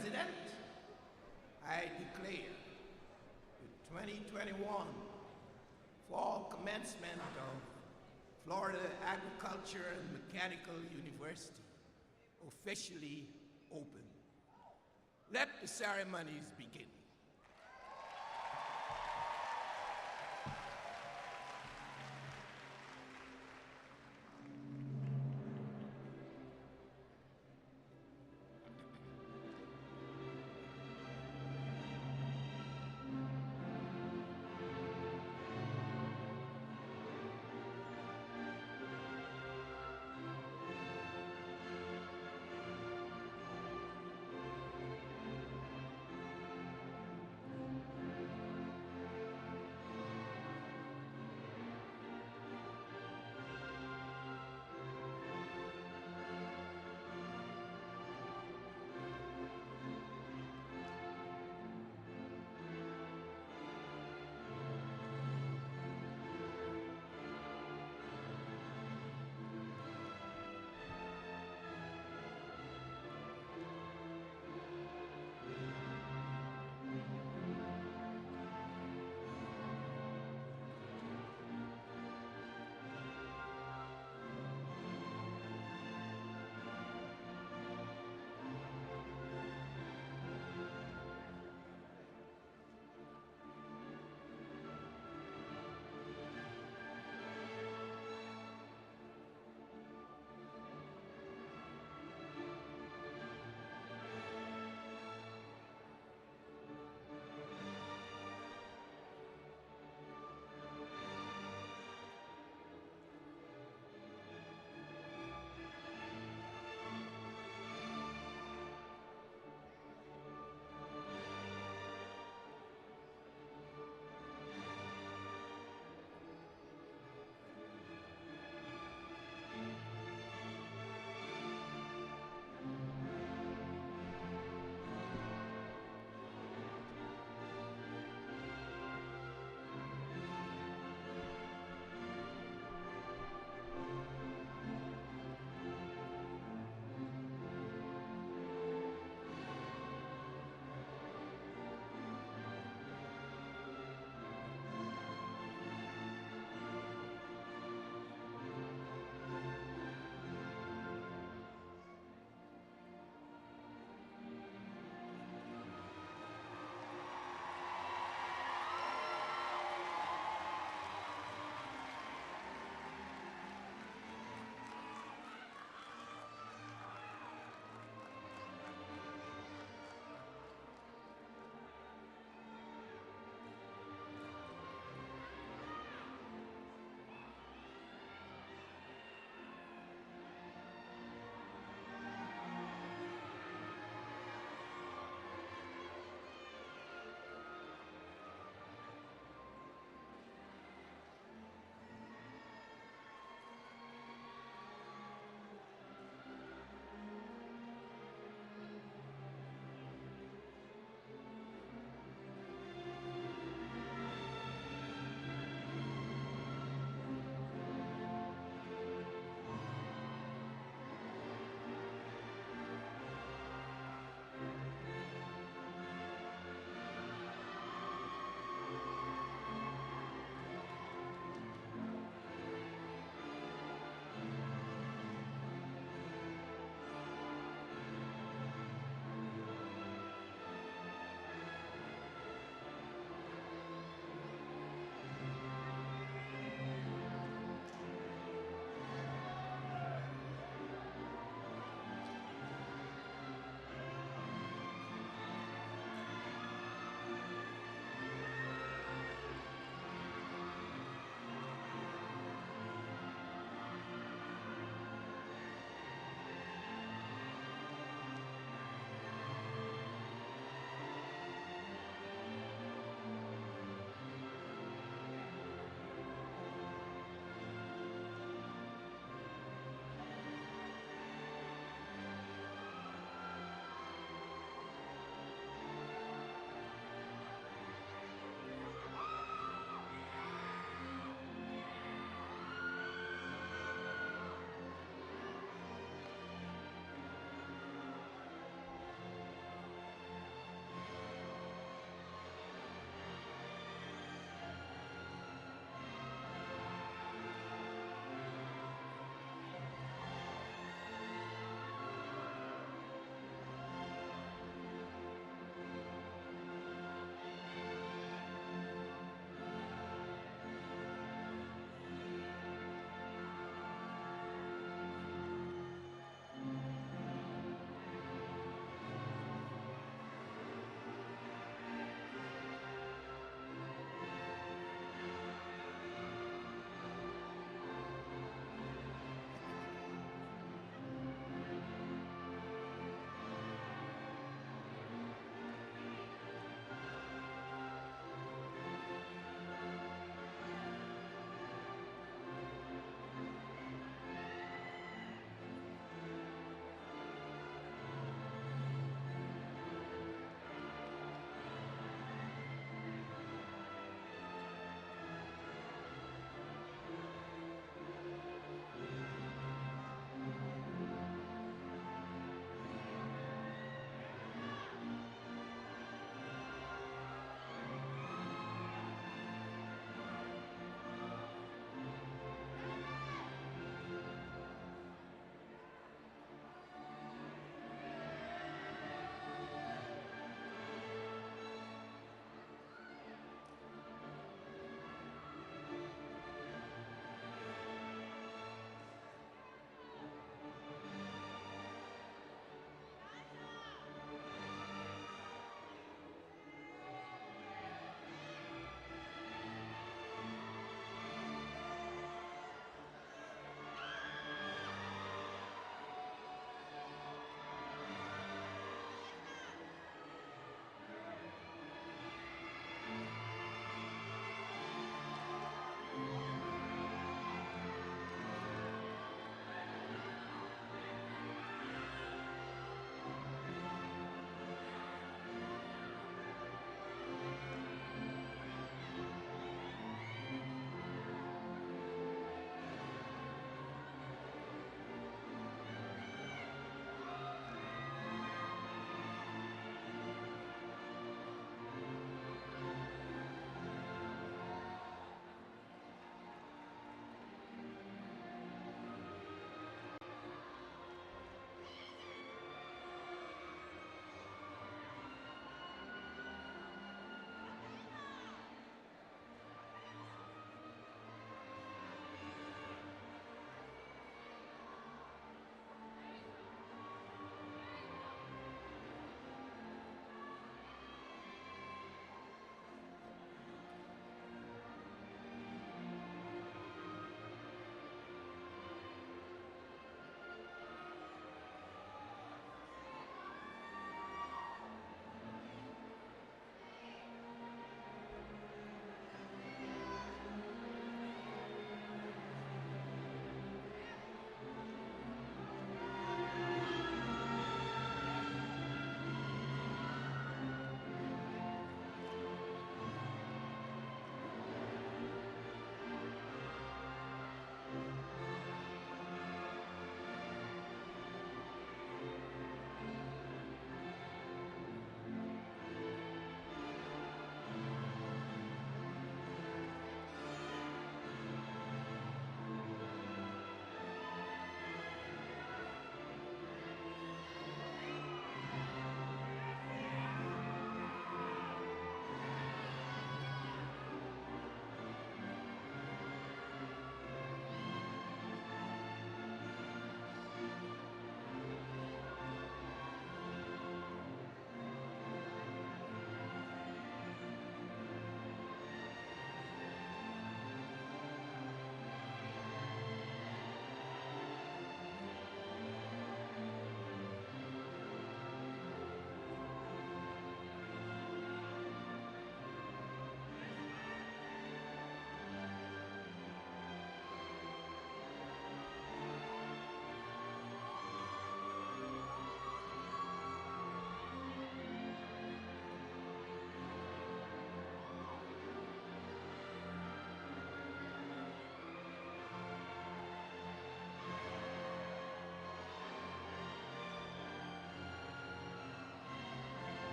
President, I declare the 2021 Fall Commencement of Florida Agriculture and Mechanical University officially open. Let the ceremonies begin.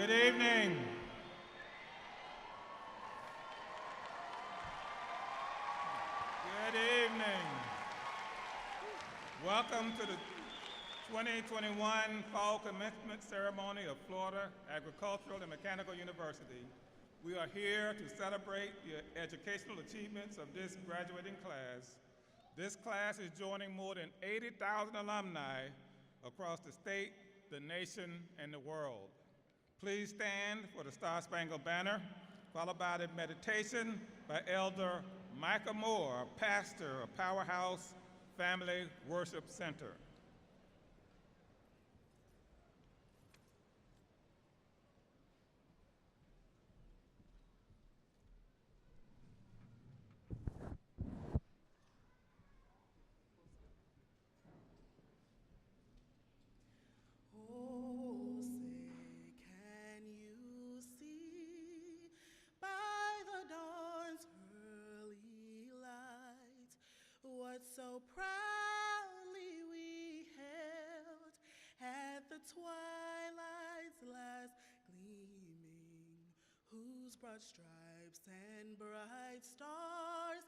Good evening. Good evening. Welcome to the 2021 Fall Commencement Ceremony of Florida Agricultural and Mechanical University. We are here to celebrate the educational achievements of this graduating class. This class is joining more than 80,000 alumni across the state, the nation, and the world. Please stand for the Star-Spangled Banner, followed by the meditation by Elder Micah Moore, pastor of Powerhouse Family Worship Center. So proudly we hailed at the twilight's last gleaming, whose broad stripes and bright stars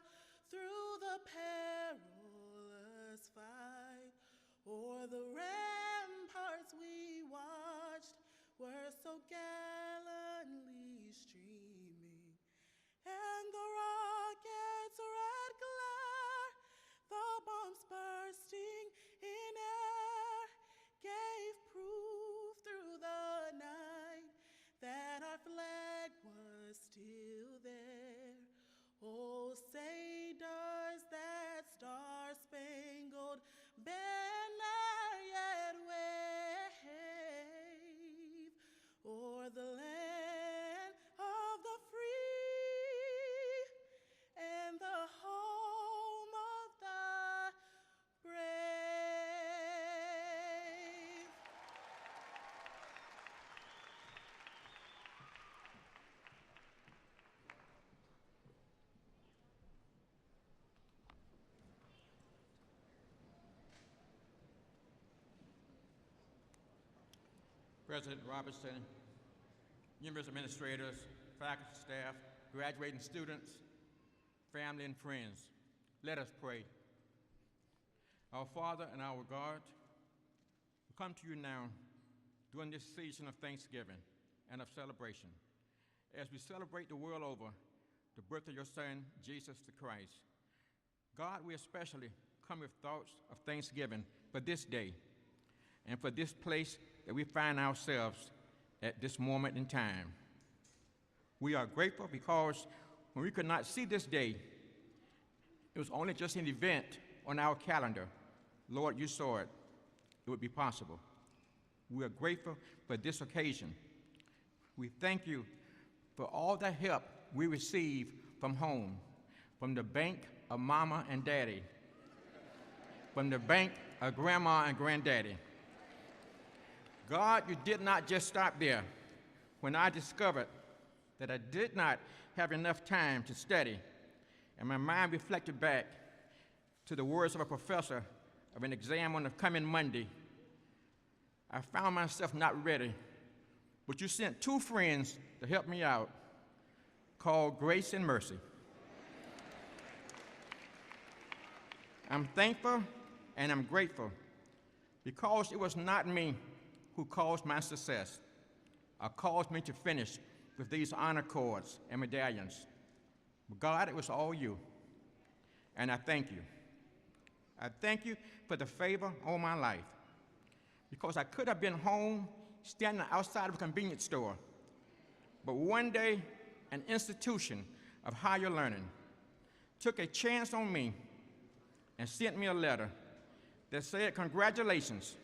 through the perilous fight o'er the ramparts we watched were so gallantly streaming, and the rockets' red glare, the bombs bursting in air, gave proof through the night that our flag was still there. Oh, say does that star-spangled banner yet wave o'er the land of the free and the home of the brave. President Robertson, University administrators, faculty, staff, graduating students, family, and friends, let us pray. Our Father and our God, we come to you now during this season of Thanksgiving and of celebration. As we celebrate the world over the birth of your Son, Jesus the Christ, God, we especially come with thoughts of thanksgiving for this day and for this place that we find ourselves at this moment in time. We are grateful because when we could not see this day, it was only just an event on our calendar. Lord, you saw it. It would be possible. We are grateful for this occasion. We thank you for all the help we receive from home, from the bank of mama and daddy, from the bank of grandma and granddaddy. God, you did not just stop there. When I discovered that I did not have enough time to study, and my mind reflected back to the words of a professor of an exam on the coming Monday, I found myself not ready, but you sent two friends to help me out, called Grace and Mercy. I'm thankful and I'm grateful because it was not me who caused my success or caused me to finish with these honor cords and medallions. But God, it was all you, and I thank you. I thank you for the favor on my life, because I could have been home standing outside of a convenience store, but one day an institution of higher learning took a chance on me and sent me a letter that said, congratulations,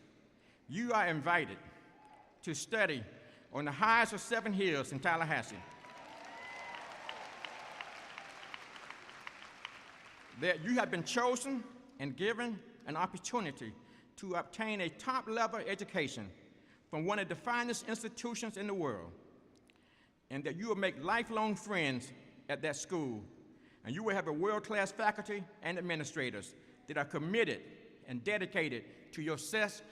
you are invited to study on the highest of 7 hills in Tallahassee. That you have been chosen and given an opportunity to obtain a top-level education from one of the finest institutions in the world, and that you will make lifelong friends at that school, and you will have a world-class faculty and administrators that are committed and dedicated to your success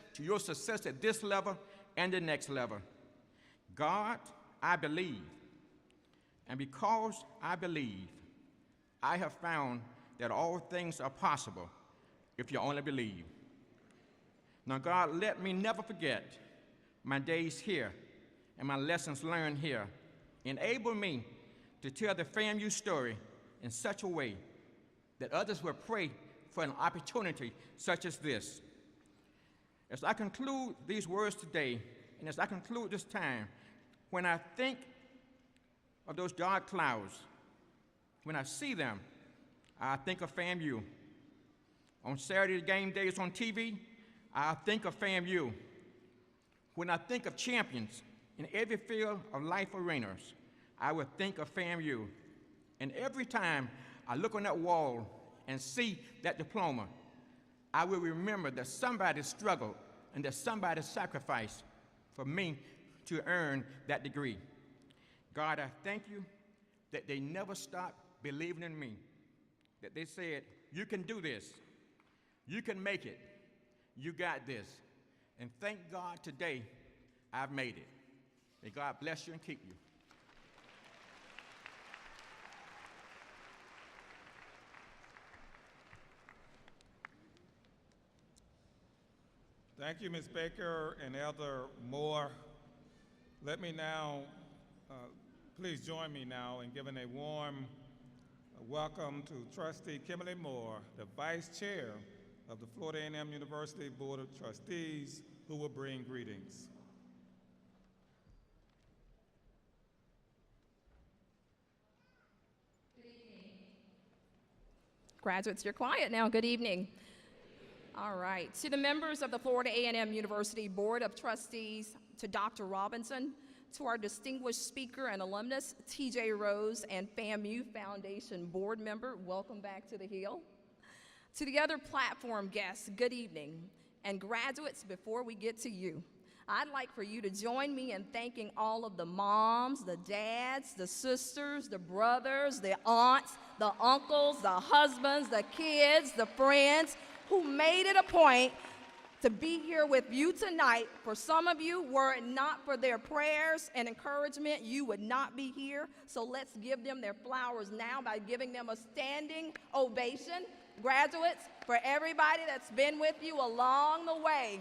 at this level and the next level. God, I believe, and because I believe, I have found that all things are possible if you only believe. Now, God, let me never forget my days here and my lessons learned here. Enable me to tell the FAMU story in such a way that others will pray for an opportunity such as this. As I conclude these words today, and as I conclude this time, when I think of those dark clouds, when I see them, I think of FAMU. On Saturday game days on TV, I think of FAMU. When I think of champions in every field of life arenas, I will think of FAMU. And every time I look on that wall and see that diploma, I will remember that somebody struggled and that somebody sacrificed for me to earn that degree. God, I thank you that they never stopped believing in me, that they said, you can do this, you can make it, you got this. And thank God today I've made it. May God bless you and keep you. Thank you, Ms. Baker and Elder Moore. Let me now, please join me now in giving a warm welcome to Trustee Kimberly Moore, the Vice Chair of the Florida A&M University Board of Trustees, who will bring greetings. Graduates, you're quiet now. Good evening. All right. To the members of the Florida A&M University Board of Trustees, to Dr. Robinson, to our distinguished speaker and alumnus, T.J. Rose, and FAMU Foundation board member, welcome back to the Hill. To the other platform guests, good evening. And graduates, before we get to you, I'd like for you to join me in thanking all of the moms, the dads, the sisters, the brothers, the aunts, the uncles, the husbands, the kids, the friends who made it a point to be here with you tonight. For some of you, were it not for their prayers and encouragement, you would not be here. So let's give them their flowers now by giving them a standing ovation. Graduates, for everybody that's been with you along the way.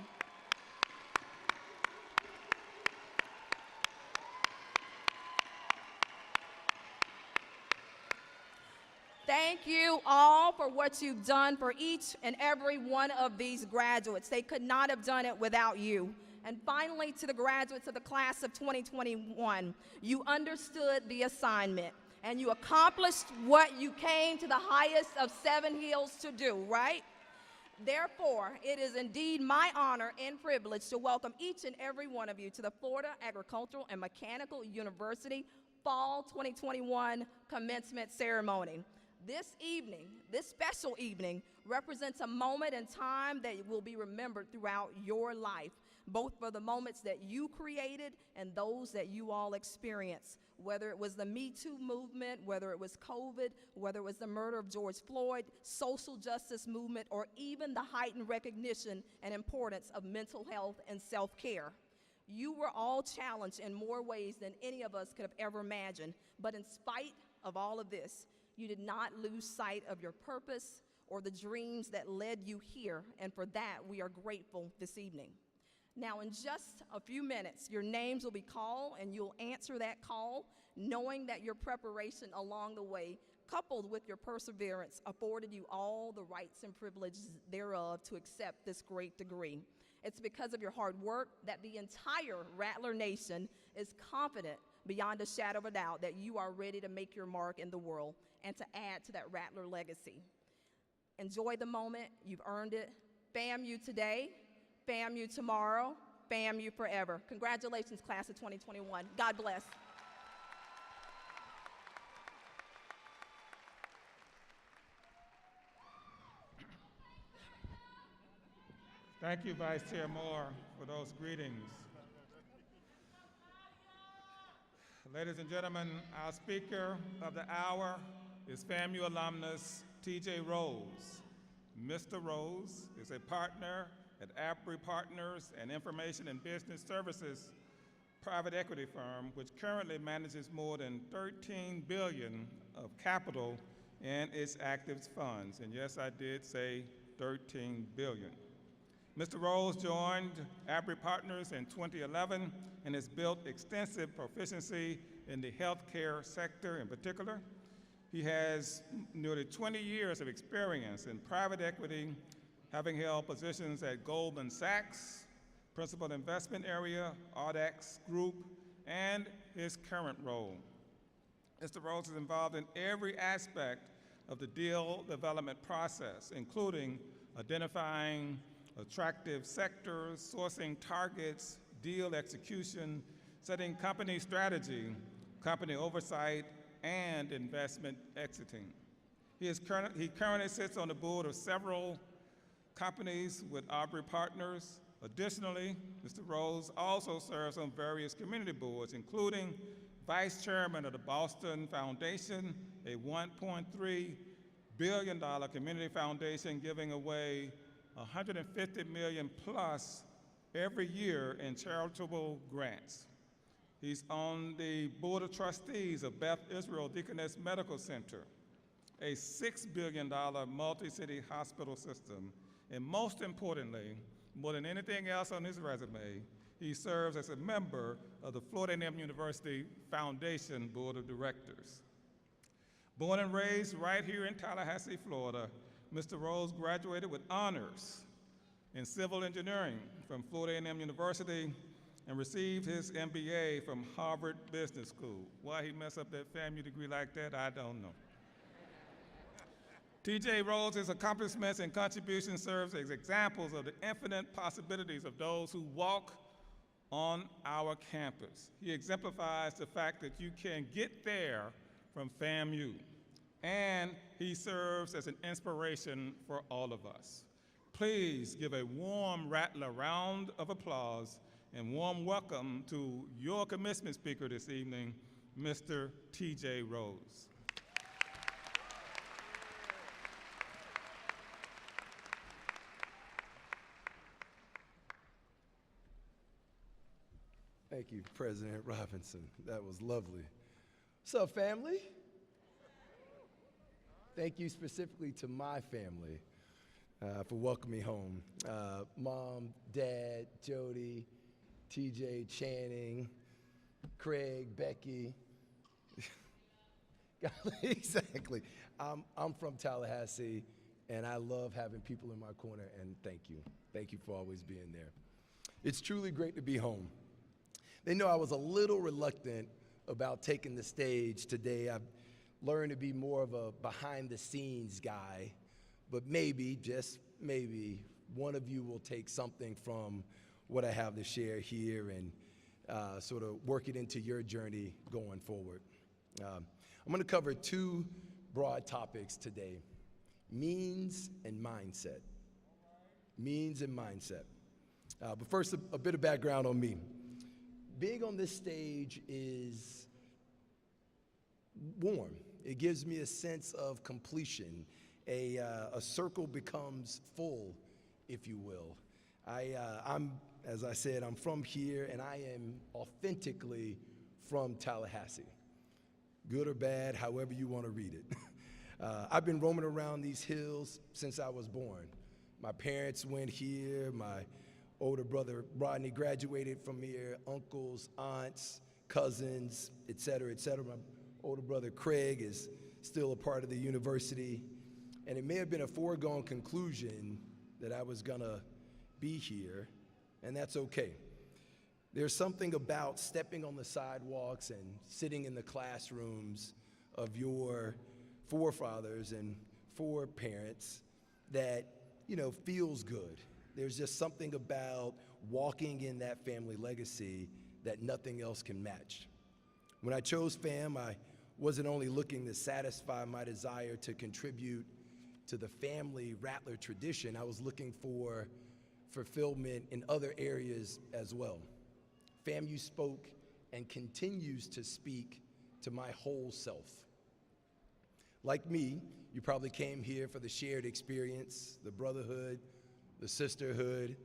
Thank you all for what you've done for each and every one of these graduates. They could not have done it without you. And finally, to the graduates of the class of 2021, you understood the assignment and you accomplished what you came to the highest of 7 hills to do, right? Therefore, it is indeed my honor and privilege to welcome each and every one of you to the Florida Agricultural and Mechanical University Fall 2021 Commencement Ceremony. This evening, this special evening, represents a moment in time that will be remembered throughout your life, both for the moments that you created and those that you all experienced. Whether it was the Me Too movement, whether it was COVID, whether it was the murder of George Floyd, social justice movement, or even the heightened recognition and importance of mental health and self-care. You were all challenged in more ways than any of us could have ever imagined. But in spite of all of this, you did not lose sight of your purpose or the dreams that led you here, and for that, we are grateful this evening. Now, in just a few minutes, your names will be called, and you'll answer that call, knowing that your preparation along the way, coupled with your perseverance, afforded you all the rights and privileges thereof to accept this great degree. It's because of your hard work that the entire Rattler Nation is confident beyond a shadow of a doubt that you are ready to make your mark in the world and to add to that Rattler legacy. Enjoy the moment, you've earned it. FAMU today, FAMU tomorrow, FAMU forever. Congratulations, class of 2021. God bless. Thank you, Vice Chair Moore, for those greetings. Ladies and gentlemen, our speaker of the hour is FAMU alumnus T.J. Rose. Mr. Rose is a partner at Abry Partners and Information and Business Services private equity firm which currently manages more than $13 billion of capital in its active funds. And yes, I did say $13 billion. Mr. Rose joined Abry Partners in 2011 and has built extensive proficiency in the healthcare sector in particular. He has nearly 20 years of experience in private equity, having held positions at Goldman Sachs, Principal Investment Area, Audax Group, and his current role. Mr. Rose is involved in every aspect of the deal development process, including identifying attractive sectors, sourcing targets, deal execution, setting company strategy, company oversight, and investment exiting. He currently sits on the board of several companies with Abry Partners. Additionally, Mr. Rose also serves on various community boards, including Vice Chairman of the Boston Foundation, a $1.3 billion community foundation giving away $150 million plus every year in charitable grants. He's on the Board of Trustees of Beth Israel Deaconess Medical Center, a $6 billion multi-city hospital system. And most importantly, more than anything else on his resume, he serves as a member of the Florida A&M University Foundation Board of Directors. Born and raised right here in Tallahassee, Florida, Mr. Rose graduated with honors in civil engineering from Florida A&M University and received his MBA from Harvard Business School. Why he messed up that FAMU degree like that, I don't know. T.J. Rose's accomplishments and contributions serve as examples of the infinite possibilities of those who walk on our campus. He exemplifies the fact that you can get there from FAMU, and he serves as an inspiration for all of us. Please give a warm Rattler round of applause and warm welcome to your commencement speaker this evening, Mr. T.J. Rose. Thank you, President Robinson. That was lovely. What's up, family? Thank you specifically to my family for welcoming me home. Mom, Dad, Jody, TJ, Channing, Craig, Becky. Exactly. I'm from Tallahassee, and I love having people in my corner, and thank you. Thank you for always being there. It's truly great to be home. They know I was a little reluctant about taking the stage today. I've learned to be more of a behind-the-scenes guy, but maybe, just maybe, one of you will take something from what I have to share here and sort of work it into your journey going forward. I'm going to cover two broad topics today: means and mindset. Means and mindset. But first, a bit of background on me. Being on this stage is warm. It gives me a sense of completion. A circle becomes full, if you will. As I said, I'm from here, and I am authentically from Tallahassee. Good or bad, however you want to read it. I've been roaming around these hills since I was born. My parents went here. My older brother Rodney graduated from here. Uncles, aunts, cousins, et cetera, et cetera. My older brother Craig is still a part of the university. And it may have been a foregone conclusion that I was gonna be here, and that's okay. There's something about stepping on the sidewalks and sitting in the classrooms of your forefathers and foreparents that, feels good. There's just something about walking in that family legacy that nothing else can match. When I chose FAM, I wasn't only looking to satisfy my desire to contribute to the family Rattler tradition, I was looking for fulfillment in other areas as well. FAMU spoke and continues to speak to my whole self. Like me, you probably came here for the shared experience, the brotherhood, the sisterhood,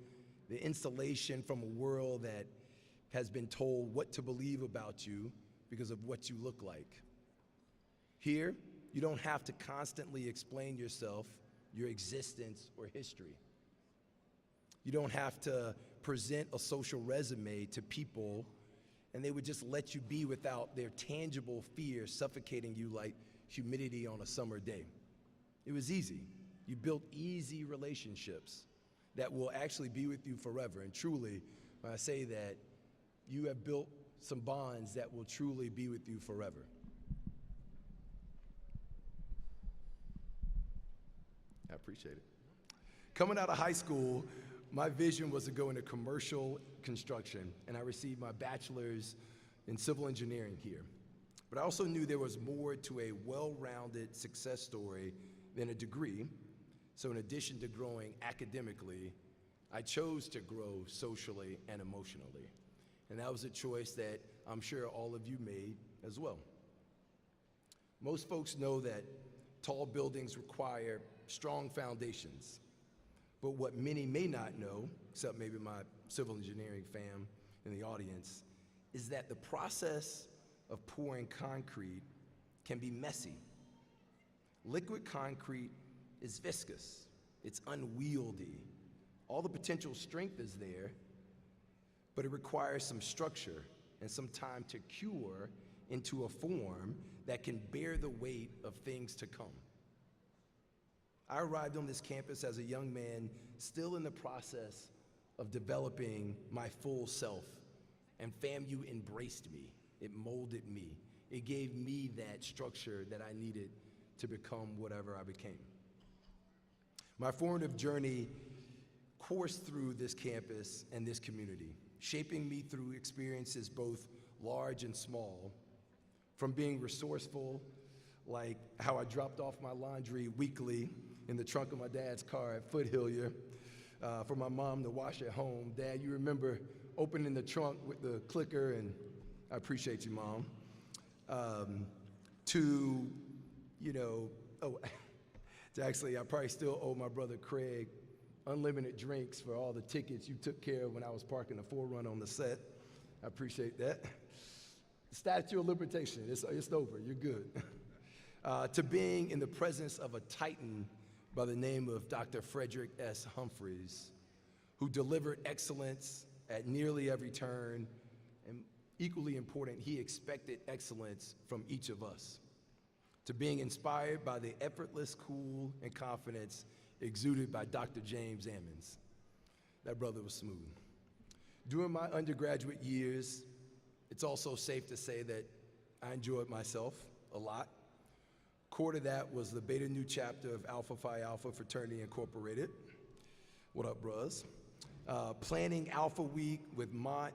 the insulation from a world that has been told what to believe about you because of what you look like. Here, you don't have to constantly explain yourself, your existence, or history. You don't have to present a social resume to people and they would just let you be without their tangible fear suffocating you like humidity on a summer day. It was easy. You built easy relationships that will actually be with you forever. And truly, when I say that, you have built some bonds that will truly be with you forever. I appreciate it. Coming out of high school, my vision was to go into commercial construction, and I received my bachelor's in civil engineering here. But I also knew there was more to a well-rounded success story than a degree. So in addition to growing academically, I chose to grow socially and emotionally. And that was a choice that I'm sure all of you made as well. Most folks know that tall buildings require strong foundations. But what many may not know, except maybe my civil engineering fam in the audience, is that the process of pouring concrete can be messy. Liquid concrete is viscous, it's unwieldy. All the potential strength is there, but it requires some structure and some time to cure into a form that can bear the weight of things to come. I arrived on this campus as a young man, still in the process of developing my full self, and FAMU embraced me. It molded me. It gave me that structure that I needed to become whatever I became. My formative journey coursed through this campus and this community, shaping me through experiences both large and small, from being resourceful, like how I dropped off my laundry weekly in the trunk of my dad's car at Foothillier, for my mom to wash at home. Dad, you remember opening the trunk with the clicker, and I appreciate you, Mom. To actually, I probably still owe my brother Craig unlimited drinks for all the tickets you took care of when I was parking the 4Runner on the set. I appreciate that. Statute of limitation, it's over, you're good. To being in the presence of a titan by the name of Dr. Frederick S. Humphreys, who delivered excellence at nearly every turn, and equally important, he expected excellence from each of us. To being inspired by the effortless cool and confidence exuded by Dr. James Ammons. That brother was smooth. During my undergraduate years, it's also safe to say that I enjoyed myself a lot. Core to that was the Beta Nu chapter of Alpha Phi Alpha Fraternity Incorporated. What up, bros? Planning Alpha Week with Mont,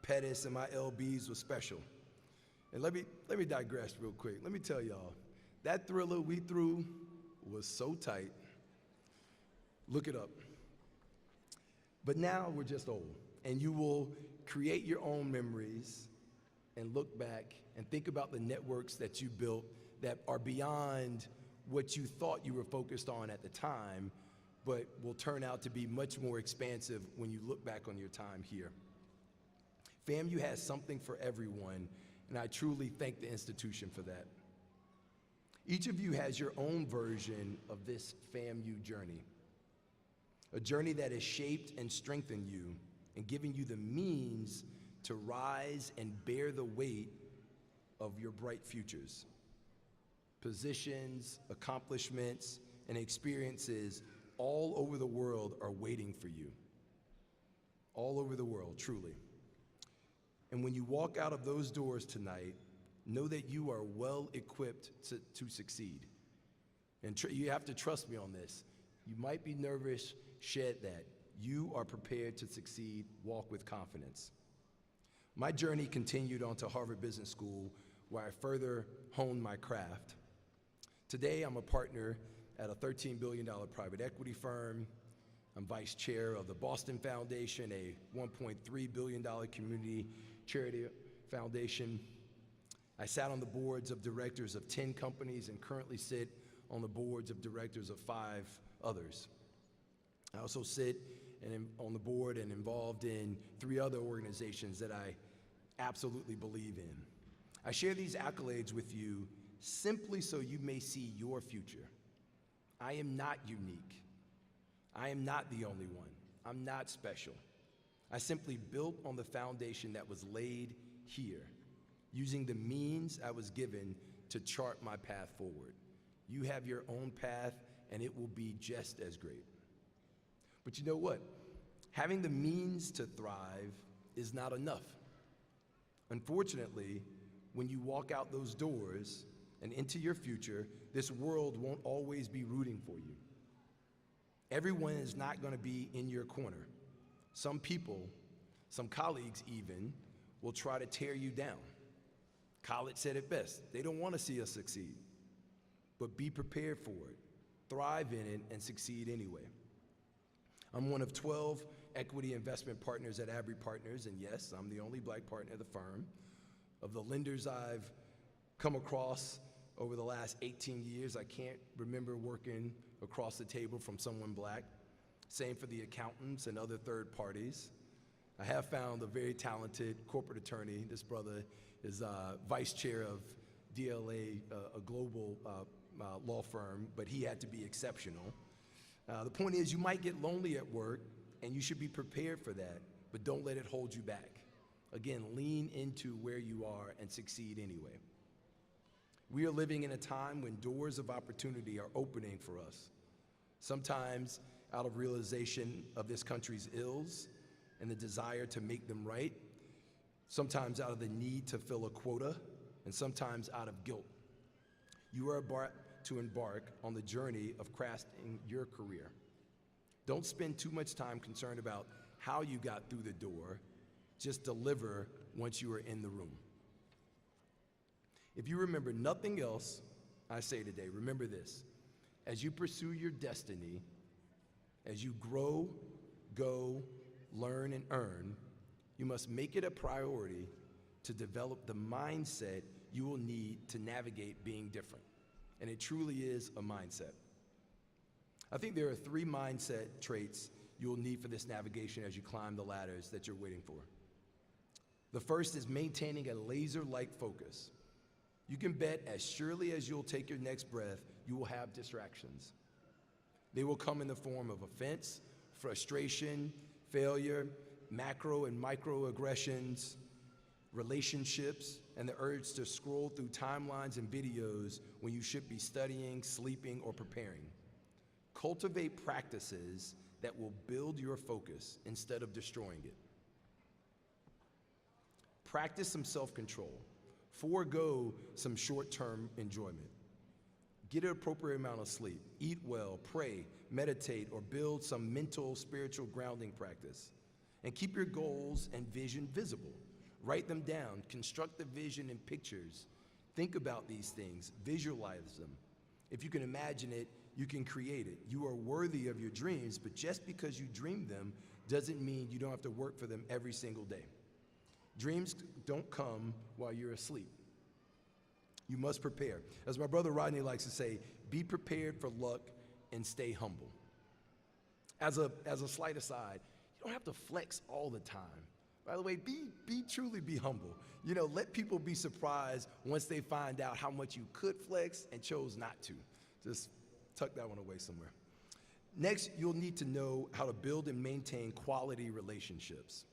Pettis, and my LBs was special. And let me digress real quick. Let me tell y'all, that thriller we threw was so tight. Look it up. But now we're just old, and you will create your own memories and look back and think about the networks that you built that are beyond what you thought you were focused on at the time, but will turn out to be much more expansive when you look back on your time here. FAMU has something for everyone, and I truly thank the institution for that. Each of you has your own version of this FAMU journey, a journey that has shaped and strengthened you and given you the means to rise and bear the weight of your bright futures. Positions, accomplishments, and experiences all over the world are waiting for you. All over the world, truly. And when you walk out of those doors tonight, know that you are well equipped to succeed. And you have to trust me on this. You might be nervous, shed that. You are prepared to succeed, walk with confidence. My journey continued on to Harvard Business School, where I further honed my craft. Today, I'm a partner at a $13 billion private equity firm. I'm vice chair of the Boston Foundation, a $1.3 billion community charity foundation. I sat on the boards of directors of 10 companies and currently sit on the boards of directors of 5 others. I also sit and on the board and involved in 3 other organizations that I absolutely believe in. I share these accolades with you simply so you may see your future. I am not unique. I am not the only one. I'm not special. I simply built on the foundation that was laid here, using the means I was given to chart my path forward. You have your own path, and it will be just as great. But you know what? Having the means to thrive is not enough. Unfortunately, when you walk out those doors and into your future, this world won't always be rooting for you. Everyone is not going to be in your corner. Some people, some colleagues even, will try to tear you down. College said it best. They don't want to see us succeed. But be prepared for it, thrive in it, and succeed anyway. I'm one of 12 equity investment partners at Abry Partners, and yes, I'm the only black partner of the firm. Of the lenders I've come across over the last 18 years, I can't remember working across the table from someone black. Same for the accountants and other third parties. I have found a very talented corporate attorney. This brother is vice chair of DLA, a global law firm, but he had to be exceptional. The point is, you might get lonely at work, and you should be prepared for that, but don't let it hold you back. Again, lean into where you are and succeed anyway. We are living in a time when doors of opportunity are opening for us, sometimes out of realization of this country's ills and the desire to make them right, sometimes out of the need to fill a quota, and sometimes out of guilt. You are about to embark on the journey of crafting your career. Don't spend too much time concerned about how you got through the door. Just deliver once you are in the room. If you remember nothing else I say today, remember this. As you pursue your destiny, as you grow, go, learn, and earn, you must make it a priority to develop the mindset you will need to navigate being different. And it truly is a mindset. I think there are 3 mindset traits you will need for this navigation as you climb the ladders that you're waiting for. The first is maintaining a laser-like focus. You can bet as surely as you'll take your next breath, you will have distractions. They will come in the form of offense, frustration, failure, macro and microaggressions, relationships, and the urge to scroll through timelines and videos when you should be studying, sleeping, or preparing. Cultivate practices that will build your focus instead of destroying it. Practice some self-control. Forego some short-term enjoyment. Get an appropriate amount of sleep. Eat well, pray, meditate, or build some mental, spiritual grounding practice. And keep your goals and vision visible. Write them down. Construct the vision in pictures. Think about these things. Visualize them. If you can imagine it, you can create it. You are worthy of your dreams, but just because you dream them doesn't mean you don't have to work for them every single day. Dreams don't come while you're asleep. You must prepare. As my brother Rodney likes to say, be prepared for luck and stay humble. As a slight aside, you don't have to flex all the time. By the way, truly be humble. You know, let people be surprised once they find out how much you could flex and chose not to. Just tuck that one away somewhere. Next, you'll need to know how to build and maintain quality relationships.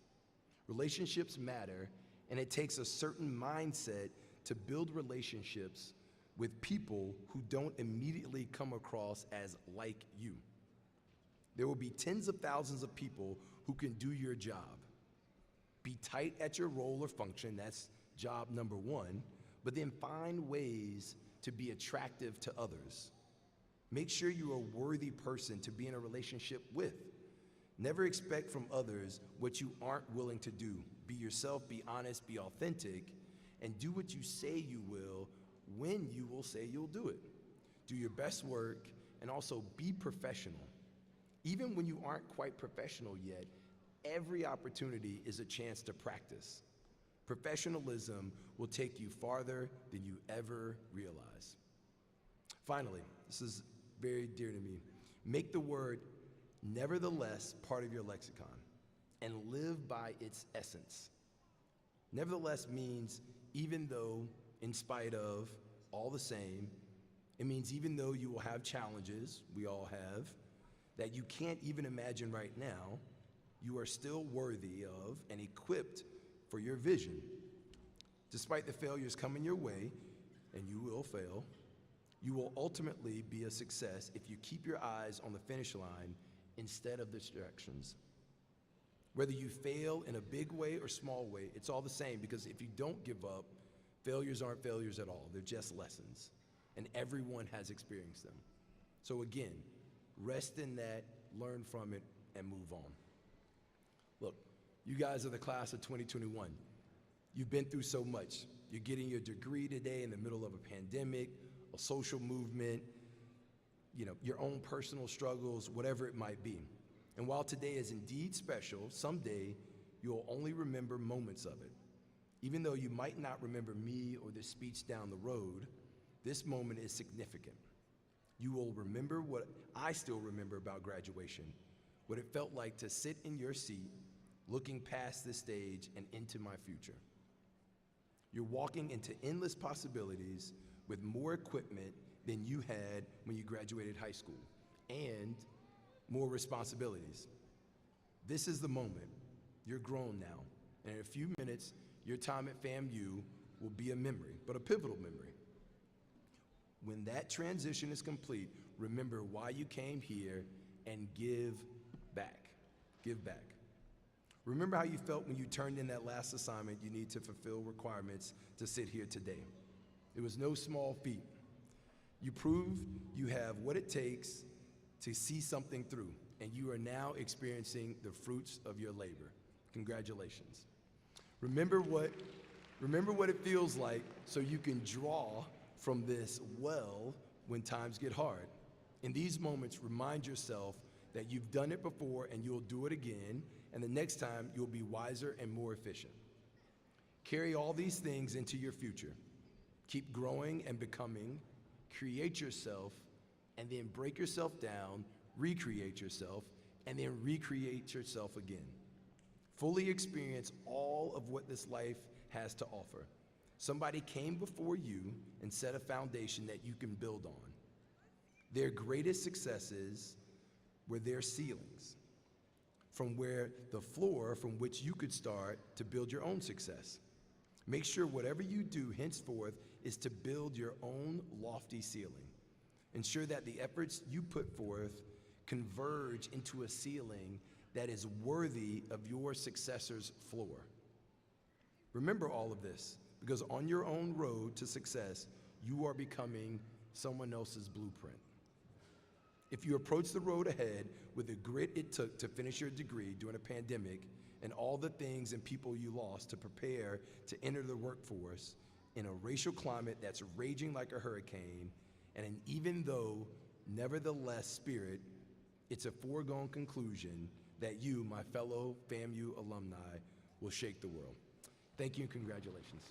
Relationships matter, and it takes a certain mindset to build relationships with people who don't immediately come across as like you. There will be tens of thousands of people who can do your job. Be tight at your role or function, that's job number 1, but then find ways to be attractive to others. Make sure you're a worthy person to be in a relationship with. Never expect from others what you aren't willing to do. Be yourself, be honest, be authentic, and do what you say you will when you will say you'll do it. Do your best work, and also be professional. Even when you aren't quite professional yet, every opportunity is a chance to practice. Professionalism will take you farther than you ever realize. Finally, this is very dear to me. Make the word nevertheless part of your lexicon, and live by its essence. Nevertheless means even though, in spite of, all the same. It means even though you will have challenges, we all have, that you can't even imagine right now, you are still worthy of and equipped for your vision. Despite the failures coming your way, and you will fail, you will ultimately be a success if you keep your eyes on the finish line instead of the distractions. Whether you fail in a big way or small way, it's all the same, because if you don't give up, failures aren't failures at all. They're just lessons, and everyone has experienced them. So again, rest in that, learn from it, and move on. Look, you guys are the class of 2021. You've been through so much. You're getting your degree today in the middle of a pandemic, a social movement, your own personal struggles, whatever it might be. And while today is indeed special, someday you'll only remember moments of it. Even though you might not remember me or this speech down the road, this moment is significant. You will remember what I still remember about graduation, what it felt like to sit in your seat, looking past this stage and into my future. You're walking into endless possibilities with more equipment than you had when you graduated high school, and more responsibilities. This is the moment. You're grown now, and in a few minutes, your time at FAMU will be a memory, but a pivotal memory. When that transition is complete, remember why you came here and give back. Give back. Remember how you felt when you turned in that last assignment you need to fulfill requirements to sit here today. It was no small feat. You proved you have what it takes to see something through, and you are now experiencing the fruits of your labor. Congratulations. Remember what it feels like so you can draw from this well when times get hard. In these moments, remind yourself that you've done it before and you'll do it again, and the next time you'll be wiser and more efficient. Carry all these things into your future. Keep growing and becoming, create yourself, and then break yourself down, recreate yourself, and then recreate yourself again. Fully experience all of what this life has to offer. Somebody came before you and set a foundation that you can build on. Their greatest successes were their ceilings, from where the floor from which you could start to build your own success. Make sure whatever you do henceforth is to build your own lofty ceiling. Ensure that the efforts you put forth converge into a ceiling that is worthy of your successor's floor. Remember all of this, because on your own road to success, you are becoming someone else's blueprint. If you approach the road ahead with the grit it took to finish your degree during a pandemic and all the things and people you lost to prepare to enter the workforce in a racial climate that's raging like a hurricane, and an even though, nevertheless spirit, it's a foregone conclusion that you, my fellow FAMU alumni, will shake the world. Thank you and congratulations.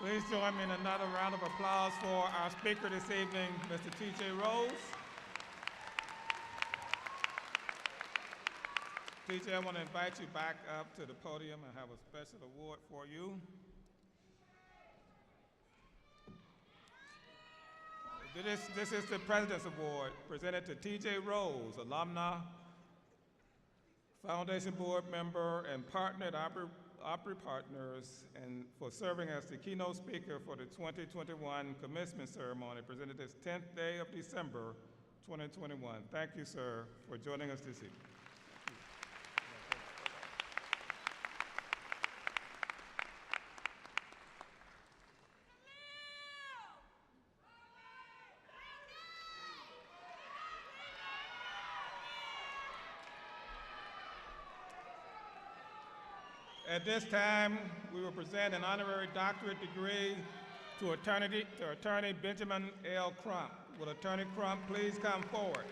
Please join me in another round of applause for our speaker this evening, Mr. T.J. Rose. T.J., I want to invite you back up to the podium and have a special award for you. This is the President's Award presented to T.J. Rose, alumni, Foundation Board member, and partner at Opry Partners, and for serving as the keynote speaker for the 2021 Commencement ceremony presented this 10th day of December, 2021. Thank you, sir, for joining us this evening. At this time, we will present an honorary doctorate degree to Attorney Benjamin L. Crump. Will Attorney Crump please come forward?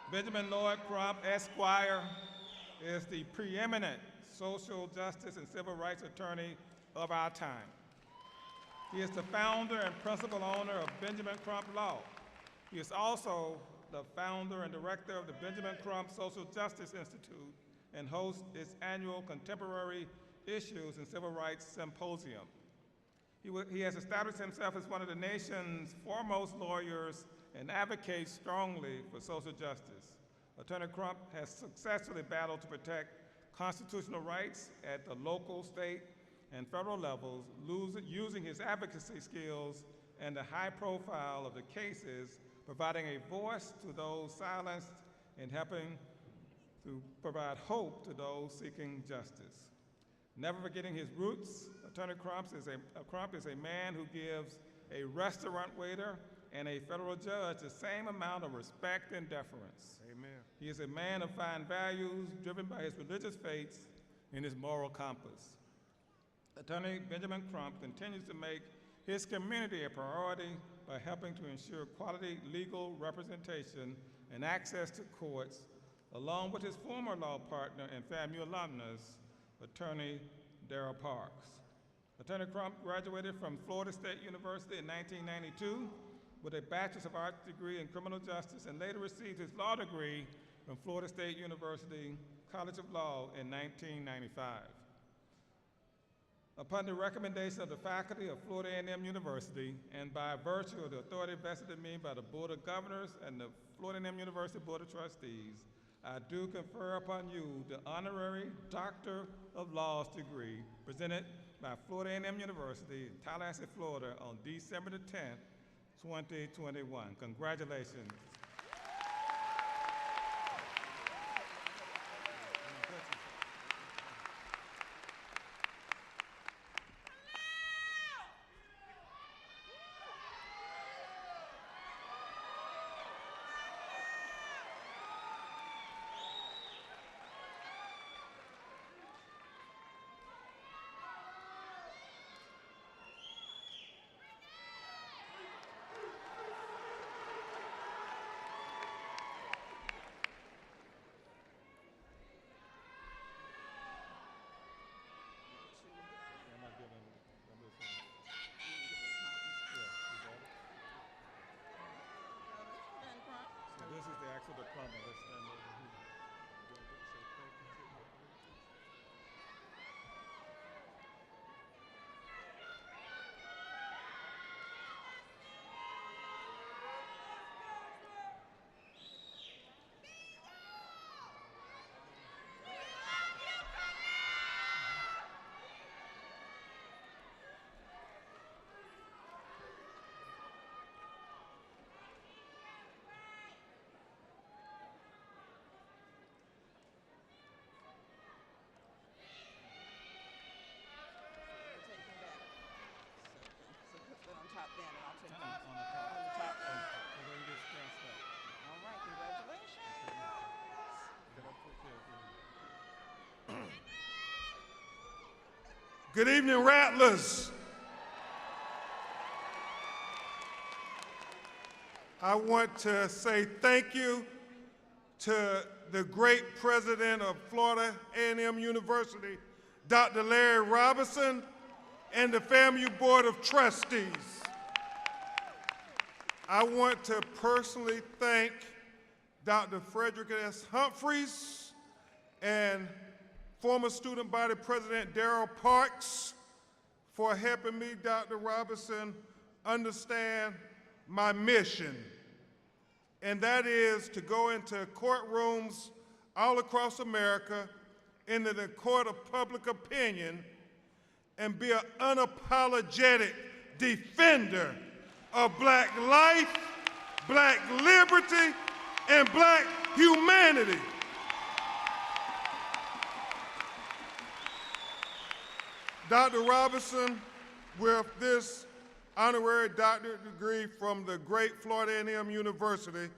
Benjamin Lloyd Crump, Esquire, is the preeminent social justice and civil rights attorney of our time. He is the founder and principal owner of Benjamin Crump Law. He is also the founder and director of the Benjamin Crump Social Justice Institute and hosts its annual Contemporary Issues in Civil Rights Symposium. He has established himself as one of the nation's foremost lawyers and advocates strongly for social justice. Attorney Crump has successfully battled to protect constitutional rights at the local, state, and federal levels, using his advocacy skills and the high profile of the cases, providing a voice to those silenced and helping to provide hope to those seeking justice. Never forgetting his roots, Attorney Crump is a man who gives a restaurant waiter and a federal judge the same amount of respect and deference. Amen. He is a man of fine values, driven by his religious faiths and his moral compass. Attorney Benjamin Crump continues to make his community a priority by helping to ensure quality legal representation and access to courts, along with his former law partner and FAMU alumnus, Attorney Darrell Parks. Attorney Crump graduated from Florida State University in 1992 with a Bachelor's of Arts degree in criminal justice and later received his law degree from Florida State University College of Law in 1995. Upon the recommendation of the faculty of Florida A&M University and by virtue of the authority vested in me by the Board of Governors and the Florida A&M University Board of Trustees, I do confer upon you the Honorary Doctor of Laws degree presented by Florida A&M University in Tallahassee, Florida on December the 10th, 2021. Congratulations. This is the actual diploma. Let's stand over here. Say thank you to you. Good evening, Rattlers. I want to say thank you to the great president of Florida A&M University, Dr. Larry Robinson, and the FAMU Board of Trustees. I want to personally thank Dr. Frederick S. Humphreys and former student body president Darrell Parks for helping me, Dr. Robinson, understand my mission, and that is to go into courtrooms all across America, into the court of public opinion, and be an unapologetic defender of black life, black liberty, and black humanity. Dr. Robinson, with this honorary doctorate degree from the great Florida A&M University,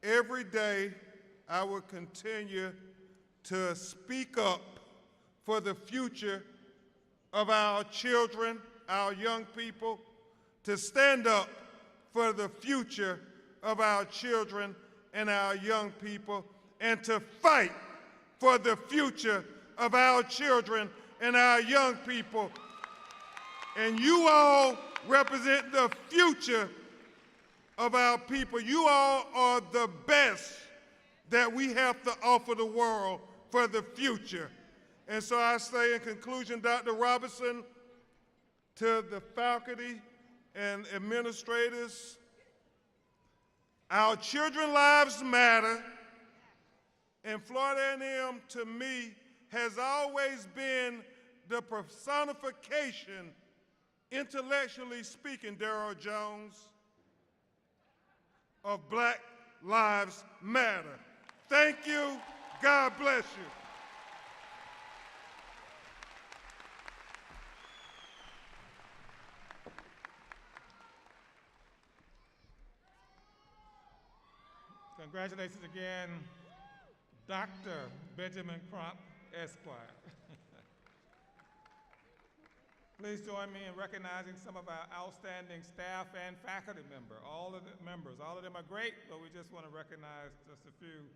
every day I will continue to speak up for the future of our children, our young people, to stand up for the future of our children and our young people, and to fight for the future of our children and our young people. And you all represent the future of our people. You all are the best that we have to offer the world for the future. And so I say in conclusion, Dr. Robertson, to the faculty and administrators, our children's lives matter, and Florida A&M to me has always been the personification, intellectually speaking, Darryl Jones, of Black Lives Matter. Thank you. God bless you. Congratulations again, Dr. Benjamin Crump, Esquire. Please join me in recognizing some of our outstanding staff and faculty members. All of them are great, but we just want to recognize just a few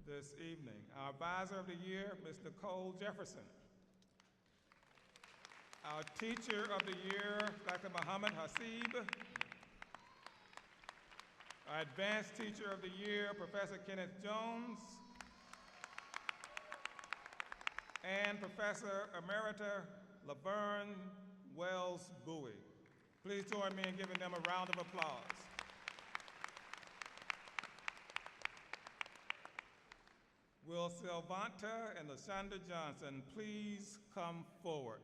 this evening. Our Advisor of the Year, Ms. Nicole Jefferson. Our Teacher of the Year, Dr. Muhammad Hasib. Our Advanced Teacher of the Year, Professor Kenneth Jones. And Professor Emerita Laverne Wells Bowie. Please join me in giving them a round of applause. Will Silvanta and LaShonda Johnson please come forward?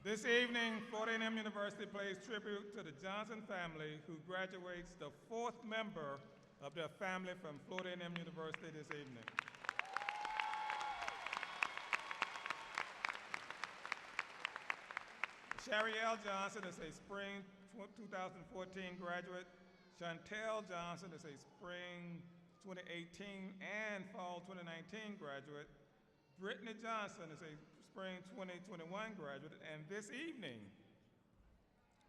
This evening, Florida A&M University pays tribute to the Johnson family, who graduates the 4th member of their family from Florida A&M University this evening. Sharielle Johnson is a spring 2014 graduate. Chantel Johnson is a spring 2018 and fall 2019 graduate. Brittany Johnson is a spring 2021 graduate, and this evening,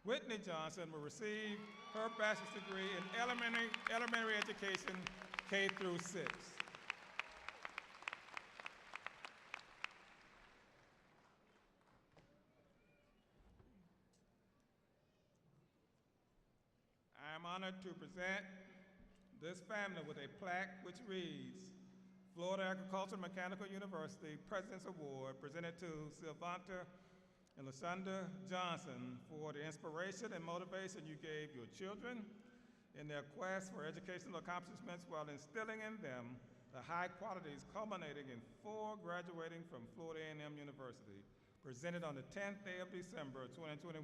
Whitney Johnson will receive her bachelor's degree in elementary education, K through 6. I am honored to present this family with a plaque which reads, Florida Agricultural Mechanical University President's Award, presented to Silvanta and LaShonda Johnson for the inspiration and motivation you gave your children in their quest for educational accomplishments while instilling in them the high qualities culminating in 4 graduating from Florida A&M University, presented on the 10th day of December 2021.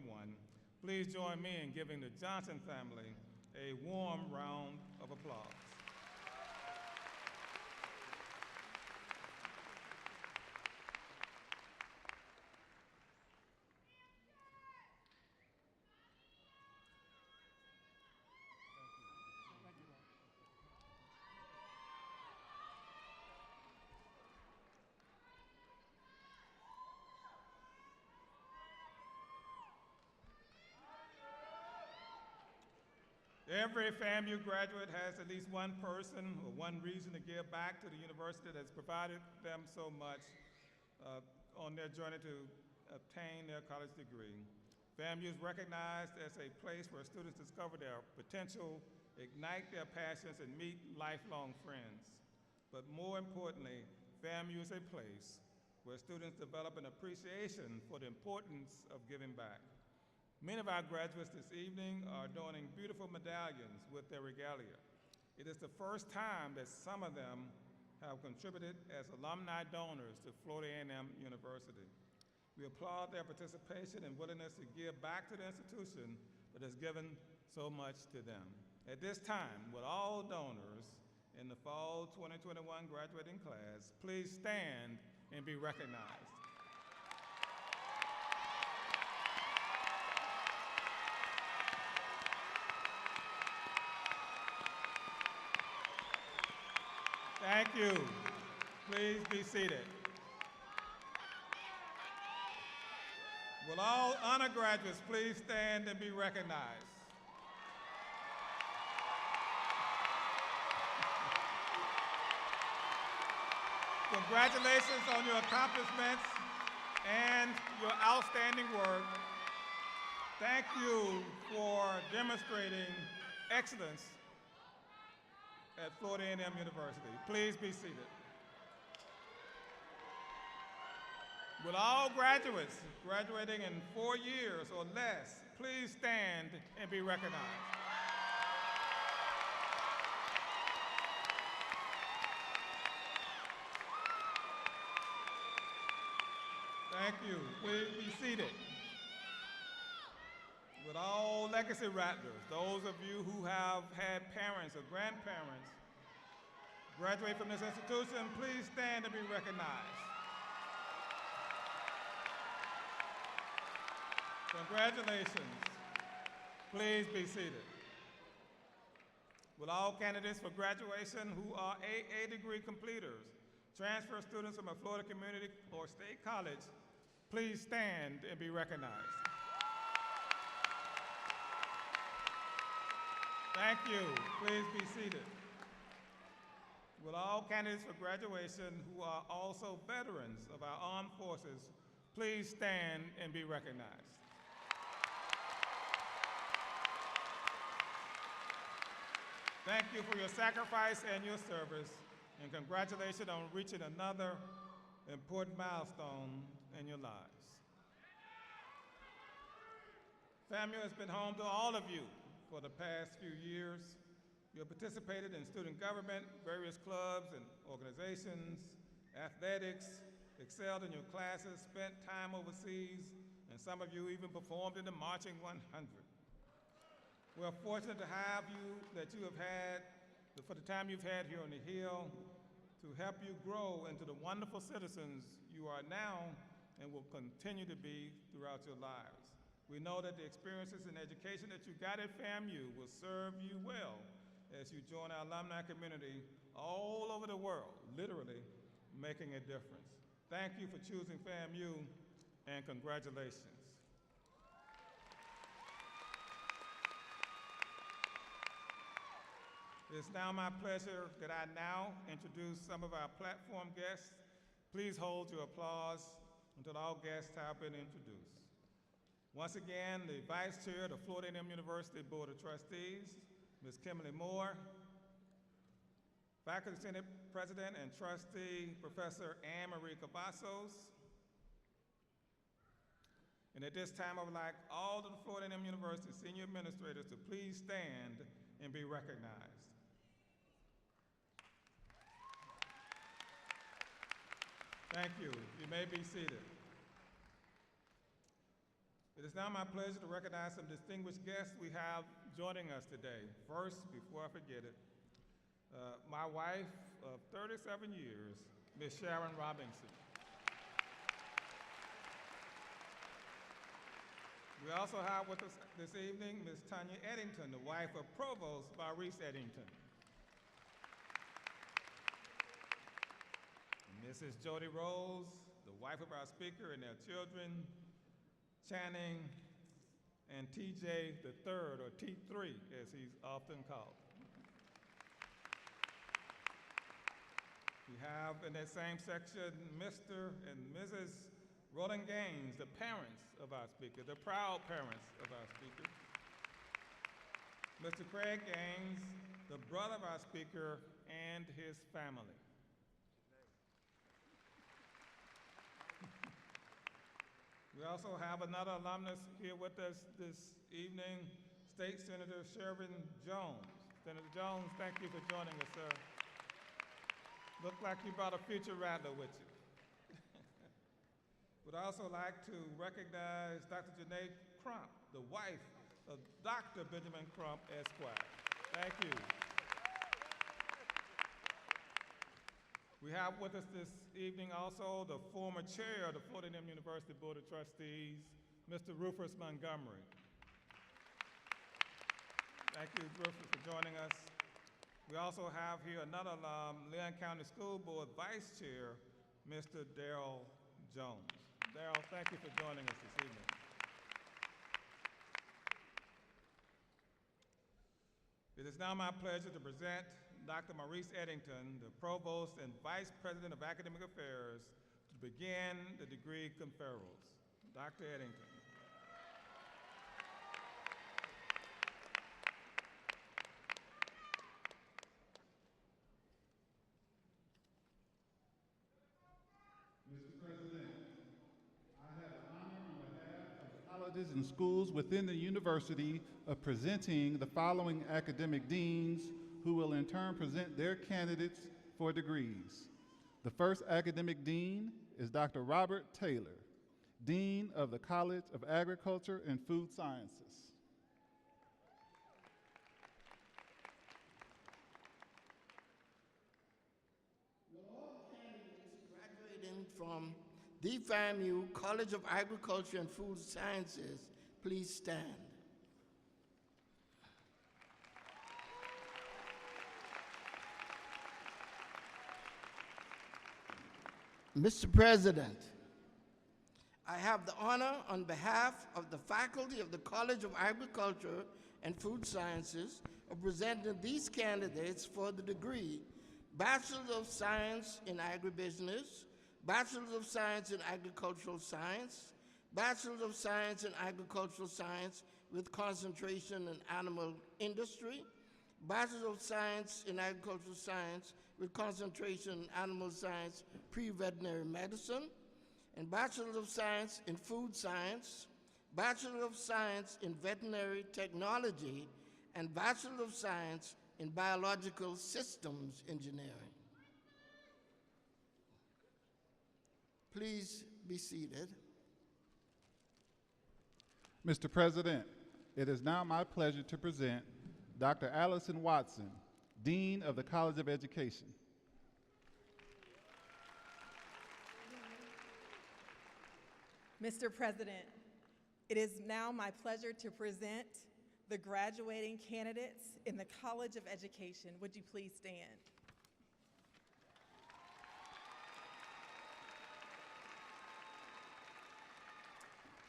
Please join me in giving the Johnson family a warm round of applause. Every FAMU graduate has at least one person or one reason to give back to the university that's provided them so much on their journey to obtain their college degree. FAMU is recognized as a place where students discover their potential, ignite their passions, and meet lifelong friends. But more importantly, FAMU is a place where students develop an appreciation for the importance of giving back. Many of our graduates this evening are donning beautiful medallions with their regalia. It is the first time that some of them have contributed as alumni donors to Florida A&M University. We applaud their participation and willingness to give back to the institution that has given so much to them. At this time, will all donors in the fall 2021 graduating class please stand and be recognized. Thank you. Please be seated. Will all honor graduates please stand and be recognized? Congratulations on your accomplishments and your outstanding work. Thank you for demonstrating excellence at Florida A&M University. Please be seated. Will all graduates graduating in 4 years or less please stand and be recognized? Thank you. Please be seated. With all legacy Rattlers, those of you who have had parents or grandparents graduate from this institution, please stand and be recognized. Congratulations. Please be seated. Will all candidates for graduation who are AA degree completers, transfer students from a Florida community or state college, please stand and be recognized. Thank you. Please be seated. Will all candidates for graduation who are also veterans of our armed forces please stand and be recognized. Thank you for your sacrifice and your service, and congratulations on reaching another important milestone in your lives. FAMU has been home to all of you for the past few years. You have participated in student government, various clubs and organizations, athletics, excelled in your classes, spent time overseas, and some of you even performed in the Marching 100. We're fortunate to have you, for the time you've had here on the Hill, to help you grow into the wonderful citizens you are now and will continue to be throughout your lives. We know that the experiences and education that you got at FAMU will serve you well as you join our alumni community all over the world, literally making a difference. Thank you for choosing FAMU, and congratulations. It's now my pleasure that I now introduce some of our platform guests. Please hold your applause until all guests have been introduced. Once again, the Vice Chair of the Florida A&M University Board of Trustees, Ms. Kimberly Moore, Faculty Senate President and Trustee, Professor Anne-Marie Cavazos. And at this time, I would like all of the Florida A&M University senior administrators to please stand and be recognized. Thank you. You may be seated. It is now my pleasure to recognize some distinguished guests we have joining us today. First, before I forget it, my wife of 37 years, Ms. Sharon Robinson. We also have with us this evening Ms. Tanya Eddington, the wife of Provost Maurice Eddington. Mrs. Jody Rose, the wife of our speaker, and their children, Channing and TJ the third, or T3, as he's often called. We have in that same section, Mr. and Mrs. Roland Gaines, the parents of our speaker, the proud parents of our speaker. Mr. Craig Gaines, the brother of our speaker, and his family. We also have another alumnus here with us this evening, State Senator Shervin Jones. Senator Jones, thank you for joining us, sir. Look like you brought a future Rattler with you. Would also like to recognize Dr. Janae Crump, the wife of Dr. Benjamin Crump, Esquire. Thank you. We have with us this evening also the former chair of the Florida A&M University Board of Trustees, Mr. Rufus Montgomery. Thank you, Rufus, for joining us. We also have here another alum, Leon County School Board Vice Chair, Mr. Darrell Jones. Darrell, thank you for joining us this evening. It is now my pleasure to present Dr. Maurice Eddington, the Provost and Vice President of Academic Affairs, to begin the degree conferrals. Dr. Eddington. Mr. President, I have the honor on behalf of the colleges and schools within the university of presenting the following academic deans who will in turn present their candidates for degrees. The first academic dean is Dr. Robert Taylor, Dean of the College of Agriculture and Food Sciences. Will all candidates graduating from the FAMU College of Agriculture and Food Sciences please stand? Mr. President, I have the honor on behalf of the faculty of the College of Agriculture and Food Sciences of presenting these candidates for the degree Bachelor of Science in Agribusiness, Bachelor of Science in Agricultural Science, Bachelor of Science in Agricultural Science with concentration in Animal Industry, Bachelor of Science in Agricultural Science with concentration in Animal Science, Pre-Veterinary Medicine, and Bachelor of Science in Food Science, Bachelor of Science in Veterinary Technology, and Bachelor of Science in Biological Systems Engineering. Please be seated. Mr. President, it is now my pleasure to present Dr. Allison Watson, Dean of the College of Education. Mr. President, it is now my pleasure to present the graduating candidates in the College of Education. Would you please stand?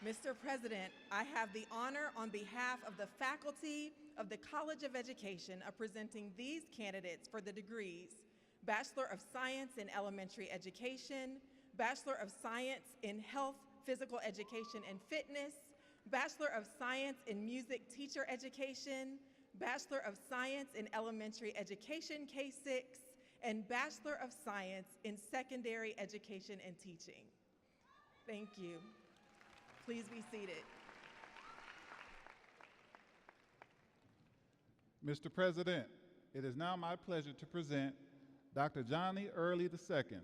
Mr. President, I have the honor on behalf of the faculty of the College of Education of presenting these candidates for the degrees Bachelor of Science in Elementary Education, Bachelor of Science in Health, Physical Education and Fitness, Bachelor of Science in Music Teacher Education, Bachelor of Science in Elementary Education K-6, and Bachelor of Science in Secondary Education and Teaching. Thank you. Please be seated. Mr. President, it is now my pleasure to present Dr. Johnny Early II,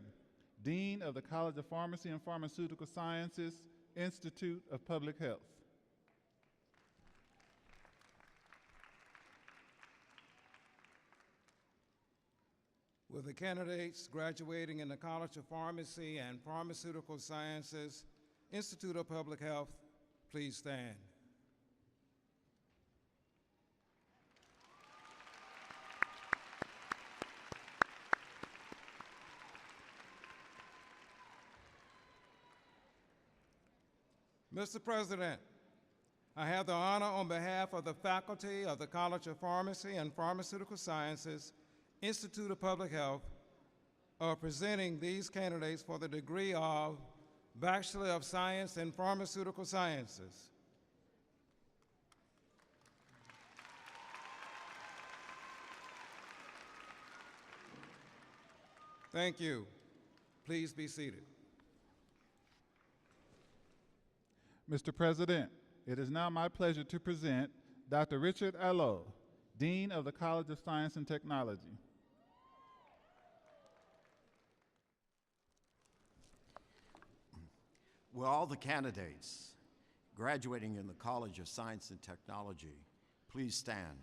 Dean of the College of Pharmacy and Pharmaceutical Sciences, Institute of Public Health. Will the candidates graduating in the College of Pharmacy and Pharmaceutical Sciences, Institute of Public Health, please stand. Mr. President, I have the honor on behalf of the faculty of the College of Pharmacy and Pharmaceutical Sciences, Institute of Public Health, of presenting these candidates for the degree of Bachelor of Science in Pharmaceutical Sciences. Thank you. Please be seated. Mr. President, it is now my pleasure to present Dr. Richard Allo, Dean of the College of Science and Technology. Will all the candidates graduating in the College of Science and Technology please stand?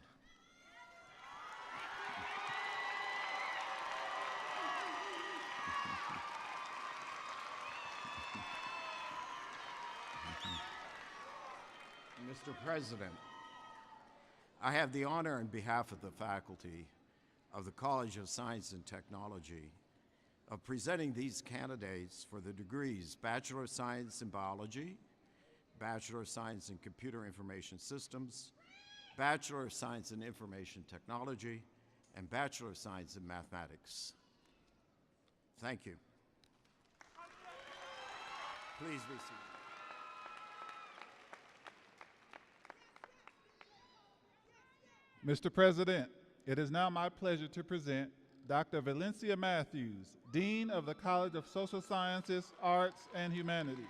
Mr. President, I have the honor on behalf of the faculty of the College of Science and Technology of presenting these candidates for the degrees Bachelor of Science in Biology, Bachelor of Science in Computer Information Systems, Bachelor of Science in Information Technology, and Bachelor of Science in Mathematics. Thank you. Please be seated. Mr. President, it is now my pleasure to present Dr. Valencia Matthews, Dean of the College of Social Sciences, Arts, and Humanities.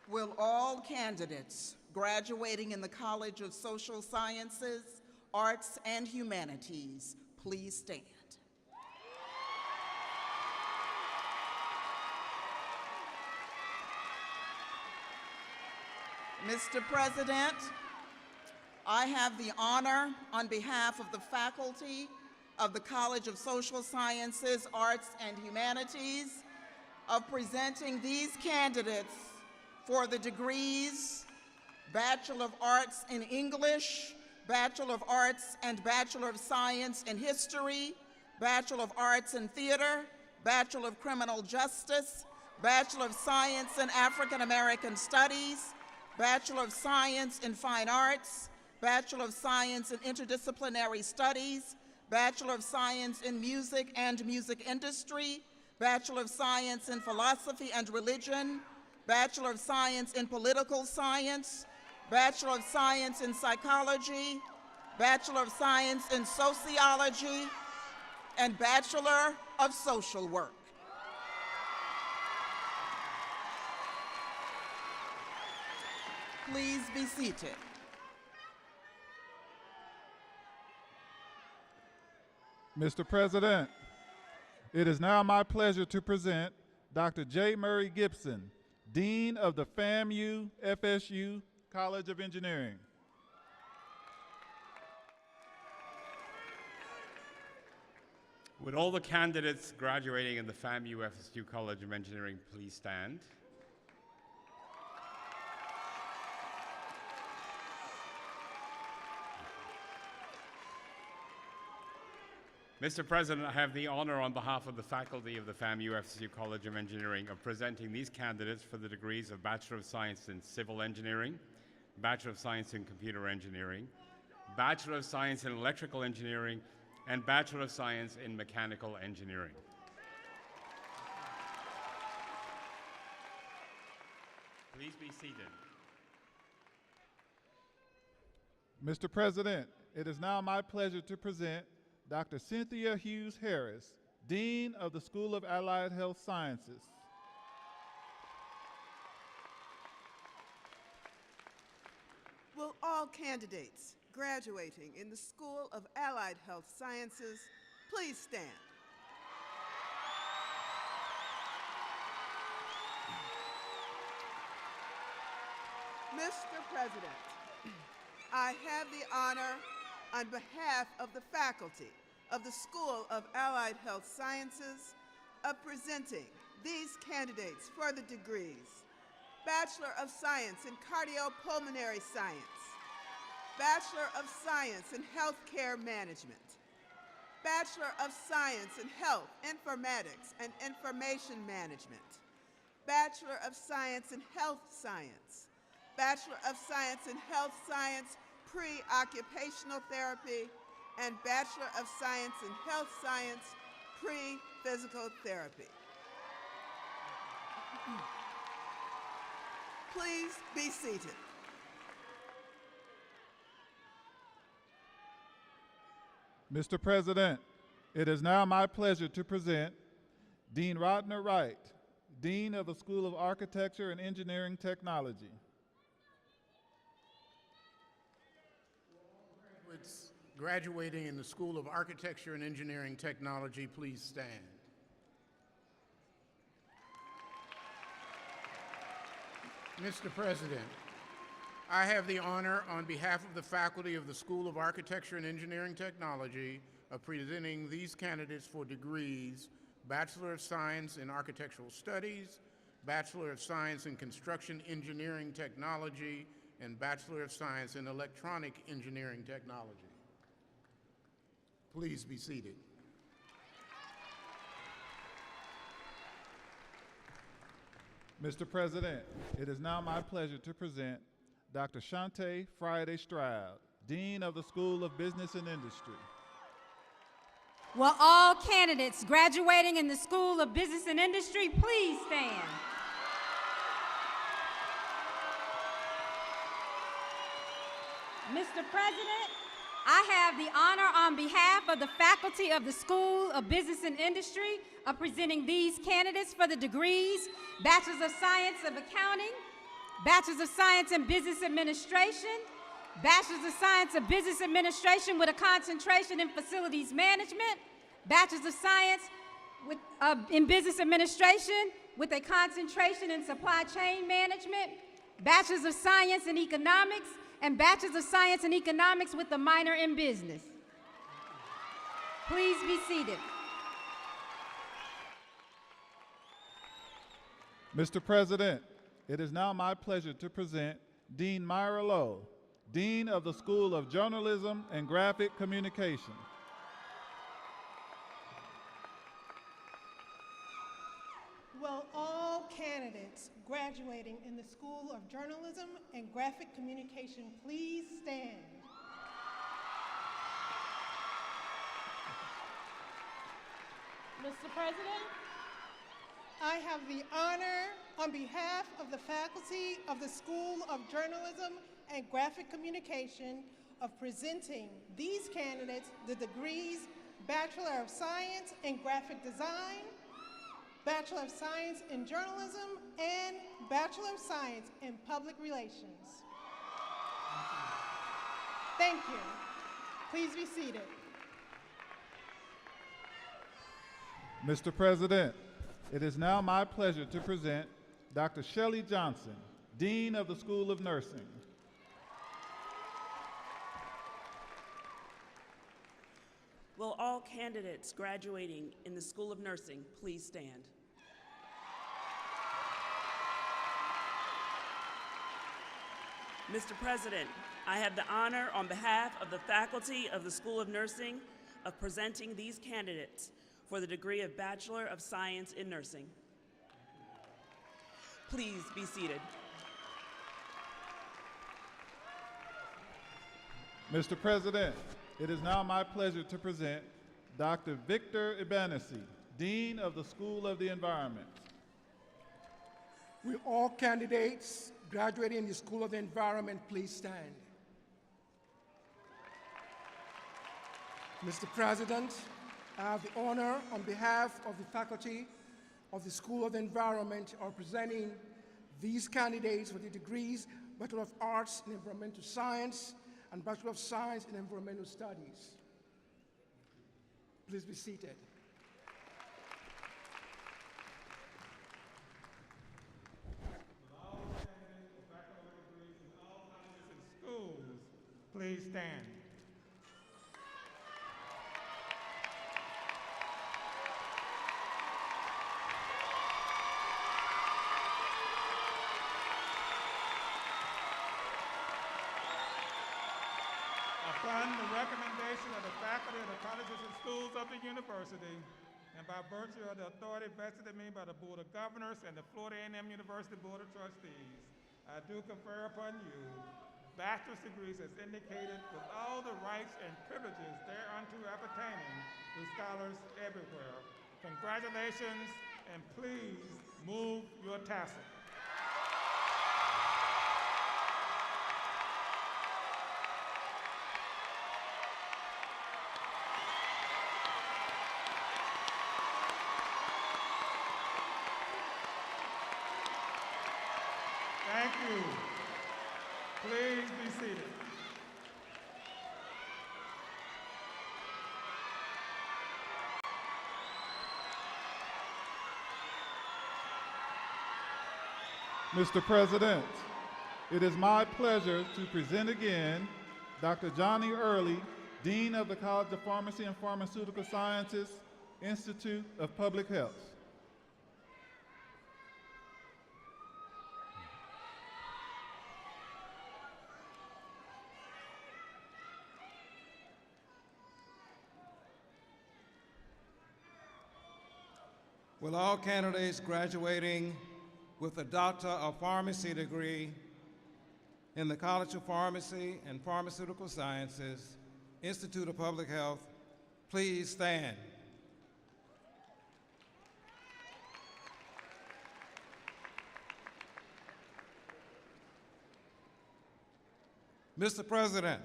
Will all candidates graduating in the College of Social Sciences, Arts, and Humanities please stand? Mr. President, I have the honor on behalf of the faculty of the College of Social Sciences, Arts, and Humanities of presenting these candidates for the degrees Bachelor of Arts in English, Bachelor of Arts and Bachelor of Science in History, Bachelor of Arts in Theater, Bachelor of Criminal Justice, Bachelor of Science in African American Studies, Bachelor of Science in Fine Arts, Bachelor of Science in Interdisciplinary Studies, Bachelor of Science in Music and Music Industry, Bachelor of Science in Philosophy and Religion, Bachelor of Science in Political Science, Bachelor of Science in Psychology, Bachelor of Science in Sociology, and Bachelor of Social Work. Please be seated. Mr. President, it is now my pleasure to present Dr. J. Murray Gibson, Dean of the FAMU FSU College of Engineering. Would all the candidates graduating in the FAMU FSU College of Engineering please stand? Mr. President, I have the honor on behalf of the faculty of the FAMU FSU College of Engineering of presenting these candidates for the degrees of Bachelor of Science in Civil Engineering, Bachelor of Science in Computer Engineering, Bachelor of Science in Electrical Engineering, and Bachelor of Science in Mechanical Engineering. Please be seated. Mr. President, it is now my pleasure to present Dr. Cynthia Hughes Harris, Dean of the School of Allied Health Sciences. Will all candidates graduating in the School of Allied Health Sciences please stand? Mr. President, I have the honor on behalf of the faculty of the School of Allied Health Sciences of presenting these candidates for the degrees Bachelor of Science in Cardiopulmonary Science, Bachelor of Science in Healthcare Management, Bachelor of Science in Health Informatics and Information Management, Bachelor of Science in Health Science, Bachelor of Science in Health Science Pre-Occupational Therapy, and Bachelor of Science in Health Science Pre-Physical Therapy. Please be seated. Mr. President, it is now my pleasure to present Dean Rodner Wright, Dean of the School of Architecture and Engineering Technology. Graduating in the School of Architecture and Engineering Technology, please stand. Mr. President, I have the honor on behalf of the faculty of the School of Architecture and Engineering Technology of presenting these candidates for degrees: Bachelor of Science in Architectural Studies, Bachelor of Science in Construction Engineering Technology, and Bachelor of Science in Electronic Engineering Technology. Please be seated. Mr. President, it is now my pleasure to present Dr. Shante Friday Stroud, Dean of the School of Business and Industry. Will all candidates graduating in the School of Business and Industry please stand? Mr. President, I have the honor on behalf of the faculty of the School of Business and Industry of presenting these candidates for the degrees: Bachelor's of Science of Accounting, Bachelor's of Science in Business Administration, Bachelor's of Science of Business Administration with a concentration in Facilities Management, Bachelor's of Science in Business Administration with a concentration in Supply Chain Management, Bachelor's of Science in Economics, and Bachelor's of Science in Economics with a minor in Business. Please be seated. Mr. President, it is now my pleasure to present Dean Myra Lowe, Dean of the School of Journalism and Graphic Communication. Will all candidates graduating in the School of Journalism and Graphic Communication please stand? Mr. President, I have the honor on behalf of the faculty of the School of Journalism and Graphic Communication of presenting these candidates the degrees Bachelor of Science in Graphic Design, Bachelor of Science in Journalism, and Bachelor of Science in Public Relations. Thank you. Please be seated. Mr. President, it is now my pleasure to present Dr. Shelley Johnson, Dean of the School of Nursing. Will all candidates graduating in the School of Nursing please stand? Mr. President, I have the honor on behalf of the faculty of the School of Nursing of presenting these candidates for the degree of Bachelor of Science in Nursing. Please be seated. Mr. President, it is now my pleasure to present Dr. Victor Ibanesi, Dean of the School of the Environment. Will all candidates graduating in the School of the Environment please stand? Mr. President, I have the honor on behalf of the faculty of the School of the Environment of presenting these candidates for the degrees Bachelor of Arts in Environmental Science and Bachelor of Science in Environmental Studies. Please be seated. Schools, please stand. Upon the recommendation of the faculty of the colleges and schools of the university, and by virtue of the authority vested in me by the Board of Governors and the Florida A&M University Board of Trustees, I do confer upon you bachelor's degrees as indicated with all the rights and privileges thereunto appertaining to scholars everywhere. Congratulations, and please move your tassel. Thank you. Please be seated. Mr. President, it is my pleasure to present again Dr. Johnny Early, Dean of the College of Pharmacy and Pharmaceutical Sciences, Institute of Public Health. Will all candidates graduating with a Doctor of Pharmacy degree in the College of Pharmacy and Pharmaceutical Sciences, Institute of Public Health, please stand. Mr. President,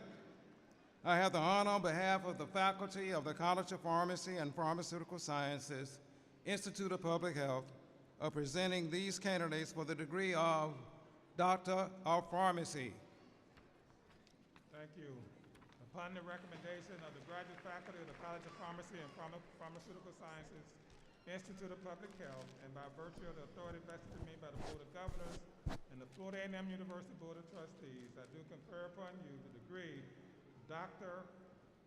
I have the honor on behalf of the faculty of the College of Pharmacy and Pharmaceutical Sciences, Institute of Public Health, of presenting these candidates for the degree of Doctor of Pharmacy. Thank you. Upon the recommendation of the graduate faculty of the College of Pharmacy and Pharmaceutical Sciences, Institute of Public Health, and by virtue of the authority vested in me by the Board of Governors and the Florida A&M University Board of Trustees, I do confer upon you the degree Doctor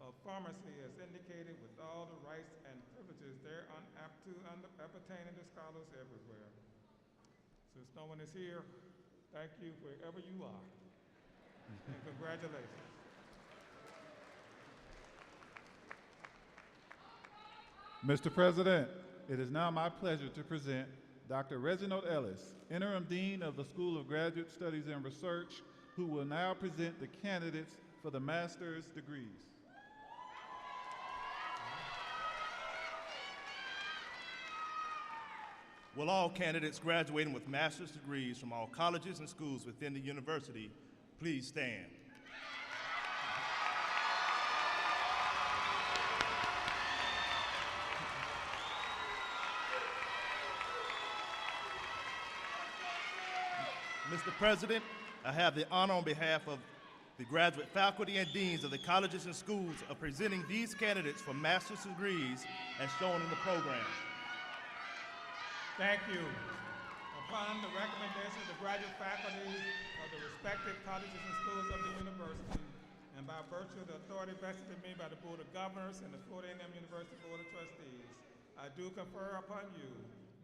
of Pharmacy as indicated with all the rights and privileges thereon appertaining to scholars everywhere. Since no one is here, thank you wherever you are, and congratulations. Mr. President, it is now my pleasure to present Dr. Reginald Ellis, Interim Dean of the School of Graduate Studies and Research, who will now present the candidates for the master's degrees. Will all candidates graduating with master's degrees from all colleges and schools within the university please stand? Mr. President, I have the honor on behalf of the graduate faculty and deans of the colleges and schools of presenting these candidates for master's degrees as shown in the program. Thank you. Upon the recommendation of the graduate faculty of the respective colleges and schools of the university, and by virtue of the authority vested in me by the Board of Governors and the Florida A&M University Board of Trustees, I do confer upon you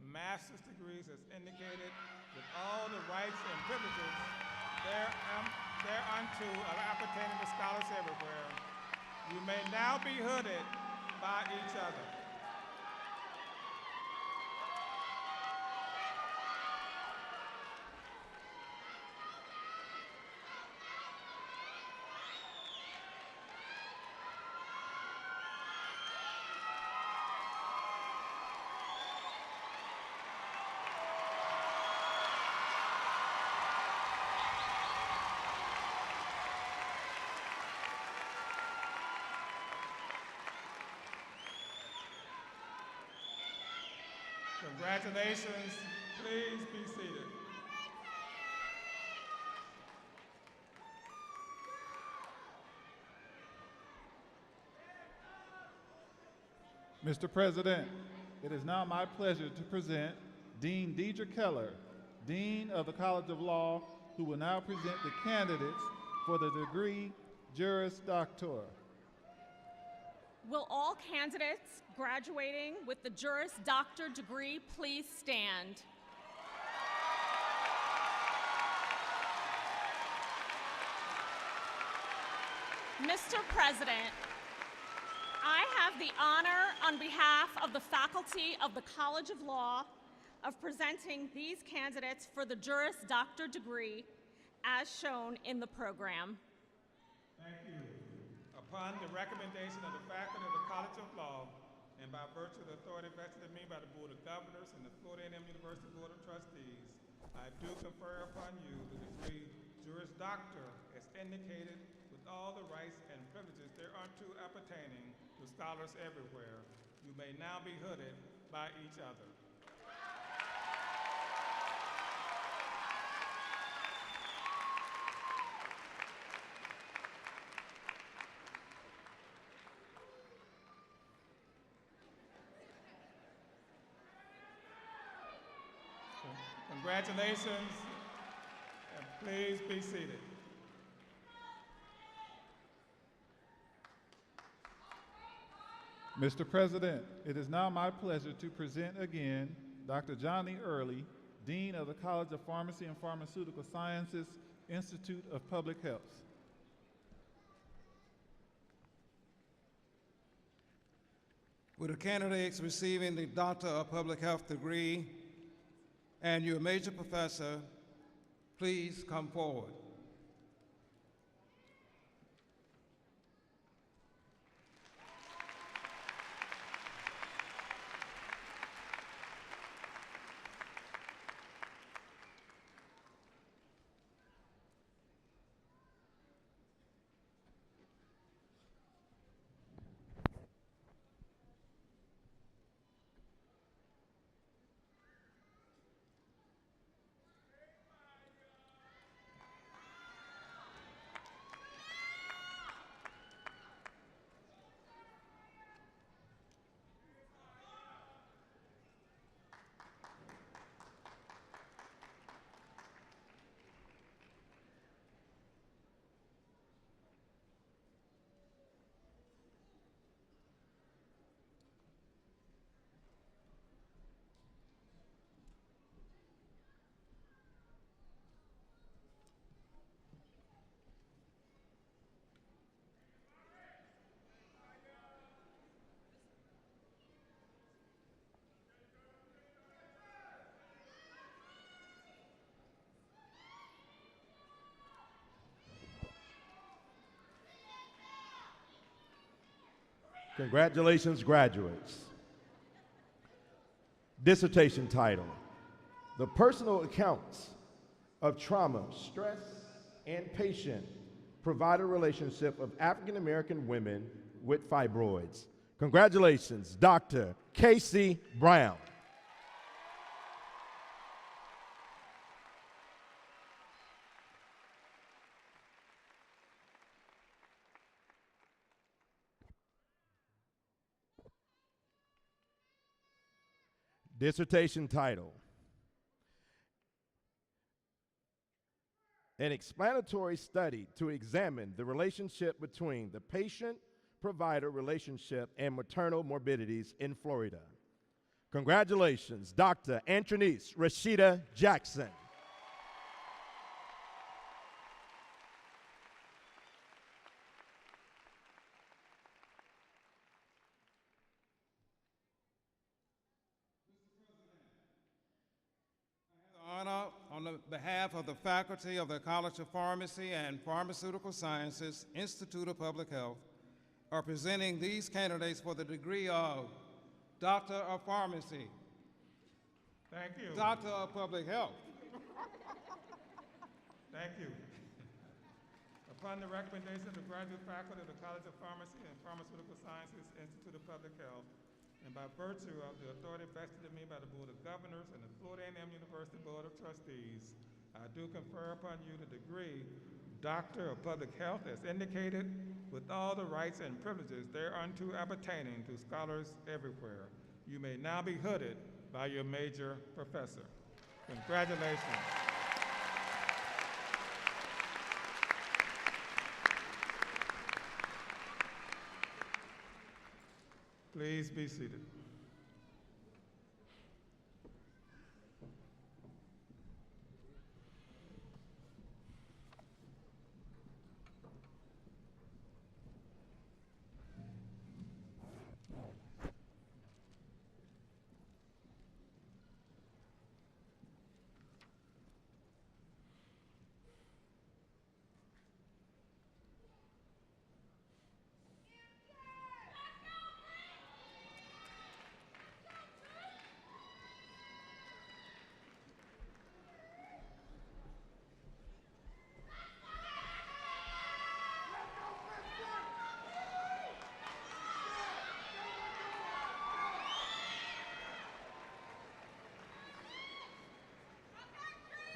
master's degrees as indicated with all the rights and privileges thereunto appertaining to scholars everywhere. You may now be hooded by each other. Congratulations. Please be seated. Mr. President, it is now my pleasure to present Dean Deidre Keller, Dean of the College of Law, who will now present the candidates for the degree Juris Doctor. Will all candidates graduating with the Juris Doctor degree please stand? Mr. President, I have the honor on behalf of the faculty of the College of Law of presenting these candidates for the Juris Doctor degree as shown in the program. Thank you. Upon the recommendation of the faculty of the College of Law, and by virtue of the authority vested in me by the Board of Governors and the Florida A&M University Board of Trustees, I do confer upon you the degree Juris Doctor as indicated with all the rights and privileges thereunto appertaining to scholars everywhere. You may now be hooded by each other. Congratulations. Please be seated. Mr. President, it is now my pleasure to present again Dr. Johnny Early, Dean of the College of Pharmacy and Pharmaceutical Sciences, Institute of Public Health. Will the candidates receiving the Doctor of Public Health degree and your major professor please come forward? Congratulations, graduates. Dissertation title: The Personal Accounts of Trauma, Stress, and Patient-Provider Relationship of African American Women with Fibroids. Congratulations, Dr. Casey Brown. Dissertation title: An explanatory study to examine the relationship between the patient-provider relationship and maternal morbidities in Florida. Congratulations, Dr. Antronice Rashida Jackson. Honor on the behalf of the faculty of the College of Pharmacy and Pharmaceutical Sciences, Institute of Public Health, are presenting these candidates for the degree of Doctor of Pharmacy. Thank you. Doctor of Public Health. Thank you. Upon the recommendation of the graduate faculty of the College of Pharmacy and Pharmaceutical Sciences, Institute of Public Health, and by virtue of the authority vested in me by the Board of Governors and the Florida A&M University Board of Trustees, I do confer upon you the degree Doctor of Public Health as indicated, with all the rights and privileges thereunto appertaining to scholars everywhere. You may now be hooded by your major professor. Congratulations. Please be seated.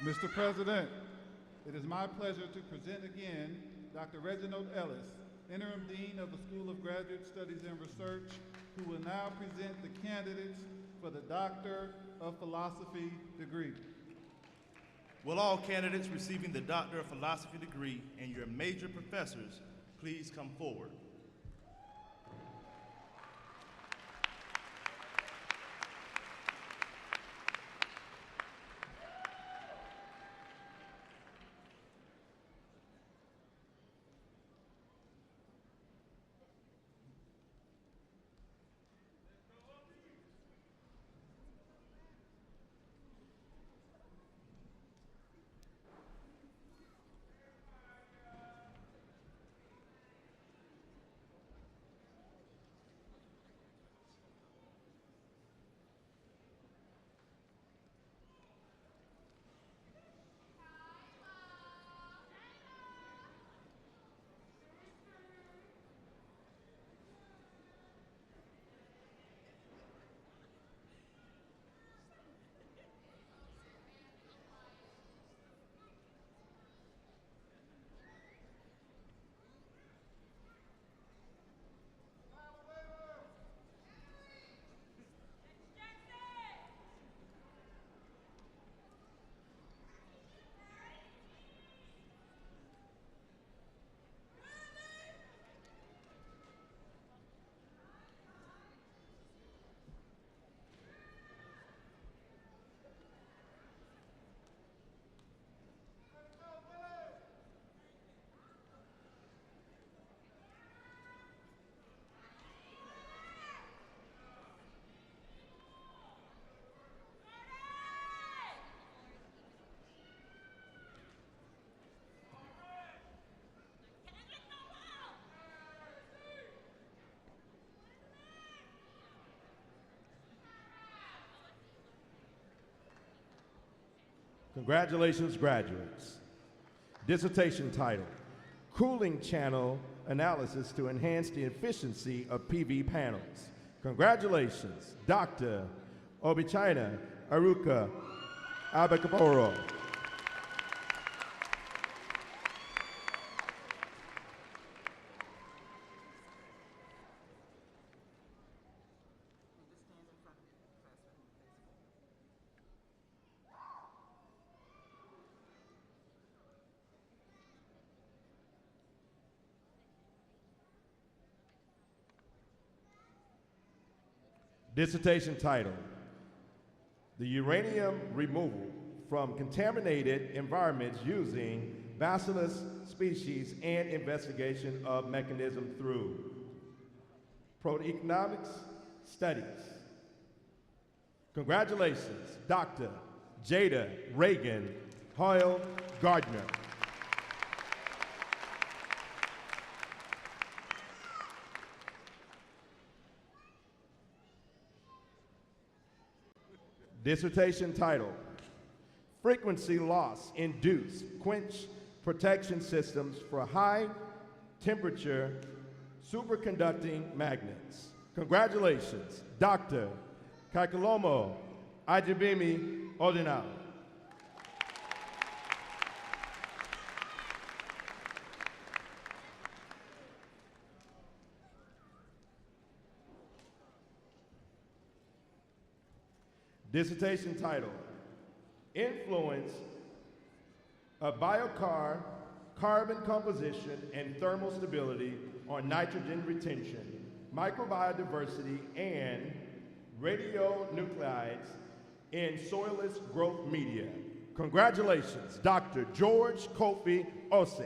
Mr. President, it is my pleasure to present again Dr. Reginald Ellis, Interim Dean of the School of Graduate Studies and Research, who will now present the candidates for the Doctor of Philosophy degree. Will all candidates receiving the Doctor of Philosophy degree and your major professors please come forward? Congratulations, graduates. Dissertation title, Cooling Channel Analysis to Enhance the Efficiency of PV Panels. Congratulations, Dr. Obichina Aruka Abakaporo. Dissertation title, The Uranium Removal from Contaminated Environments Using Bacillus Species and Investigation of Mechanism Through Proteomics Studies. Congratulations, Dr. Jada Reagan Hoyle Gardner. Dissertation title, Frequency Loss Induced Quench Protection Systems for High Temperature Superconducting Magnets. Congratulations, Dr. Kakalomo Ajibimi Odinau. Dissertation title, Influence of Carbon Composition and Thermal Stability on Nitrogen Retention, Microbiodiversity, and Radionuclides in Soilless Growth Media. Congratulations, Dr. George Kofi Ose.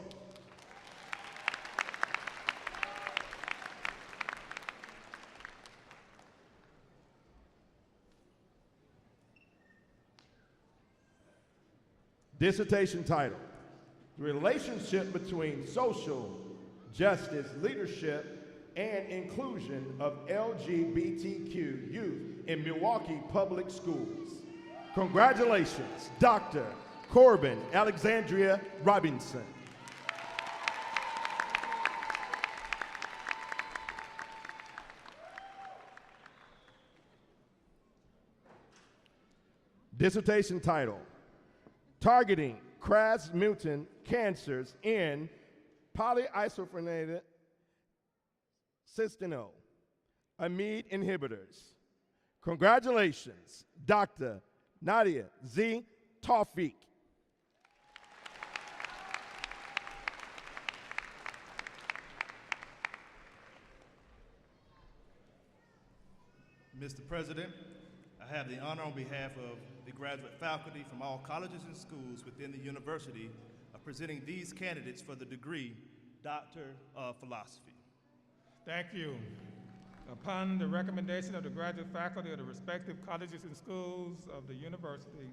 Dissertation title, The Relationship Between Social Justice Leadership and Inclusion of LGBTQ Youth in Milwaukee Public Schools. Congratulations, Dr. Corbin Alexandria Robinson. Dissertation title, Targeting Cras mutant cancers in polyisophrenated cystino amide inhibitors. Congratulations, Dr. Nadia Z. Tawfiq. Mr. President, I have the honor on behalf of the graduate faculty from all colleges and schools within the university of presenting these candidates for the degree Doctor of Philosophy. Thank you. Upon the recommendation of the graduate faculty of the respective colleges and schools of the university,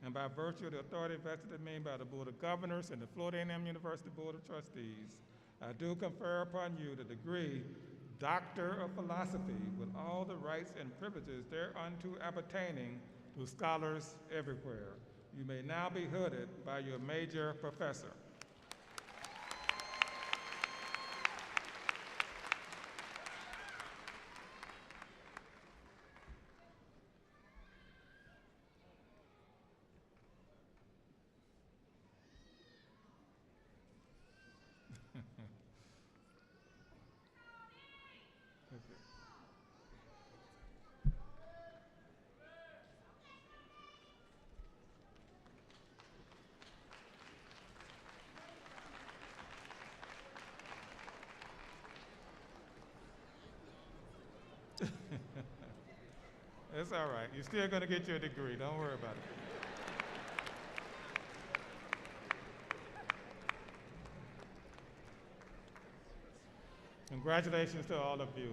and by virtue of the authority vested in me by the Board of Governors and the Florida A&M University Board of Trustees, I do confer upon you the degree Doctor of Philosophy with all the rights and privileges thereunto appertaining to scholars everywhere. You may now be hooded by your major professor. It's all right. You're still going to get your degree. Don't worry about it. Congratulations to all of you.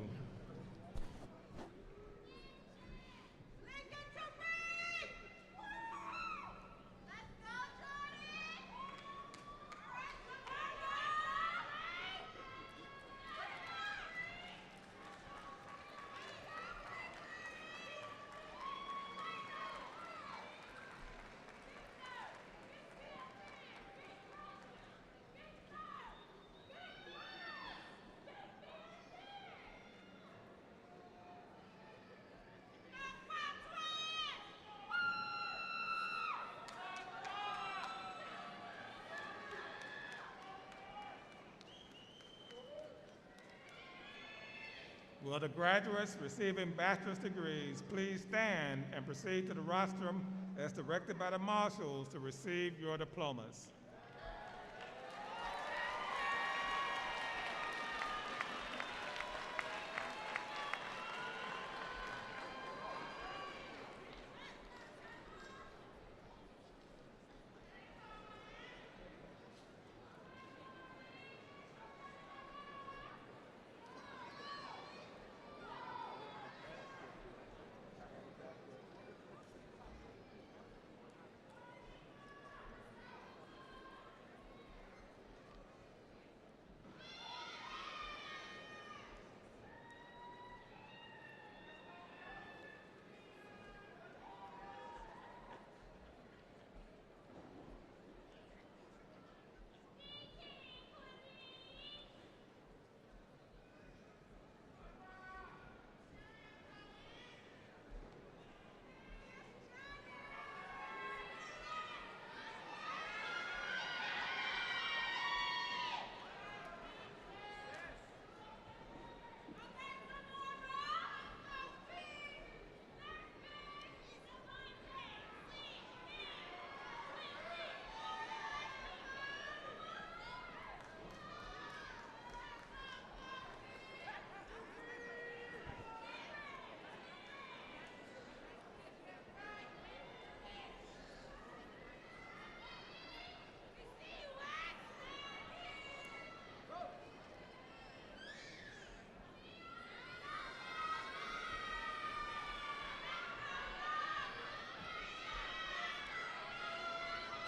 Will the graduates receiving bachelor's degrees please stand and proceed to the rostrum as directed by the marshals to receive your diplomas?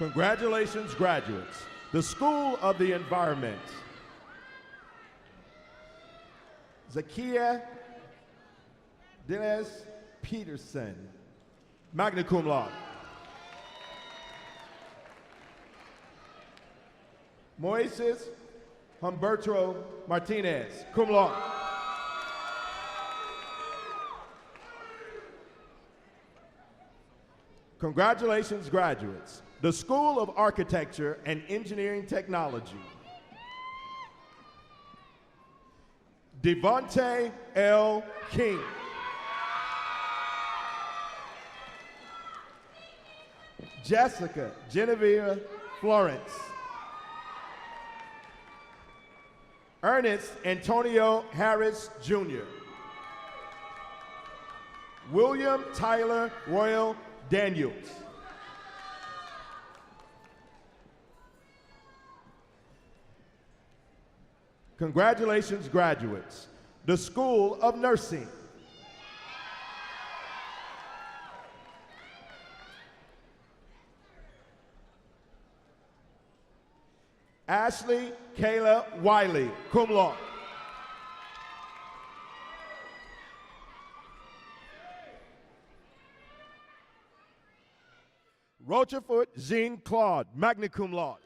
Congratulations, graduates. The School of the Environment. Zakia Dennis Peterson, magna cum laude. Moises Humberto Martinez, cum laude. Congratulations, graduates. The School of Architecture and Engineering Technology. Devontae L. King. Jessica Genevieve Florence. Ernest Antonio Harris, Jr. William Tyler Royal Daniels. Congratulations, graduates. The School of Nursing. Ashley Kayla Wiley, cum laude. Rochefort Jean-Claude, magna cum laude.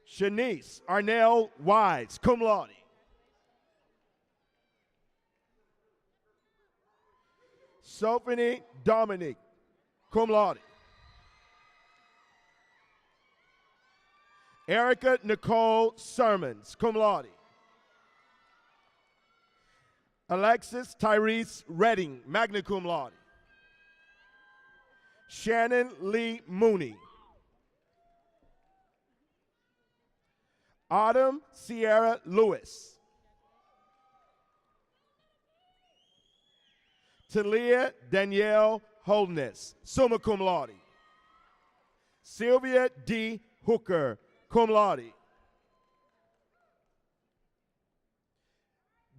Shanice Arnell Wise, cum laude. Sophie Dominic, cum laude. Erica Nicole Sermons, cum laude. Alexis Tyrese Redding, magna cum laude. Shannon Lee Mooney. Autumn Sierra Lewis. Talia Danielle Holdness, summa cum laude. Sylvia D. Hooker, cum laude.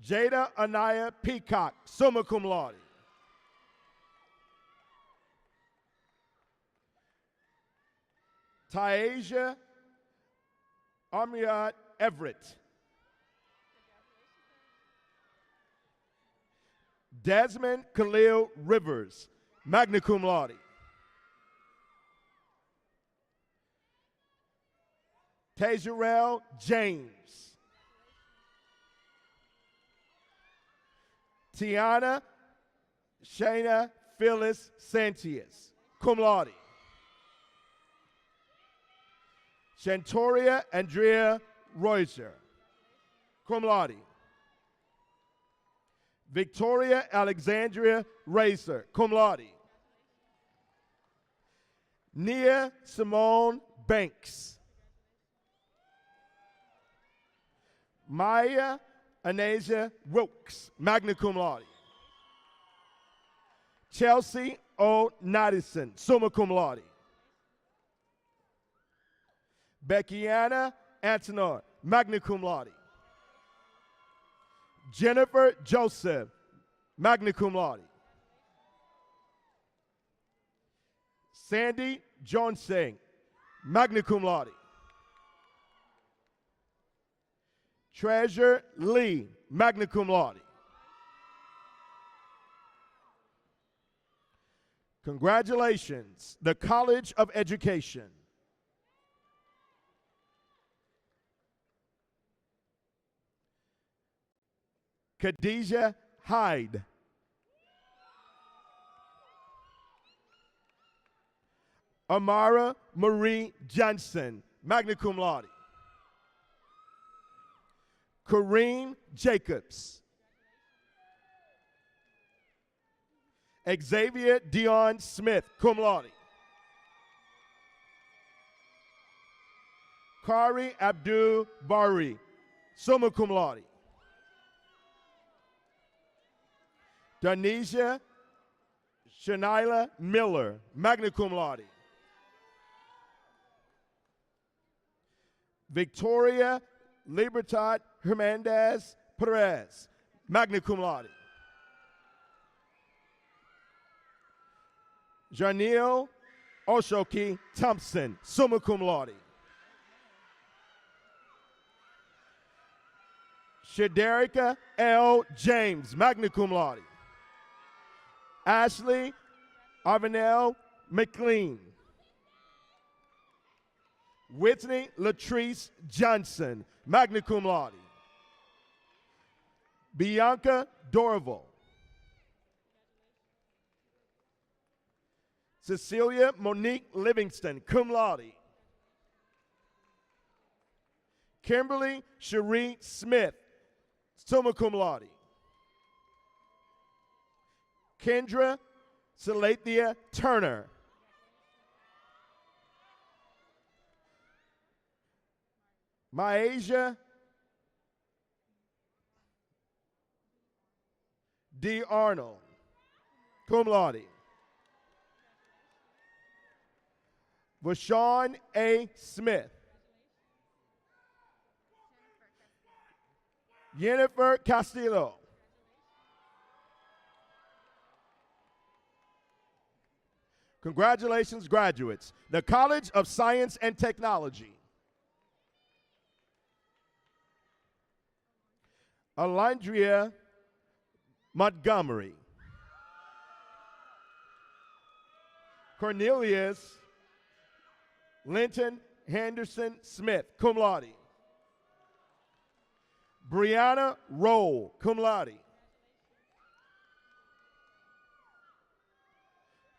Jada Anaya Peacock, summa cum laude. Tyasia Amiat Everett. Desmond Khalil Rivers, magna cum laude. Tejurel James. Tiana Shayna Phyllis Santias, cum laude. Shantoria Andrea Reuser, cum laude. Victoria Alexandria Racer, cum laude. Nia Simone Banks. Maya Anasia Wilkes, magna cum laude. Chelsea O. Nodison, summa cum laude. Beckiana Antonor, magna cum laude. Jennifer Joseph, magna cum laude. Sandy Johnson, magna cum laude. Treasure Lee, magna cum laude. Congratulations, the College of Education. Khadijah Hyde. Amara Marie Johnson, magna cum laude. Kareem Jacobs. Xavier Dion Smith, cum laude. Kari Abdul Bari, summa cum laude. Danisha Shanila Miller, magna cum laude. Victoria Libertad Hernandez Perez, magna cum laude. Janelle Oshoki Thompson, summa cum laude. Shaderica L. James, magna cum laude. Ashley Arvinell McLean. Whitney Latrice Johnson, magna cum laude. Bianca Dorval. Cecilia Monique Livingston, cum laude. Kimberly Cherie Smith, summa cum laude. Kendra Salathia Turner. Myasia D. Arnold, cum laude. Vashawn A. Smith. Jennifer Castillo. Congratulations, graduates. The College of Science and Technology. Alondria Montgomery. Cornelius Linton Henderson Smith, cum laude. Brianna Roll, cum laude.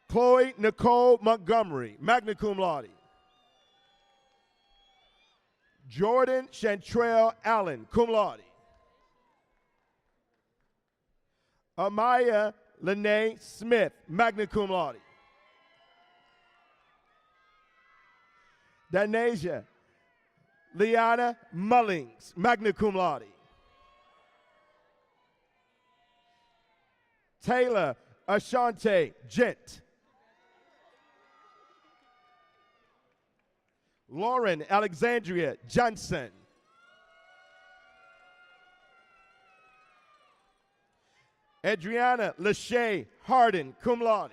Chloe Nicole Montgomery, magna cum laude. Jordan Chantrell Allen, cum laude. Amaya Lene Smith, magna cum laude. Danasia Liana Mullings, magna cum laude. Taylor Ashante Gent. Lauren Alexandria Johnson. Adriana Lachey Harden, cum laude.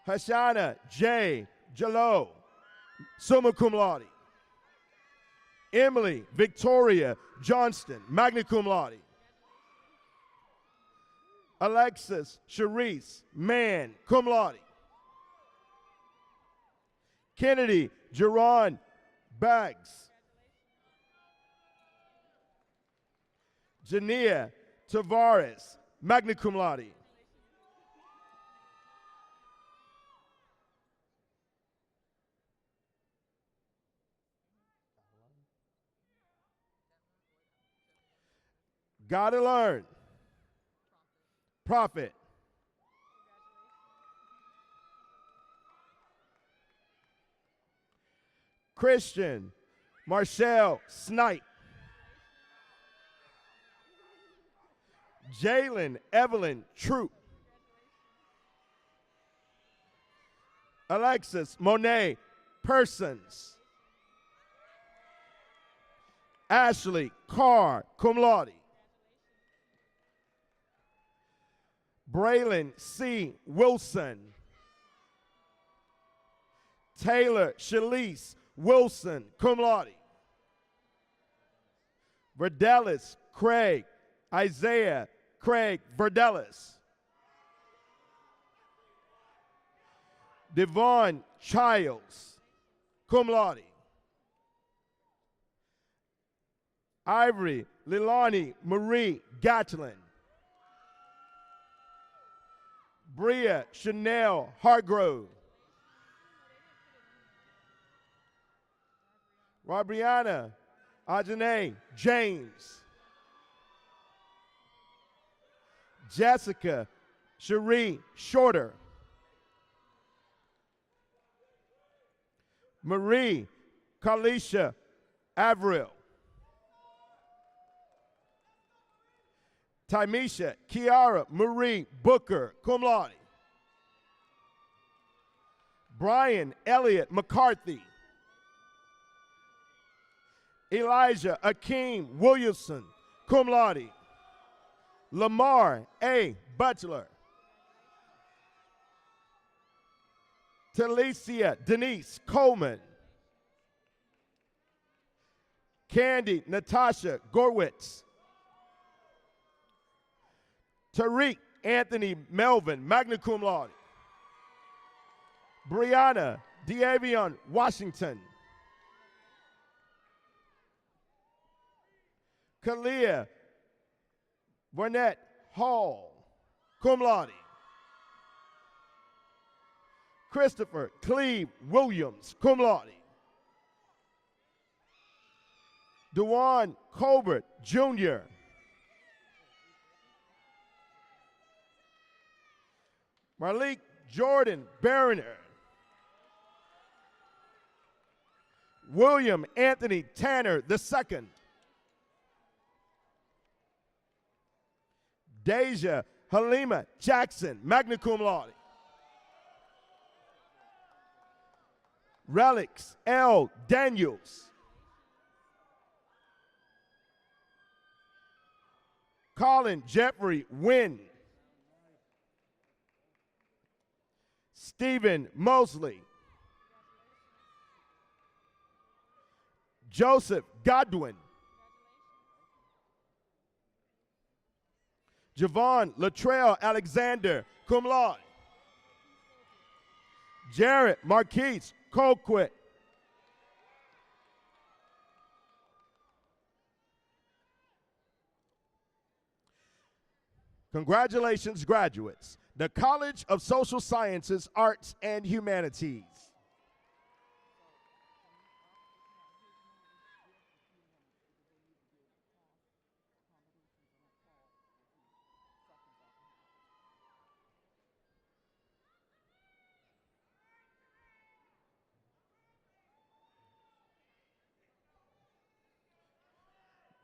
Hashana J. Jalo, summa cum laude. Emily Victoria Johnston, magna cum laude. Alexis Charisse Mann, cum laude. Kennedy Jerron Baggs. Jania Tavares, magna cum laude. Gotta learn. Prophet. Christian Marshall Snipe. Jalen Evelyn Troop. Alexis Monet Persons. Ashley Carr, cum laude. Braylon C. Wilson. Taylor Shalise Wilson, cum laude. Verdelis Craig Isaiah Craig Verdelis. Devon Childs, cum laude. Ivory Lilani Marie Gatlin. Bria Chanel Hargrove. Rabriana Ajane James. Jessica Cherie Shorter. Marie Kalisha Avril. Tymisha Kiara Marie Booker, cum laude. Brian Elliott McCarthy. Elijah Akeem Williamson, cum laude. Lamar A. Butler. Talicia Denise Coleman. Candy Natasha Gorwitz. Tariq Anthony Melvin, magna cum laude. Brianna Diavion Washington. Kalia Burnett Hall, cum laude. Christopher Cleve Williams, cum laude. Dewan Colbert Jr. Marlik Jordan Bariner. William Anthony Tanner II. Deja Halima Jackson, magna cum laude. Relics L. Daniels. Colin Jeffrey Wynn. Stephen Mosley. Joseph Godwin. Javon Latrell Alexander, cum laude. Jared Marquise Colquitt. Congratulations, graduates. The College of Social Sciences, Arts, and Humanities.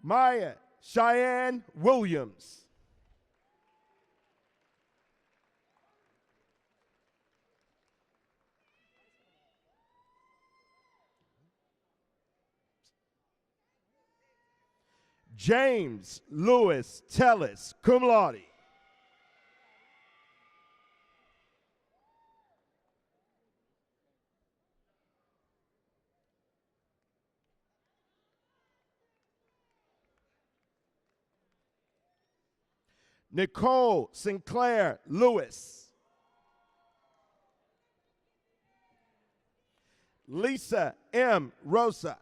Maya Cheyenne Williams. James Lewis Tellis, cum laude. Nicole Sinclair Lewis. Lisa M. Rosa.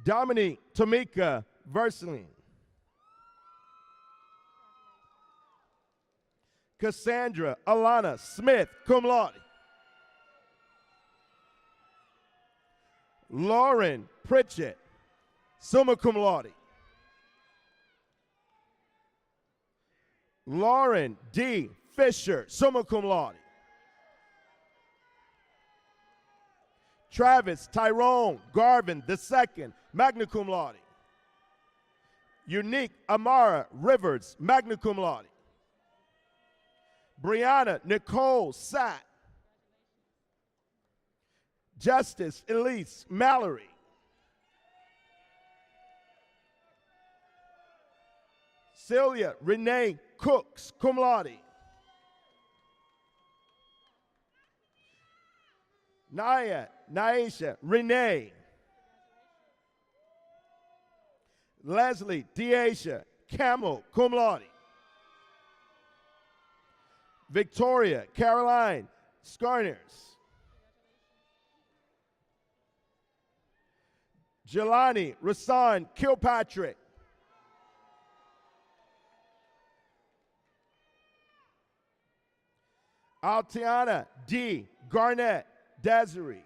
Dominique Tamika Verseline. Cassandra Alana Smith, cum laude. Lauren Pritchett, summa cum laude. Lauren D. Fisher, summa cum laude. Travis Tyrone Garvin II, magna cum laude. Unique Amara Rivers, magna cum laude. Brianna Nicole Satt. Justice Elise Mallory. Celia Renee Cooks, cum laude. Naisha Renee. Leslie Deasia Camel, cum laude. Victoria Caroline Scarners. Jelani Rasan Kilpatrick. Altiana D. Garnett Desiree.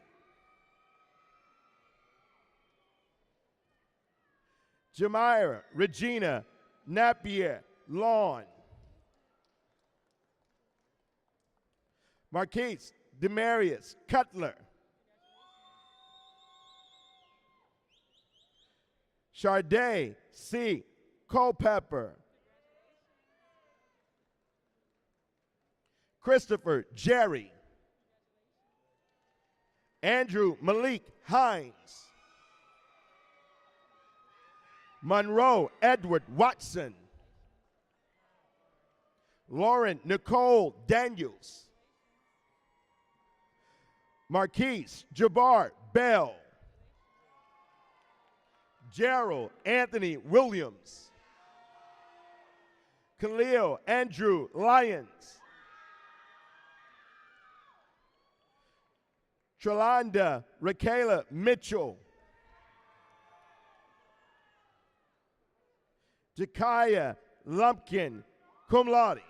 Jamira Regina Napier Lawn. Marquise Demarius Cutler. Charday C. Culpepper. Christopher Jerry. Andrew Malik Hines. Monroe Edward Watson. Lauren Nicole Daniels. Marquise Jabbar Bell. Gerald Anthony Williams. Khalil Andrew Lyons. Trelanda Rakayla Mitchell. Jakaya Lumpkin, cum laude.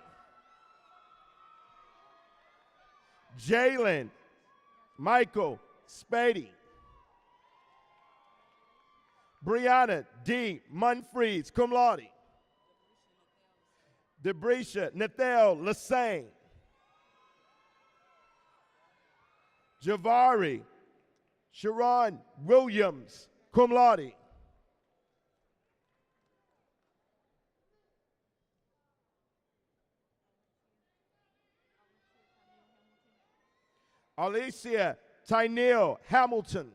Jalen Michael Spady. Brianna D. Munfreeze, cum laude. Debrisha Nathel Lassane. Javari Sharon Williams, cum laude. Alicia Tyneal Hamilton.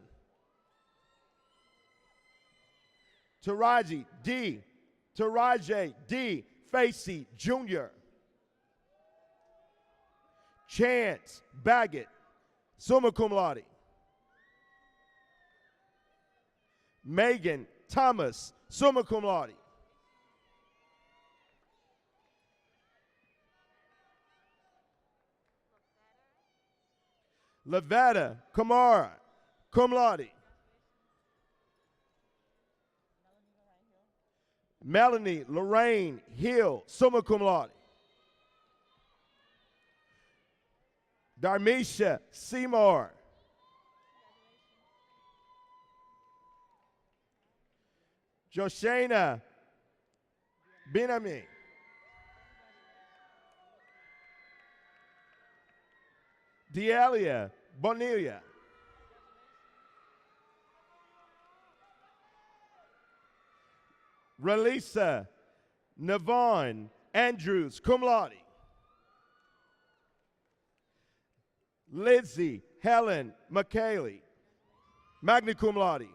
Taraji D. Facey Jr. Chance Baggett, summa cum laude. Megan Thomas, summa cum laude. Lavetta Kamara, cum laude. Melanie Lorraine Hill, summa cum laude. Darmisha Seymour. Joshana Benami. Dealia Bonilla. Relisa Navon Andrews, cum laude. Lizzie Helen McKaylee, magna cum laude.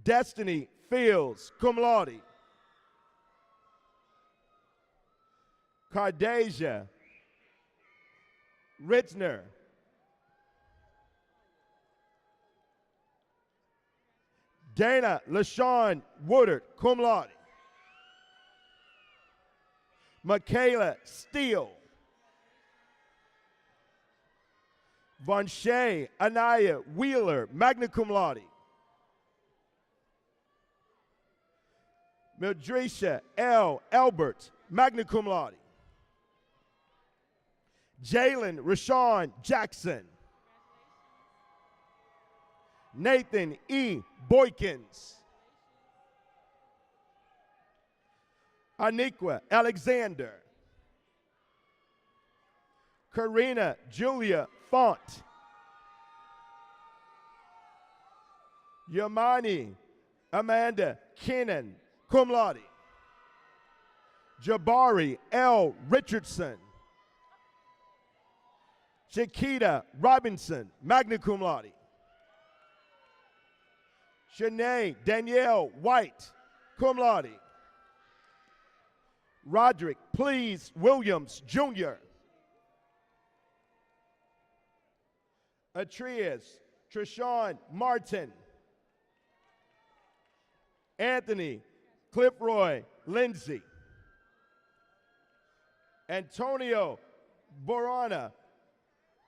Destiny Fields, cum laude. Cardasia Ritzner. Dana LaShawn Woodard, cum laude. Michaela Steele. Von Shea Anaya Wheeler, magna cum laude. Mildrisha L. Albert, magna cum laude. Jalen Rashawn Jackson. Nathan E. Boykins. Aniqua Alexander. Karina Julia Font. Yamani Amanda Kennan, cum laude. Jabari L. Richardson. Chiquita Robinson, magna cum laude. Shanae Danielle White, cum laude. Roderick Please Williams, Jr. Atrias Trishawn Martin. Anthony Cliffroy Lindsay. Antonio Borana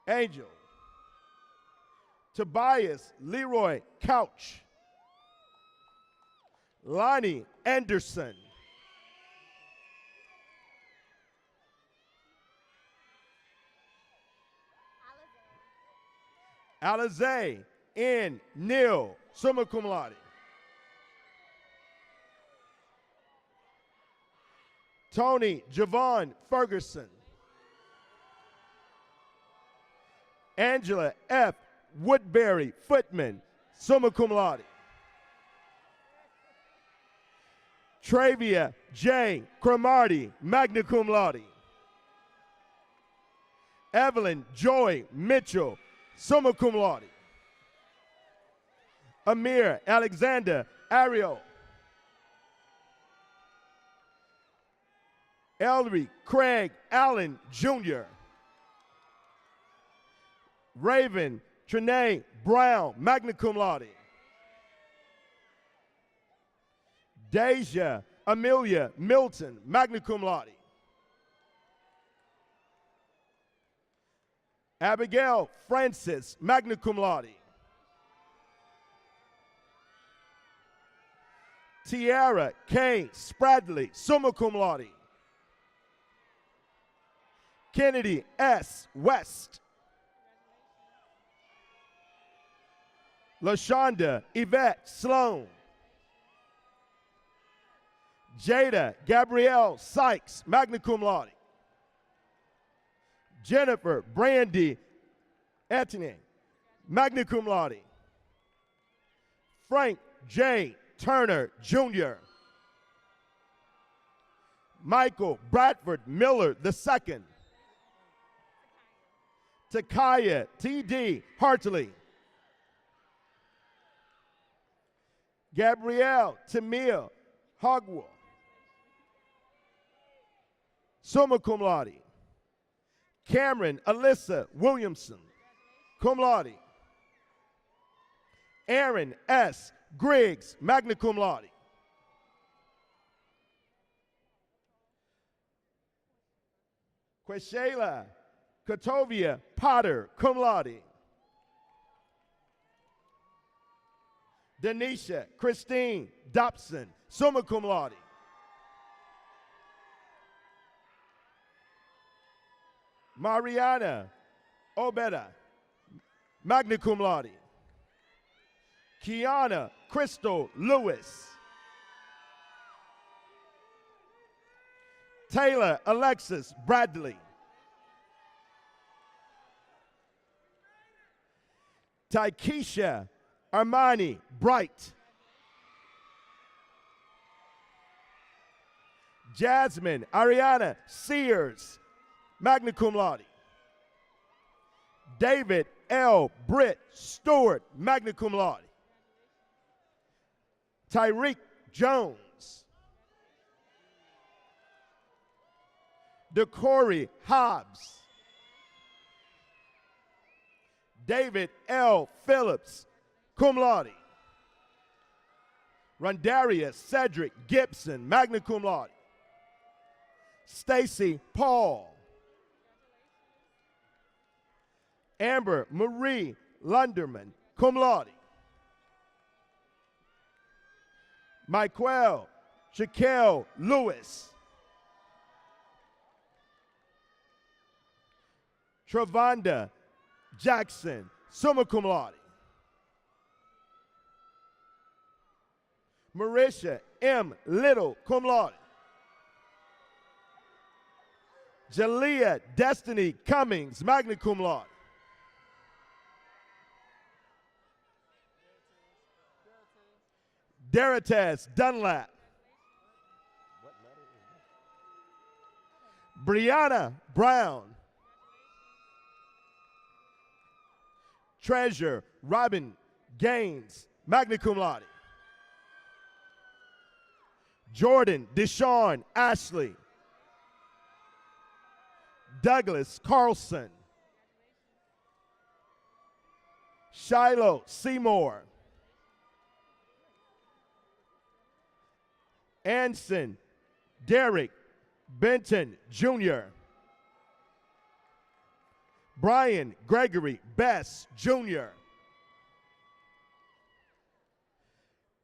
Angel. Tobias Leroy Couch. Lonnie Anderson. Alize N. Neal, summa cum laude. Tony Javon Ferguson. Angela F. Woodbury Footman, summa cum laude. Travia J. Cromartie, magna cum laude. Evelyn Joy Mitchell, summa cum laude. Amir Alexander Ariel. Ellery Craig Allen Jr. Raven Trinae Brown, magna cum laude. Deja Amelia Milton, magna cum laude. Abigail Francis, magna cum laude. Tiara K. Spradley, summa cum laude. Kennedy S. West. LaShonda Yvette Sloan. Jada Gabrielle Sykes, magna cum laude. Jennifer Brandy Etienne, magna cum laude. Frank J. Turner, Jr. Michael Bradford Miller II. Takaya T.D. Hartley. Gabrielle Tamia Hogwell, summa cum laude. Cameron Alyssa Williamson, cum laude. Aaron S. Griggs, magna cum laude. Queshayla Katovia Potter, cum laude. Denisha Christine Dobson, summa cum laude. Mariana Obeda, magna cum laude. Kiana Crystal Lewis. Taylor Alexis Bradley. Taikisha Armani Bright. Jasmine Ariana Sears, magna cum laude. David L. Britt Stewart, magna cum laude. Tyreek Jones. DeCory Hobbs. David L. Phillips, cum laude. Rondarius Cedric Gibson, magna cum laude. Stacy Paul. Amber Marie Lunderman, cum laude. Michael Shaquille Lewis. Travonda Jackson, summa cum laude. Marisha M. Little, cum laude. Jalea Destiny Cummings, magna cum laude. Darates Dunlap. Brianna Brown. Treasure Robin Gaines, magna cum laude. Jordan Deshawn Ashley. Douglas Carlson. Shiloh Seymour. Anson Derek Benton Jr. Brian Gregory Bess Jr.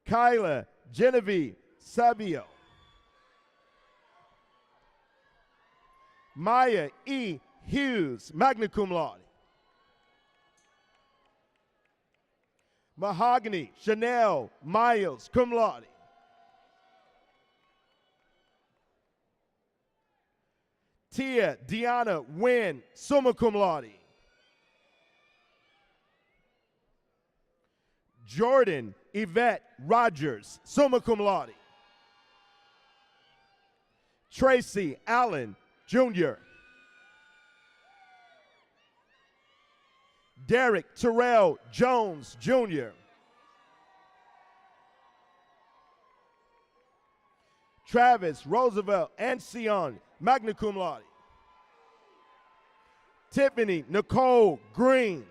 Kyla Genevieve Savio. Maya E. Hughes, magna cum laude. Mahogany Chanel Miles, cum laude. Tia Deanna Wynn, summa cum laude. Jordan Yvette Rogers, summa cum laude. Tracy Allen Jr. Derek Terrell Jones Jr. Travis Roosevelt Ancion, magna cum laude. Tiffany Nicole Green,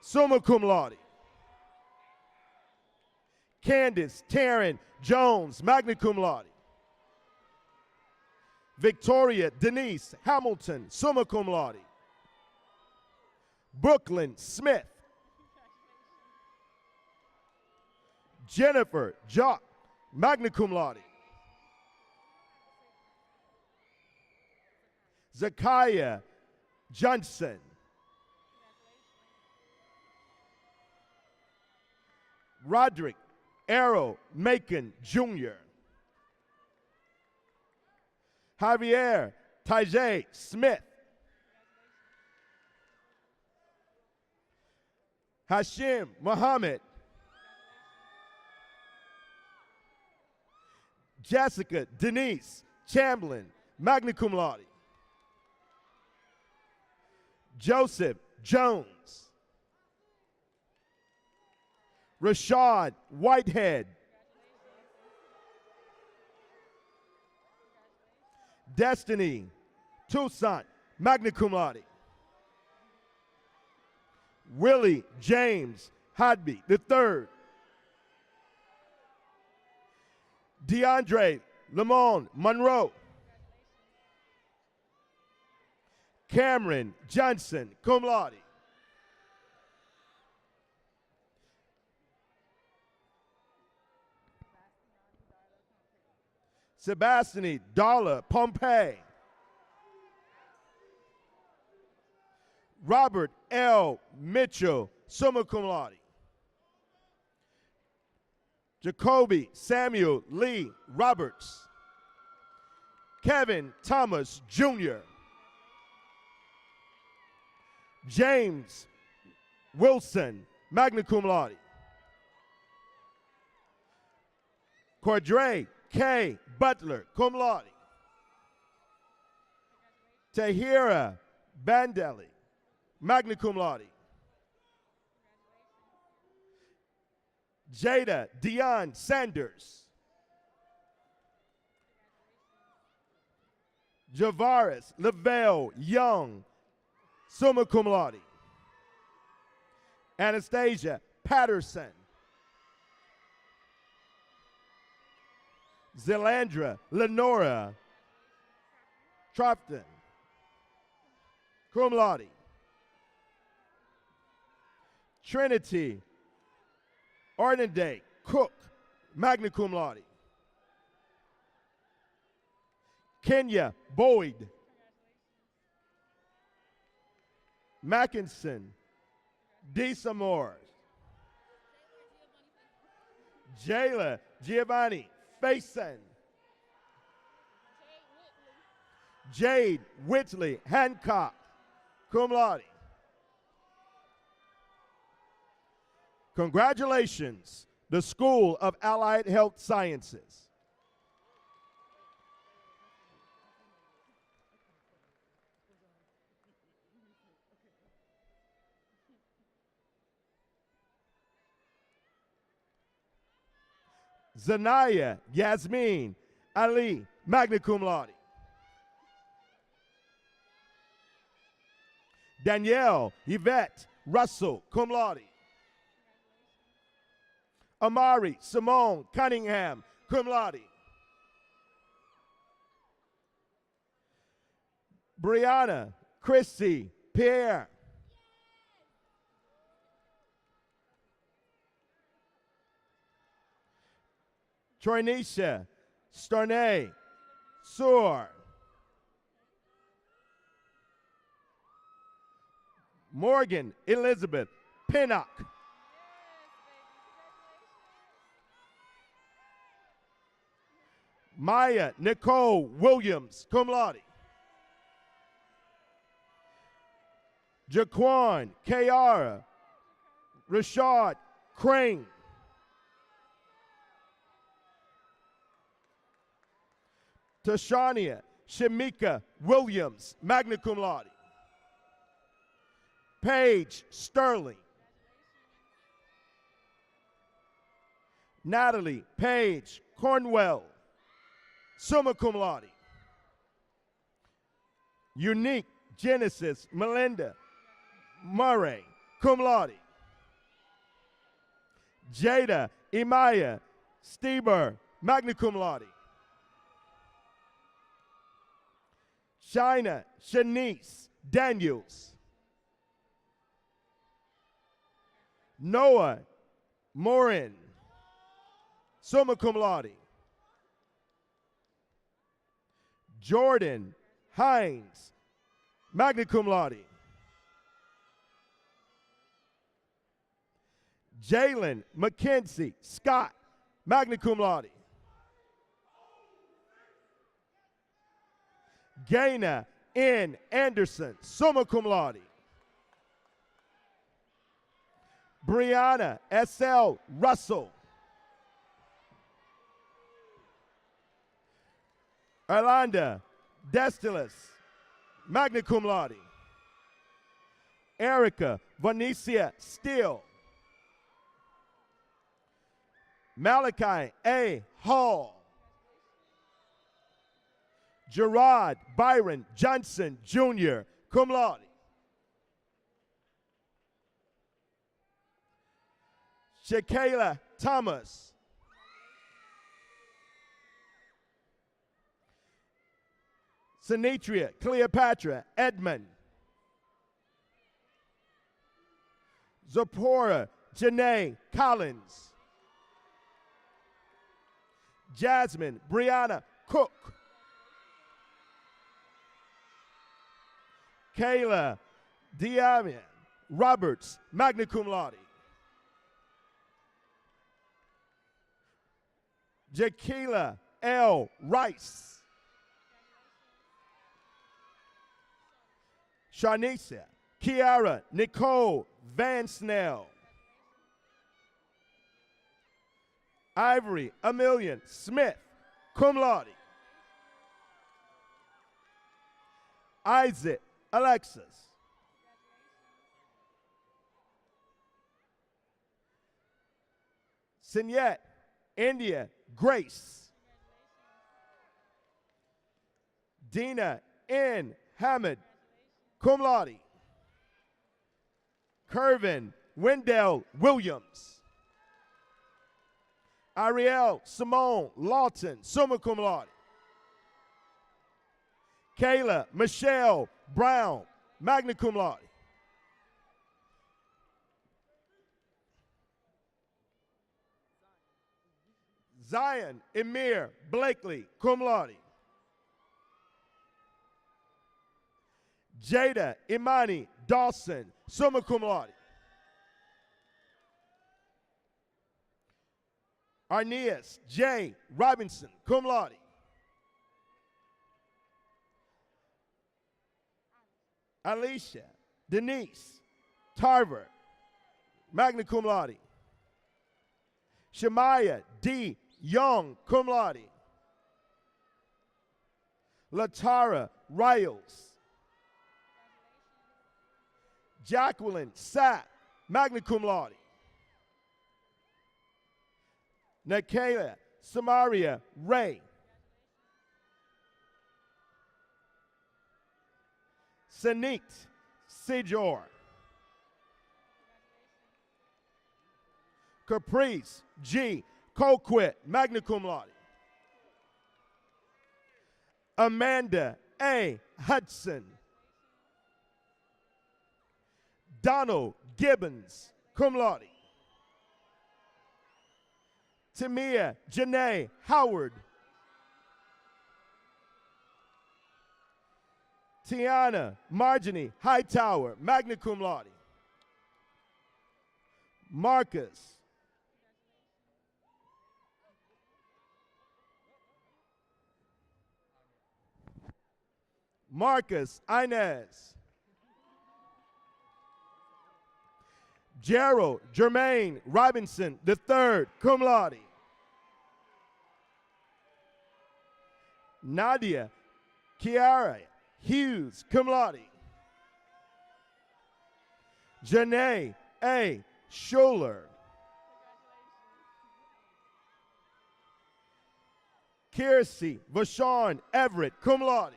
summa cum laude. Candace Taryn Jones, magna cum laude. Victoria Denise Hamilton, summa cum laude. Brooklyn Smith. Jennifer Jock, magna cum laude. Zakiah Johnson. Roderick Arrow Macon Jr. Javier Tajay Smith. Hashim Muhammad. Jessica Denise Chamberlain, magna cum laude. Joseph Jones. Rashad Whitehead. Destiny Toussaint, magna cum laude. Willie James Hadby III. DeAndre Lamont Monroe. Cameron Johnson, cum laude. Sebastian Darla Pompey. Robert L. Mitchell, summa cum laude. Jacoby Samuel Lee Roberts. Kevin Thomas Jr. James Wilson, magna cum laude. Cordray K. Butler, cum laude. Tahira Bandeli, magna cum laude. Jada Dion Sanders. Javaris Lavelle Young, summa cum laude. Anastasia Patterson. Zelandra Lenora Trofton, cum laude. Trinity Arnday Cook, magna cum laude. Kenya Boyd. Mackinson DeSamore. Jayla Giovanni Faison. Jade Whitley Hancock, cum laude. Congratulations, the School of Allied Health Sciences. Zanaya Yasmin Ali, magna cum laude. Danielle Yvette Russell, cum laude. Amari Simone Cunningham, cum laude. Brianna Chrissy Pierre. Troynisha Stornay Soar. Morgan Elizabeth Pinnock. Maya Nicole Williams, cum laude. Jaquan Kayara Rashad Crane. Tashania Shamika Williams, magna cum laude. Paige Sterling. Natalie Paige Cornwell, summa cum laude. Unique Genesis Melinda Murray, cum laude. Jada Imaya Stieber, magna cum laude. China Shanice Daniels. Noah Morin, summa cum laude. Jordan Hines, magna cum laude. Jalen McKenzie Scott, magna cum laude. Gaina N. Anderson, summa cum laude. Brianna S.L. Russell. Orlando Destilis, magna cum laude. Erica Vanicia Steele. Malachi A. Hall. Gerard Byron Johnson, Jr., cum laude. Shakayla Thomas. Sinitria Cleopatra Edmond. Zipporah Janae Collins. Jasmine Brianna Cook. Kayla Diamian Roberts, magna cum laude. Jaquila L. Rice. Sharnisa Kiara Nicole Van Snell. Ivory Emilian Smith, cum laude. Isaac Alexis. Sinyet India Grace. Dina N. Hamid, cum laude. Kervin Wendell Williams. Ariel Simone Lawton, summa cum laude. Kayla Michelle Brown, magna cum laude. Zion Emir Blakely, cum laude. Jada Imani Dawson, summa cum laude. Arneas J. Robinson, cum laude. Alicia Denise Tarver, magna cum laude. Shemaiah D. Young, cum laude. Latara Riles. Jacqueline Sapp, magna cum laude. Nikayla Samaria Ray. Sanit Sejor. Caprice G. Colquitt, magna cum laude. Amanda A. Hudson. Donald Gibbons, cum laude. Tamia Janae Howard. Tiana Marjorie Hightower, magna cum laude. Marcus Inez. Gerald Jermaine Robinson III, cum laude. Nadia Kiara Hughes, cum laude. Janae A. Schuler. Kiersey Vashon Everett, cum laude.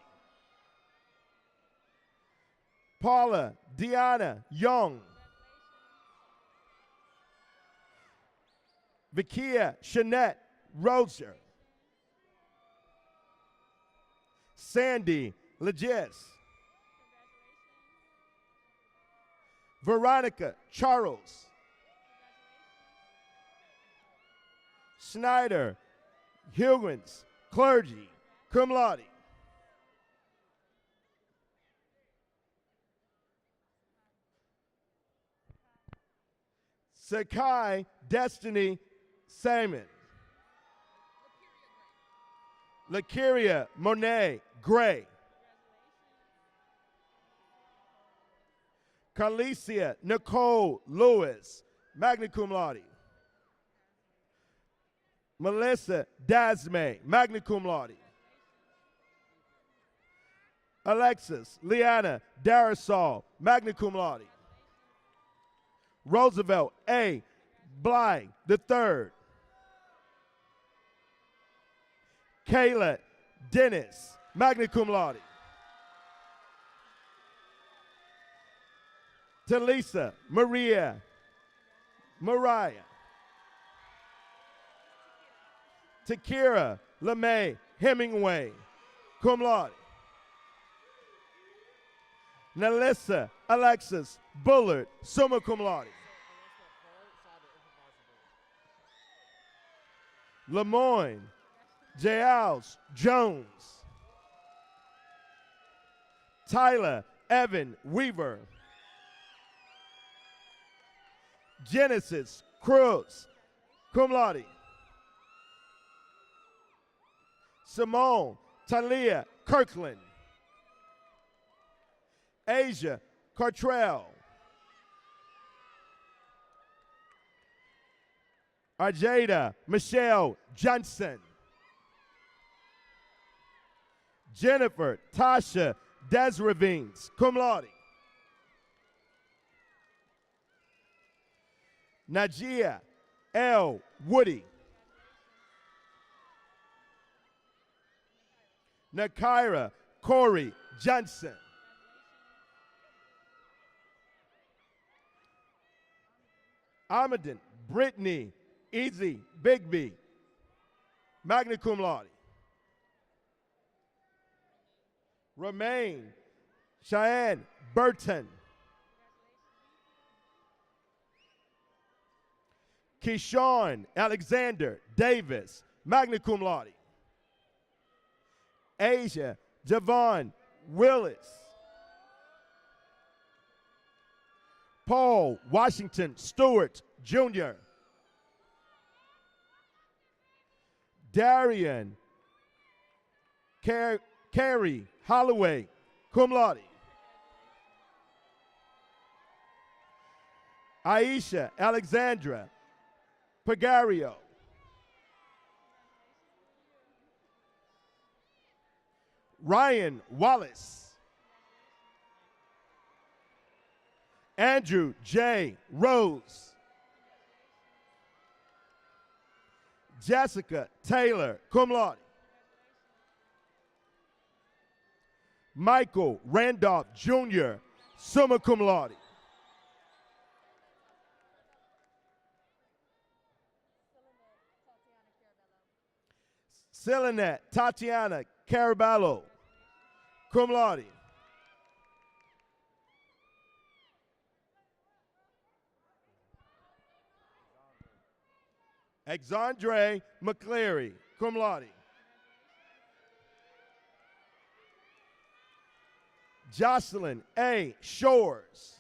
Paula Deanna Young. Vikia Shanette Roser. Sandy Legis. Veronica Charles. Snyder Hugans, clergy, cum laude. Sakai Destiny Salmon. Lakiria Monet Gray. Carlicia Nicole Lewis, magna cum laude. Melissa Dasme, magna cum laude. Alexis Liana Darasol, magna cum laude. Roosevelt A. Bly III. Kayla Dennis, magna cum laude. Talisa Mariah Takira LeMay Hemingway, cum laude. Nalissa Alexis Bullard, summa cum laude. Lemoyne Jayals Jones. Tyler Evan Weaver. Genesis Cruz, cum laude. Simone Talia Kirkland. Asia Cartrell. Arjada Michelle Johnson. Jennifer Tasha Desravines, cum laude. Najia L. Woody. Nakira Corey Johnson. Amadon Brittany Easy Bigby, magna cum laude. Romaine Cheyenne Burton. Keyshawn Alexander Davis, magna cum laude. Asia Javon Willis. Paul Washington Stewart Jr. Darian Carey Holloway, cum laude. Aisha Alexandra Pagario. Ryan Wallace. Andrew J. Rose. Jessica Taylor, cum laude. Michael Randolph Jr., summa cum laude. Selenet Tatiana Caraballo, cum laude. Alexandre McCleary, cum laude. Jocelyn A. Shores.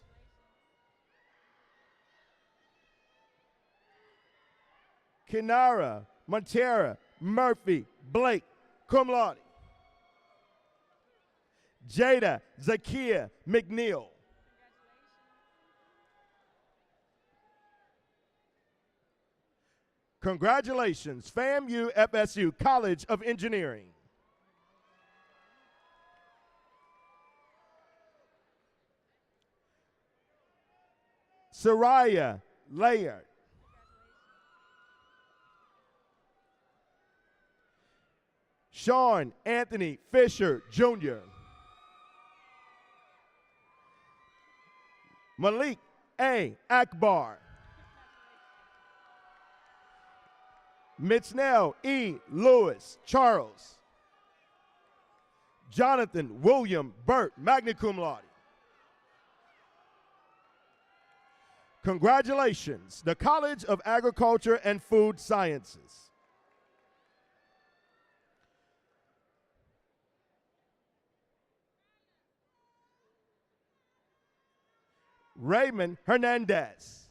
Kinara Montera Murphy Blake, cum laude. Jada Zakia McNeil. Congratulations, FAMU FSU College of Engineering. Soraya Layard. Sean Anthony Fisher Jr. Malik A. Akbar. Mitznell E. Lewis Charles. Jonathan William Burt, magna cum laude. Congratulations, the College of Agriculture and Food Sciences. Raymond Hernandez.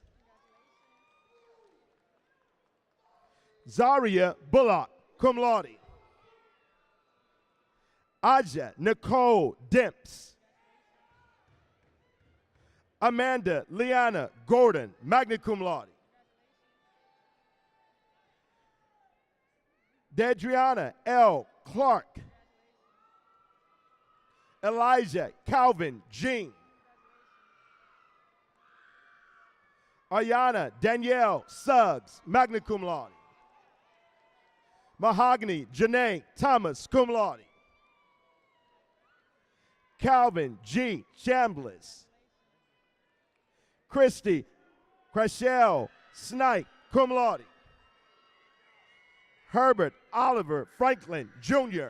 Zaria Bullock, cum laude. Aja Nicole Demps. Amanda Liana Gordon, magna cum laude. Dedriana L. Clark. Elijah Calvin Jean. Ayana Danielle Suggs, magna cum laude. Mahogany Janae Thomas, cum laude. Calvin G. Chambliss. Christy Crashell Snipe, cum laude. Herbert Oliver Franklin, Jr.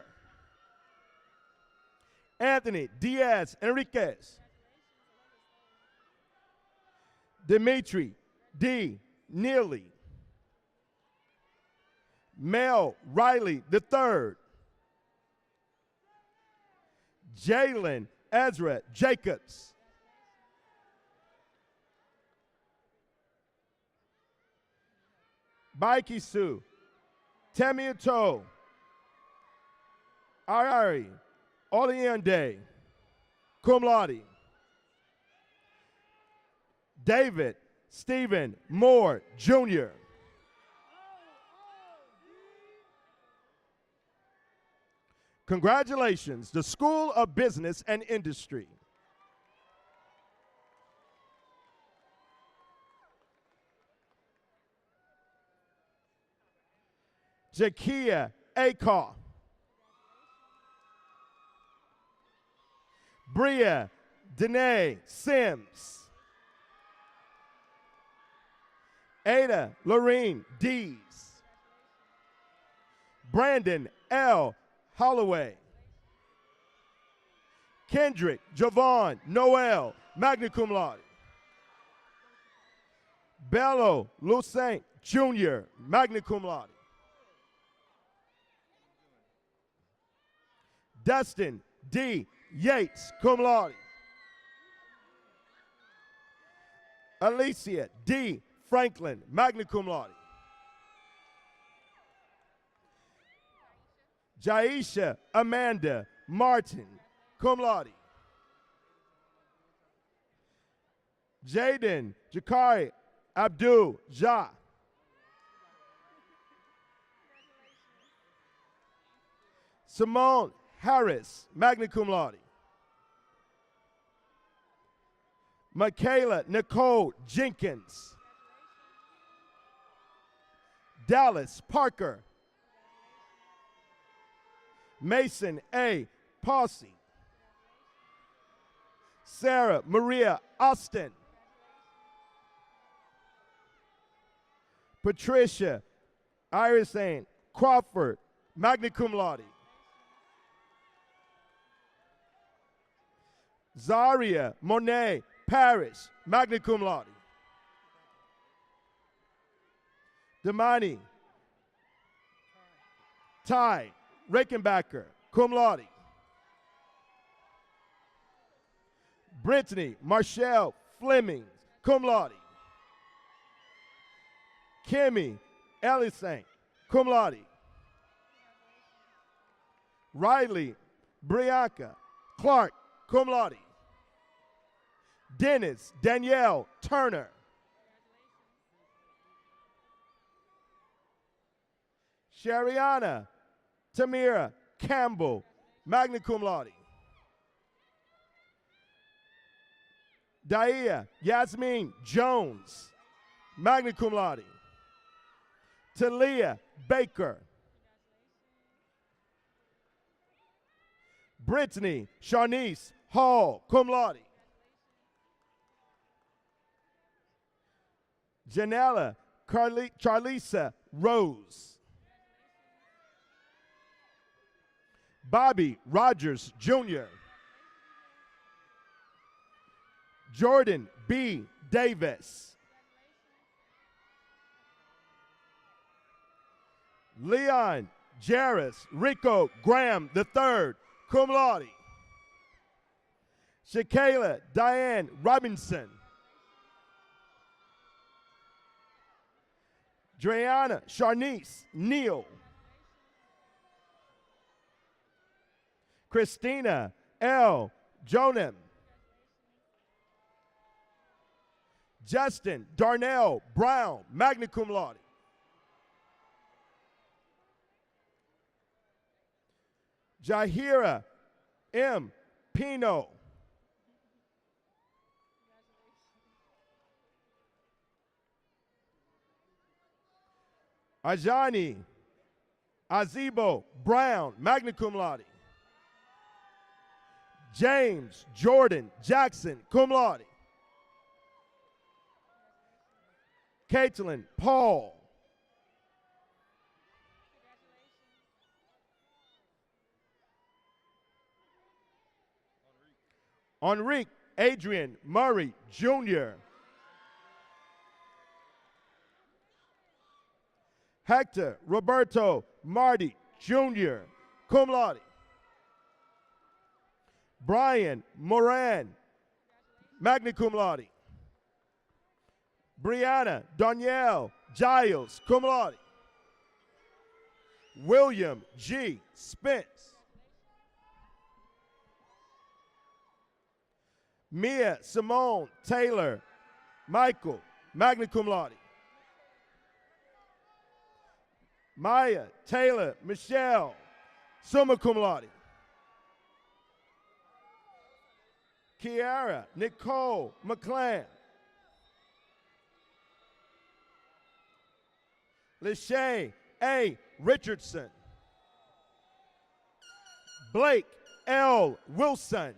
Anthony Diaz Enriquez. Dimitri D. Neely. Mel Riley III. Jalen Ezra Jacobs. Baiki Sue. Tamiato. Honorary. Oliende. Cum laude. David Stephen Moore, Jr. Congratulations, the School of Business and Industry. Jakia Akoff. Bria Danae Sims. Ada Lorene Dees. Brandon L. Holloway. Kendrick Javon Noel, magna cum laude. Bello Lucent Jr., magna cum laude. Dustin D. Yates, cum laude. Alicia D. Franklin, magna cum laude. Jaisha Amanda Martin, cum laude. Jaden Jakari Abdul Ja. Simone Harris, magna cum laude. Michaela Nicole Jenkins. Dallas Parker. Mason A. Posse. Sarah Maria Austin. Patricia Irisane Crawford, magna cum laude. Zaria Monet Parrish, magna cum laude. Damani Ty Rakenbacker, cum laude. Brittany Marshall Fleming, cum laude. Kimmy Ellison, cum laude. Riley Brianka Clark, cum laude. Dennis Danielle Turner. Shariana Tamira Campbell, magna cum laude. Daia Yasmin Jones, magna cum laude. Talia Baker. Brittany Sharnice Hall, cum laude. Janella Charlisa Rose. Bobby Rogers Jr. Jordan B. Davis. Leon Jarris Rico Graham III, cum laude. Shakayla Diane Robinson. Dreana Sharnice Neal. Christina L. Jonem. Justin Darnell Brown, magna cum laude. Jahira M. Pino. Ajani Azibo Brown, magna cum laude. James Jordan Jackson, cum laude. Caitlin Paul. Enrique Adrian Murray, Jr. Hector Roberto Marty, Jr., cum laude. Brian Moran, magna cum laude. Brianna Danielle Giles, cum laude. William G. Spence. Mia Simone Taylor Michael, magna cum laude. Maya Taylor Michelle, summa cum laude. Kiara Nicole McClan. Lachey A. Richardson. Blake L. Wilson.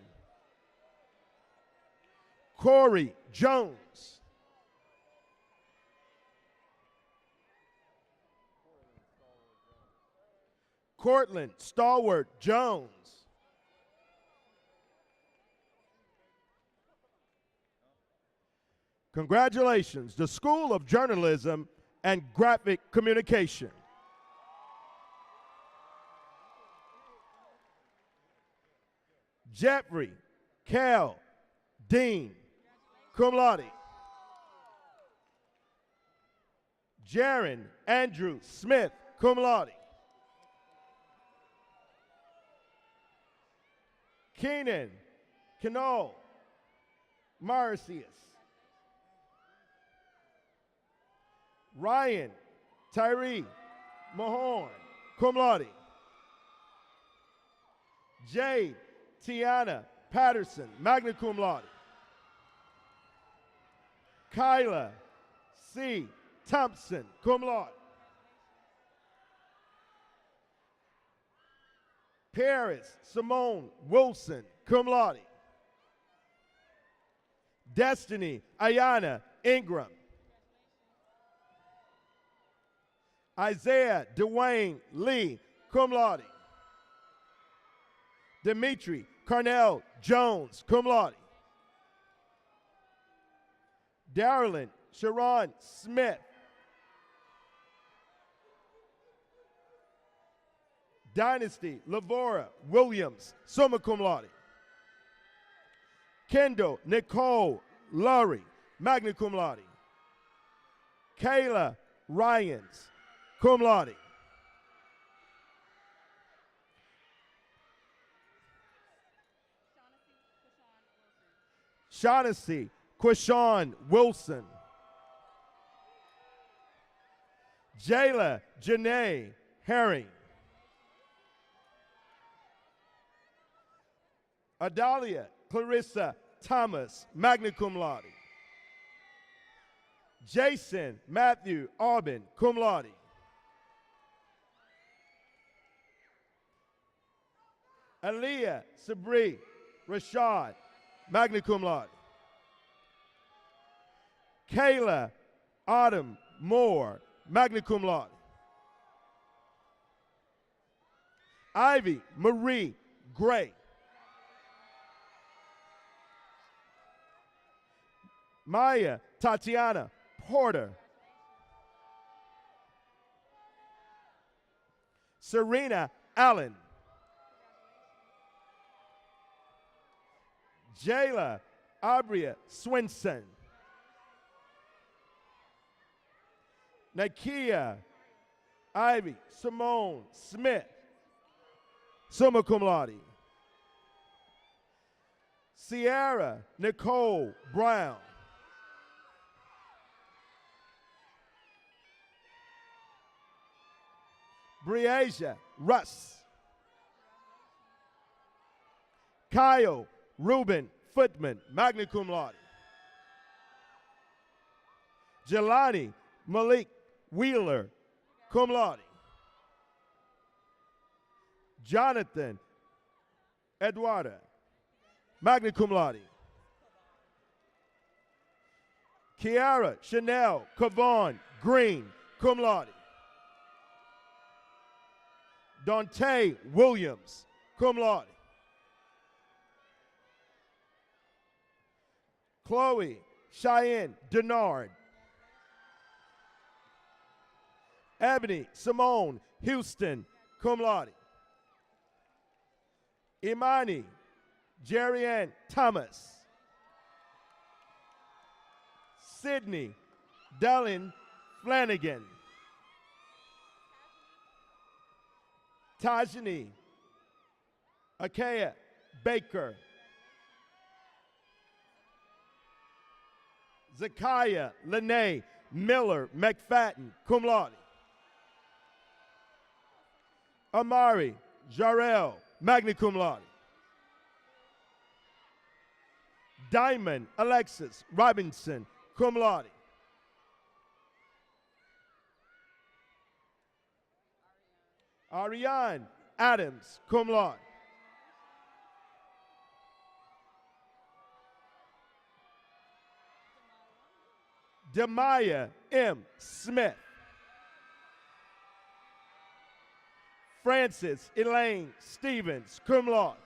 Corey Jones. Cortland Stalwart Jones. Congratulations, the School of Journalism and Graphic Communication. Jeffrey Cal Dean, cum laude. Jaron Andrew Smith, cum laude. Keenan Canol Marcius. Ryan Tyree Mahorn, cum laude. J. Tiana Patterson, magna cum laude. Kyla C. Thompson, cum laude. Paris Simone Wilson, cum laude. Destiny Ayana Ingram. Isaiah Dwayne Lee, cum laude. Dimitri Carnell Jones, cum laude. Darylyn Sharon Smith. Dynasty Lavora Williams, summa cum laude. Kendall Nicole Lurie, magna cum laude. Kayla Ryans, cum laude. Shaughnessy Quishawn Wilson. Jayla Janae Herring. Adalia Clarissa Thomas, magna cum laude. Jason Matthew Aubin, cum laude. Aaliyah Sabri Rashad, magna cum laude. Kayla Autumn Moore, magna cum laude. Ivy Marie Gray. Maya Tatiana Porter. Serena Allen. Jayla Abria Swinson. Nakia Ivy Simone Smith, summa cum laude. Sierra Nicole Brown. Breasia Russ. Kyle Ruben Footman, magna cum laude. Jelani Malik Wheeler, cum laude. Jonathan Eduarda, magna cum laude. Kiara Chanel Cavon Green, cum laude. Dante Williams, cum laude. Chloe Cheyenne Denard. Ebony Simone Houston, cum laude. Imani Jerry-Ann Thomas. Sydney Dallin Flanagan. Tajani Akea Baker. Zakiah Lene Miller McFadden, cum laude. Amari Jarrell, magna cum laude. Diamond Alexis Robinson, cum laude. Ariane Adams, cum laude. Demaya M. Smith. Francis Elaine Stevens, cum laude.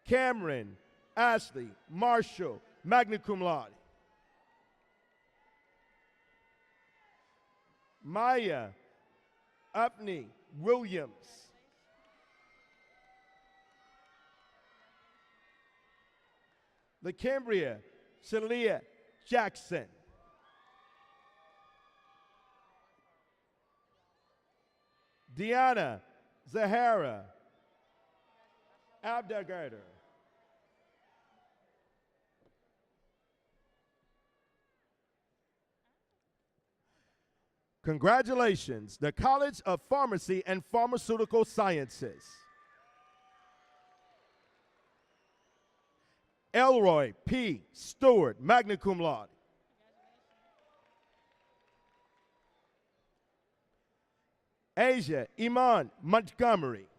Cameron Ashley Marshall, magna cum laude. Maya Upney Williams. LaCambria Shalia Jackson. Deanna Zahara Abdelgader. Congratulations, the College of Pharmacy and Pharmaceutical Sciences. Elroy P. Stewart, magna cum laude. Asia Iman Montgomery.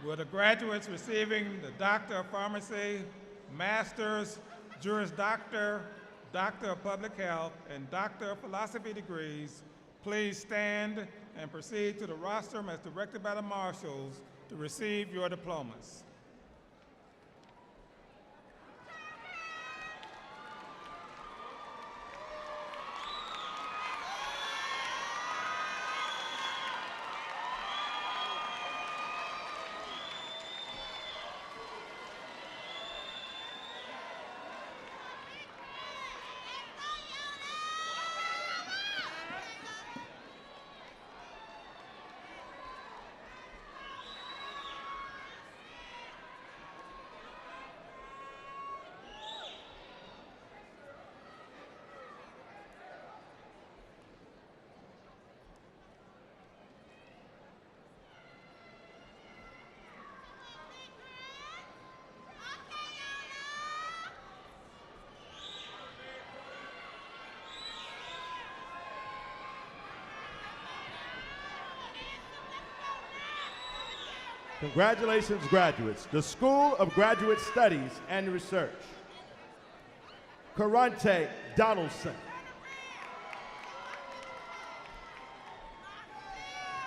Will the graduates receiving the Doctor of Pharmacy, Master's, Juris Doctor, Doctor of Public Health, and Doctor of Philosophy degrees please stand and proceed to the rostrum as directed by the marshals to receive your diplomas. Congratulations, graduates. The School of Graduate Studies and Research. Karante Donaldson.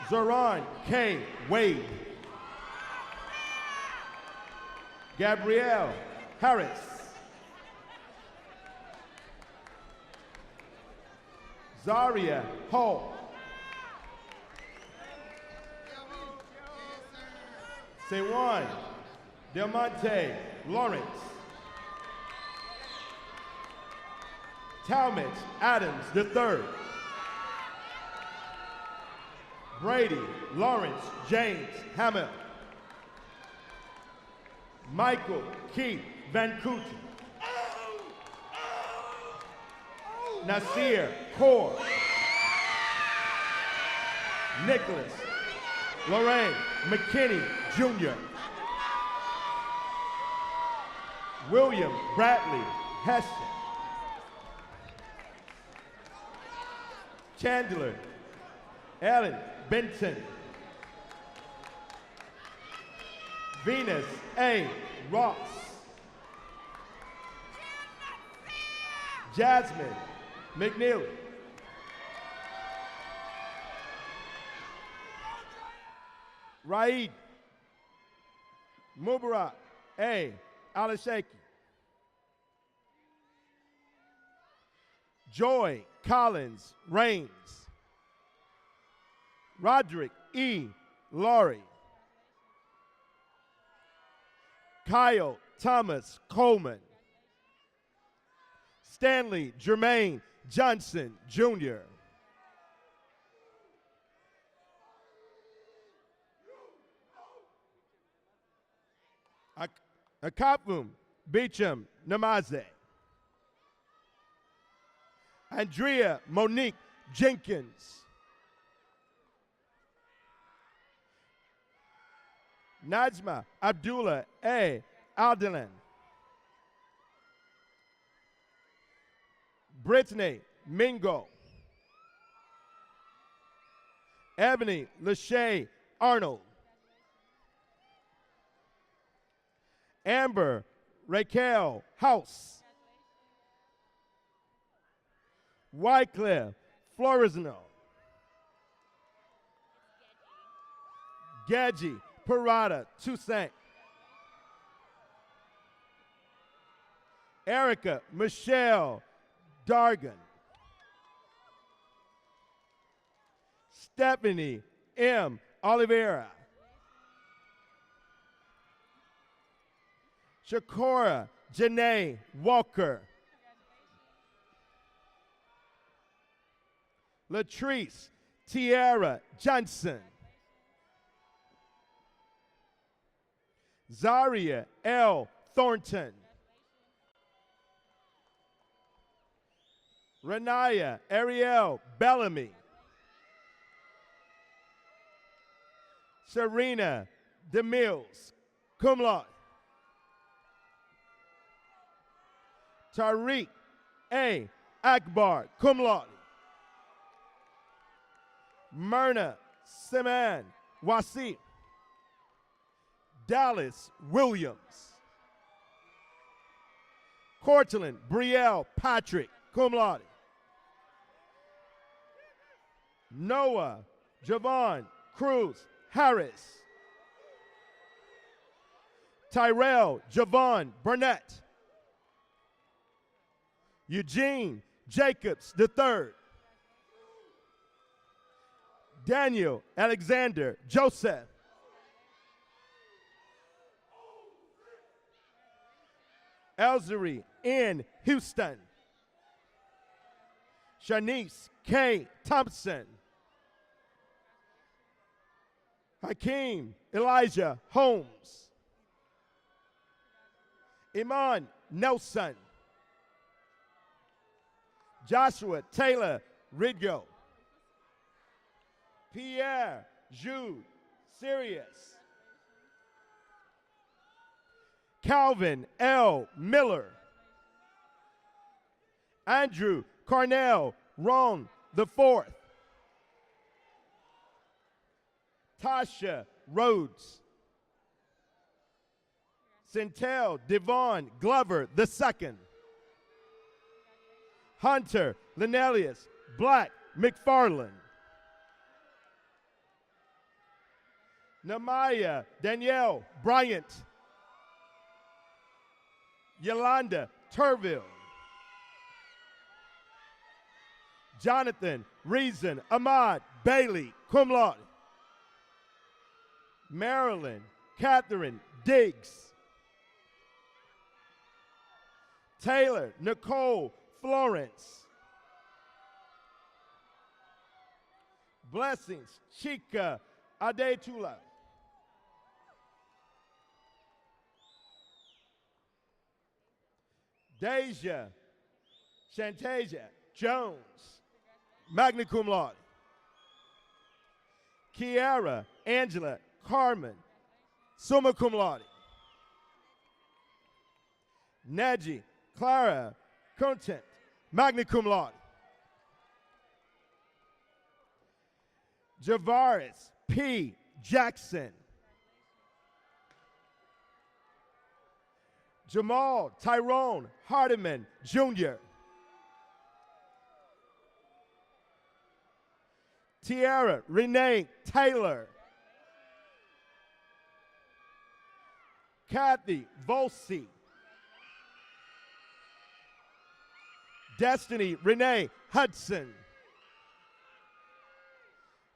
Zoran K. Wade. Gabrielle Harris. Zaria Hall. Sewan Del Monte Lawrence. Talmadge Adams III. Brady Lawrence James Hamill. Michael Keith Van Kooten. Nasir Kaur. Nicholas Lorraine McKinney Jr. William Bradley Heston. Chandler Ellen Benton. Venus A. Ross. Jasmine McNeely. Raid Mubarak A. Alashaki. Joy Collins Rains. Roderick E. Laurie. Kyle Thomas Coleman. Stanley Jermaine Johnson Jr. Akapum Beecham Namaze. Andrea Monique Jenkins. Najma Abdullah A. Aldelan. Brittany Mingo. Ebony Lachey Arnold. Amber Raquel House. Wycliffe Floresno. Gadji Parada Toussaint. Erica Michelle Dargan. Stephanie M. Oliveira. Shakora Janae Walker. Latrice Tiara Johnson. Zaria L. Thornton. Renaya Ariel Bellamy. Serena DeMills, cum laude. Tariq A. Akbar, cum laude. Myrna Seman Wasi. Dallas Williams. Cortland Brielle Patrick, cum laude. Noah Javon Cruz Harris. Tyrell Javon Burnett. Eugene Jacobs III. Daniel Alexander Joseph. Elzery N. Houston. Shanice K. Thompson. Hakeem Elijah Holmes. Iman Nelson. Joshua Taylor Ridgo. Pierre Jude Sirius. Calvin L. Miller. Andrew Cornell Ron IV. Tasha Rhodes. Centel Devon Glover II. Hunter Linelius Black McFarland. Namaya Danielle Bryant. Yolanda Turville. Jonathan Reason Ahmad Bailey, cum laude. Marilyn Catherine Diggs. Taylor Nicole Florence. Blessings Chika Adetula. Deja Shantasia Jones, magna cum laude. Kiara Angela Carmen, summa cum laude. Naji Clara Content, magna cum laude. Javaris P. Jackson. Jamal Tyrone Hardiman, Jr. Tiara Renee Taylor. Kathy Volsi. Destiny Renee Hudson.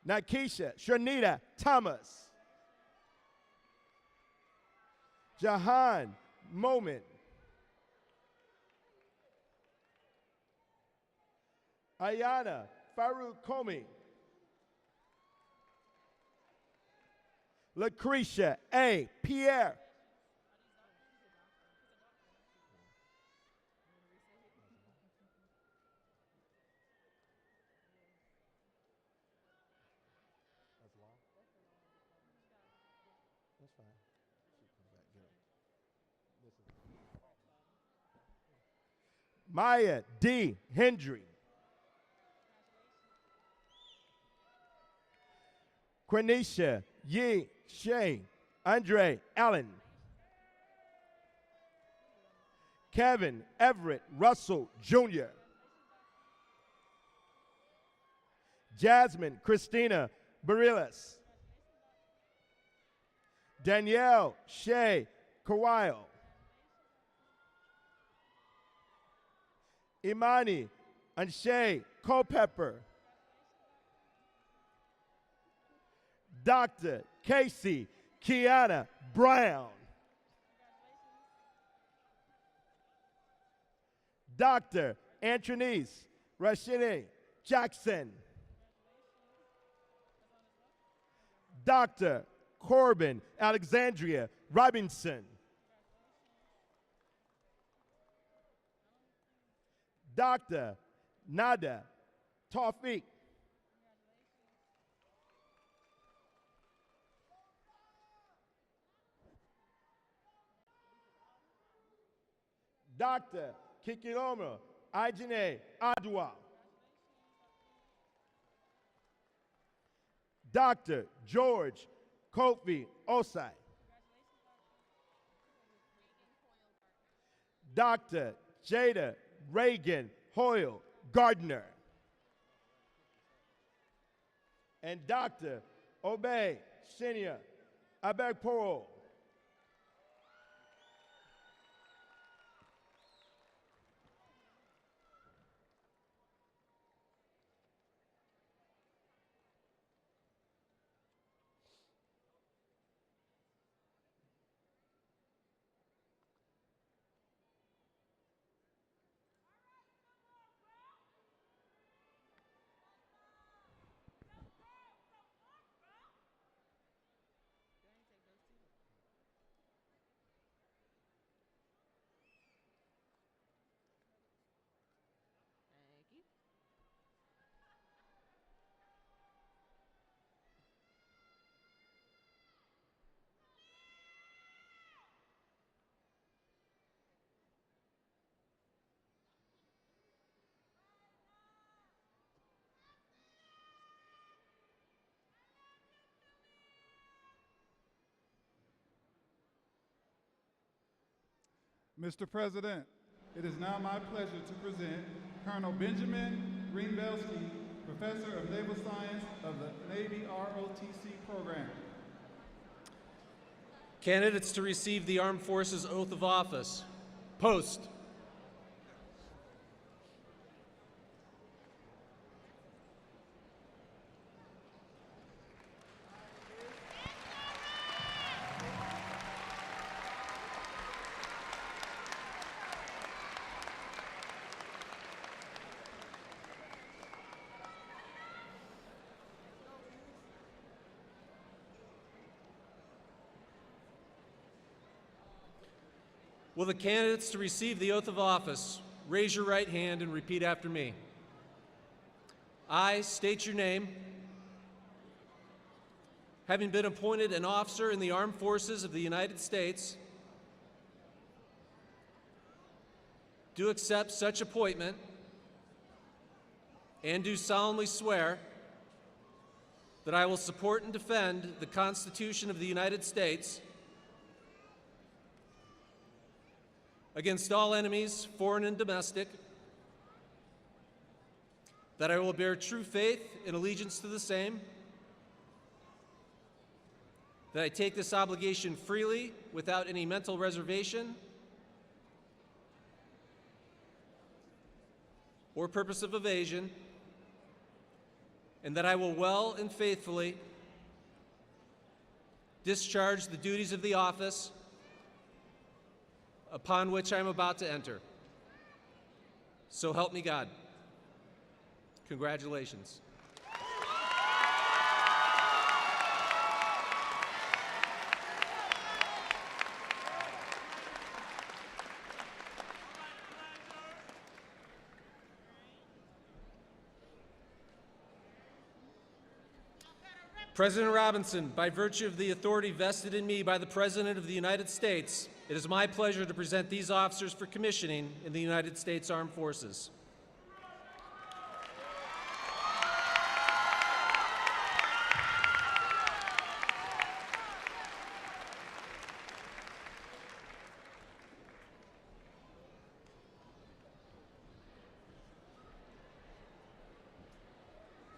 Nakisha Shanita Thomas. Jahan Moment. Ayana Farouk Komi. Lucretia A. Pierre. That's fine. Maya D. Hendry. Quenisha Yi Shay. Andre Allen. Kevin Everett Russell Jr. Jasmine Christina Barillas. Danielle Shay Kawile. Imani Anshay Culpepper. Dr. Casey Kiana Brown. Dr. Antronice Rashidi Jackson. Dr. Corbin Alexandria Robinson. Dr. Nada Tawfiq. Dr. Kikiloma Ajine Adwa. Dr. George Kofi Osai. Dr. Jada Reagan Hoyle Gardner. And Dr. Obey Shinya Abegporo. Mr. President, it is now my pleasure to present Colonel Benjamin Greenbelsky, Professor of Naval Science of the Navy ROTC program. Candidates to receive the Armed Forces Oath of Office. Post. Will the candidates to receive the oath of office raise your right hand and repeat after me? I state your name. Having been appointed an officer in the Armed Forces of the United States, do accept such appointment and do solemnly swear that I will support and defend the Constitution of the United States against all enemies, foreign and domestic, that I will bear true faith and allegiance to the same, that I take this obligation freely without any mental reservation or purpose of evasion, and that I will well and faithfully discharge the duties of the office upon which I am about to enter. So help me God. Congratulations. President Robinson, by virtue of the authority vested in me by the President of the United States, it is my pleasure to present these officers for commissioning in the United States Armed Forces.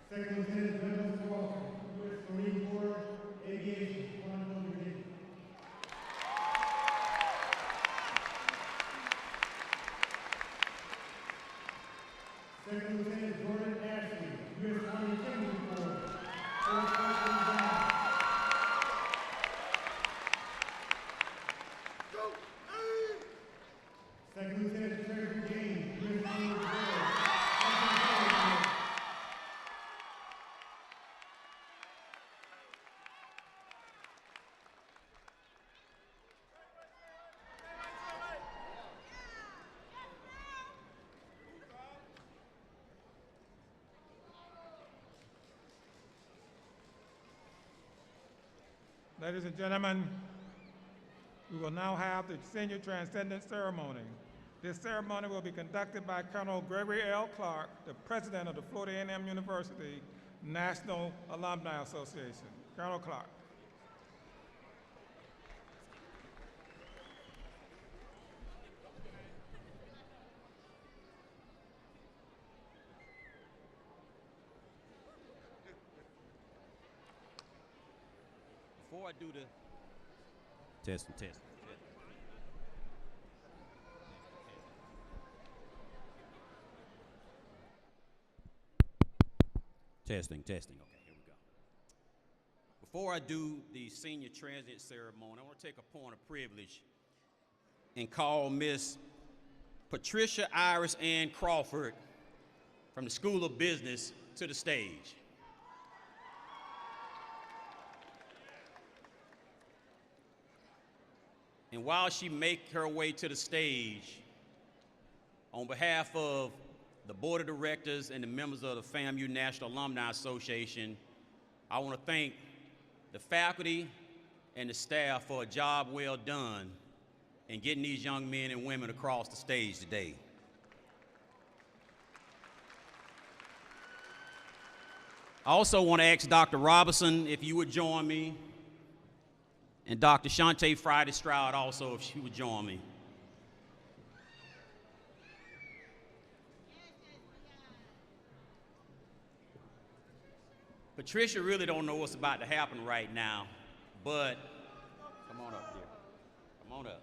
Second Lieutenant General Walker, U.S. Marine Corps, Aviation, Honorary, Virginia. Second Lieutenant Jordan Ashley, U.S. Army Infantry Corps, 4th Company Down. Second Lieutenant Treasurer James, U.S. Army Reserve, 2nd Corps. Ladies and gentlemen, we will now have the Senior Transcendent Ceremony. This ceremony will be conducted by Colonel Gregory L. Clark, the President of the Florida A&M University National Alumni Association. Colonel Clark. Before I do the testing. Testing. Okay, here we go. Before I do the senior transient ceremony, I want to take a point of privilege and call Miss Patricia Iris Ann Crawford from the School of Business to the stage. And while she makes her way to the stage, on behalf of the Board of Directors and the members of the FAMU National Alumni Association, I want to thank the faculty and the staff for a job well done in getting these young men and women across the stage today. I also want to ask Dr. Robinson if you would join me, and Dr. Shante Friday Stroud also, if she would join me. Patricia really don't know what's about to happen right now, but come on up here. Come on up.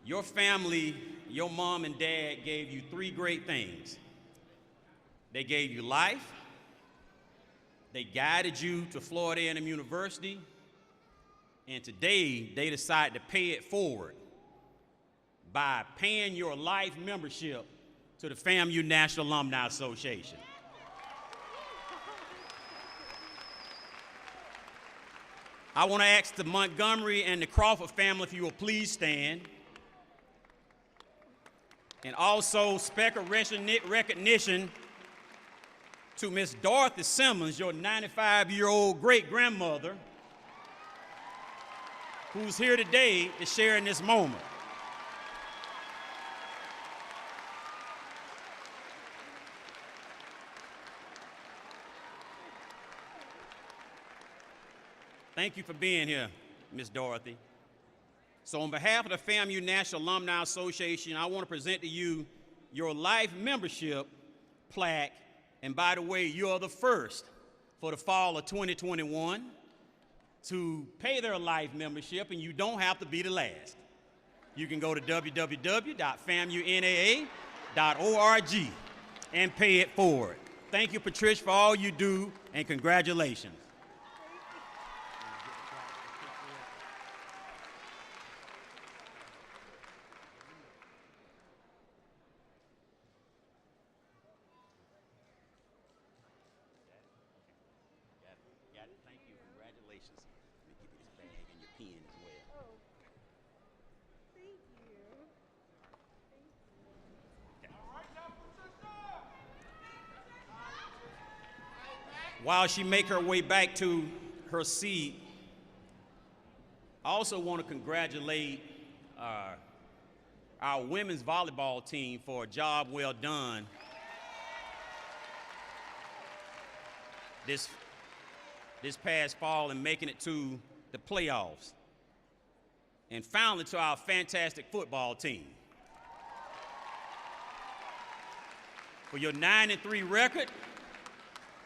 Your family, your mom and dad gave you three great things. They gave you life, they guided you to Florida A&M University, and today they decided to pay it forward by paying your life membership to the FAMU National Alumni Association. I want to ask the Montgomery and the Crawford family if you will please stand. And also special recognition to Miss Dorothy Simmons, your 95-year-old great-grandmother, who's here today to share in this moment. Thank you for being here, Miss Dorothy. So on behalf of the FAMU National Alumni Association, I want to present to you your life membership plaque. And by the way, you are the first for the fall of 2021 to pay their life membership, and you don't have to be the last. You can go to www.famunaa.org and pay it forward. Thank you, Patricia, for all you do, and congratulations. While she makes her way back to her seat, I also want to congratulate our women's volleyball team for a job well done this past fall in making it to the playoffs. And finally to our fantastic football team for your 9-3 record,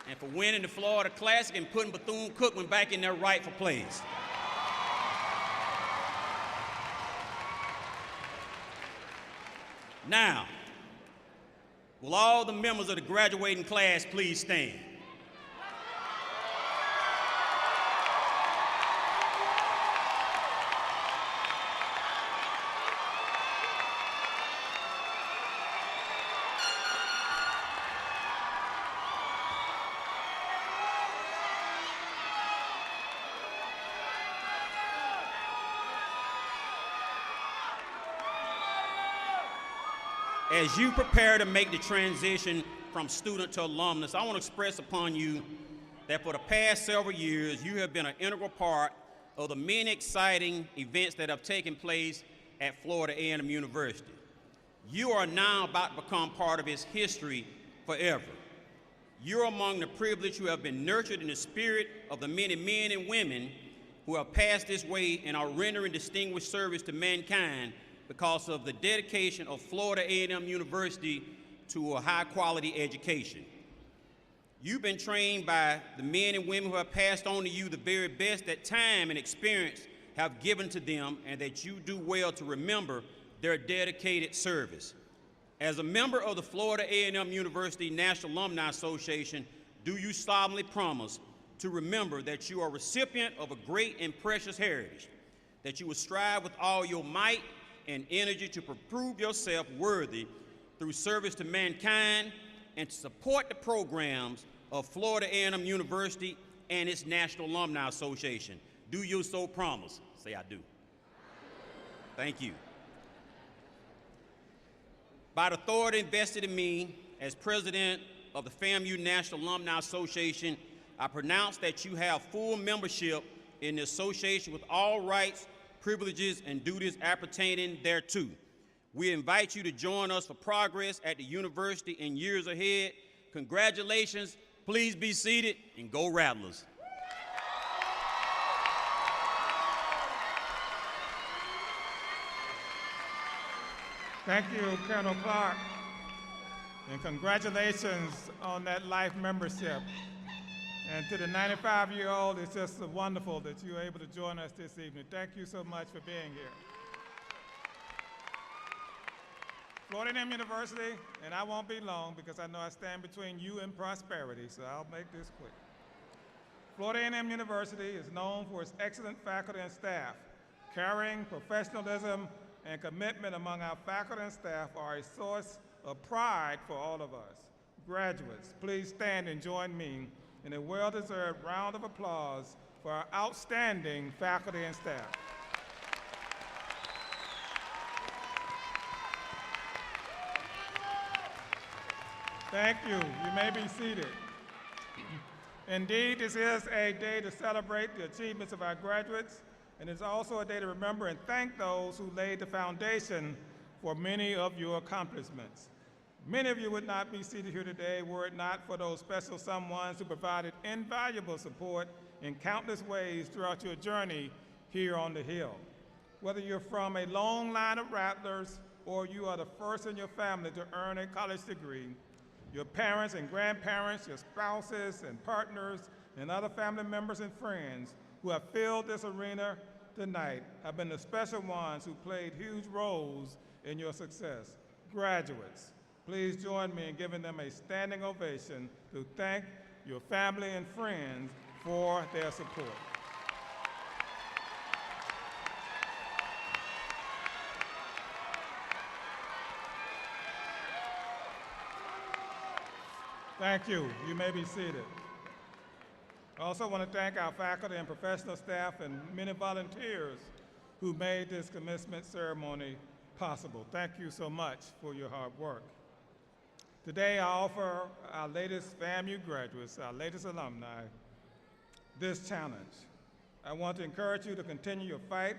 and for winning the Florida Classic and putting Bethune-Cookman back in their rightful place. Now, will all the members of the graduating class please stand? As you prepare to make the transition from student to alumnus, I want to express upon you that for the past several years, you have been an integral part of the many exciting events that have taken place at Florida A&M University. You are now about to become part of its history forever. You're among the privileged who have been nurtured in the spirit of the many men and women who have passed this way and are rendering distinguished service to mankind because of the dedication of Florida A&M University to a high-quality education. You've been trained by the men and women who have passed on to you the very best that time and experience have given to them, and that you do well to remember their dedicated service. As a member of the Florida A&M University National Alumni Association, do you solemnly promise to remember that you are a recipient of a great and precious heritage, that you will strive with all your might and energy to prove yourself worthy through service to mankind and to support the programs of Florida A&M University and its National Alumni Association? Do you so promise? Say, I do. Thank you. By the authority invested in me as president of the FAMU National Alumni Association, I pronounce that you have full membership in the association with all rights, privileges, and duties appertaining thereto. We invite you to join us for progress at the university in years ahead. Congratulations. Please be seated and go Rattlers. Thank you, Colonel Clark, and congratulations on that life membership. And to the 95-year-old, it's just wonderful that you're able to join us this evening. Thank you so much for being here. Florida A&M University, and I won't be long because I know I stand between you and prosperity, so I'll make this quick. Florida A&M University is known for its excellent faculty and staff. Caring, professionalism, and commitment among our faculty and staff are a source of pride for all of us. Graduates, please stand and join me in a well-deserved round of applause for our outstanding faculty and staff. Thank you. You may be seated. Indeed, this is a day to celebrate the achievements of our graduates, and it's also a day to remember and thank those who laid the foundation for many of your accomplishments. Many of you would not be seated here today were it not for those special someones who provided invaluable support in countless ways throughout your journey here on the Hill. Whether you're from a long line of Rattlers or you are the first in your family to earn a college degree, your parents and grandparents, your spouses and partners, and other family members and friends who have filled this arena tonight have been the special ones who played huge roles in your success. Graduates, please join me in giving them a standing ovation to thank your family and friends for their support. Thank you. You may be seated. I also want to thank our faculty and professional staff and many volunteers who made this commencement ceremony possible. Thank you so much for your hard work. Today, I offer our latest FAMU graduates, our latest alumni, this challenge. I want to encourage you to continue your fight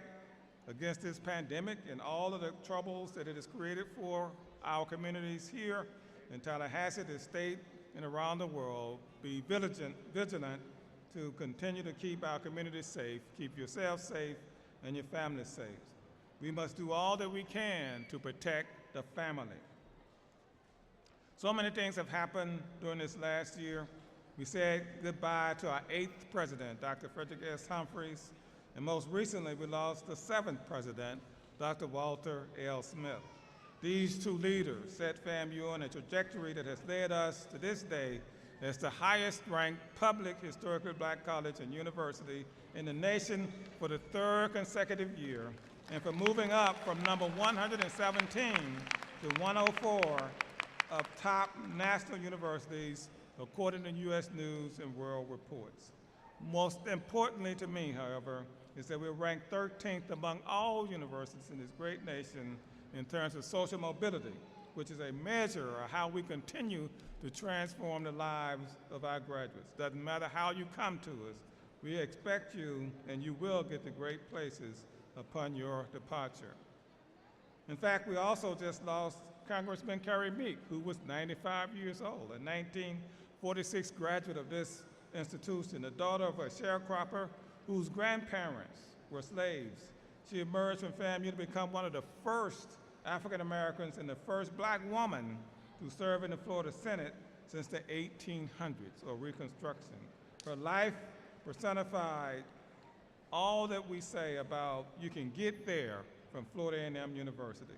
against this pandemic and all of the troubles that it has created for our communities here in Tallahassee, the state, and around the world. Be vigilant to continue to keep our communities safe, keep yourself safe, and your family safe. We must do all that we can to protect the family. So many things have happened during this last year. We said goodbye to our 8th president, Dr. Frederick S. Humphreys, and most recently we lost the 7th president, Dr. Walter L. Smith. These two leaders set FAMU on a trajectory that has led us to this day as the highest ranked public historically black college and university in the nation for the 3rd consecutive year, and for moving up from number 117 to 104 of top national universities according to U.S. News and World Reports. Most importantly to me, however, is that we're ranked 13th among all universities in this great nation in terms of social mobility, which is a measure of how we continue to transform the lives of our graduates. Doesn't matter how you come to us, we expect you and you will get to great places upon your departure. In fact, we also just lost Congressman Carrie Meek, who was 95 years old, a 1946 graduate of this institution, the daughter of a sharecropper whose grandparents were slaves. She emerged from FAMU to become one of the first African Americans and the first black woman to serve in the Florida Senate since the 1800s, or Reconstruction. Her life personified all that we say about you can get there from Florida A&M University.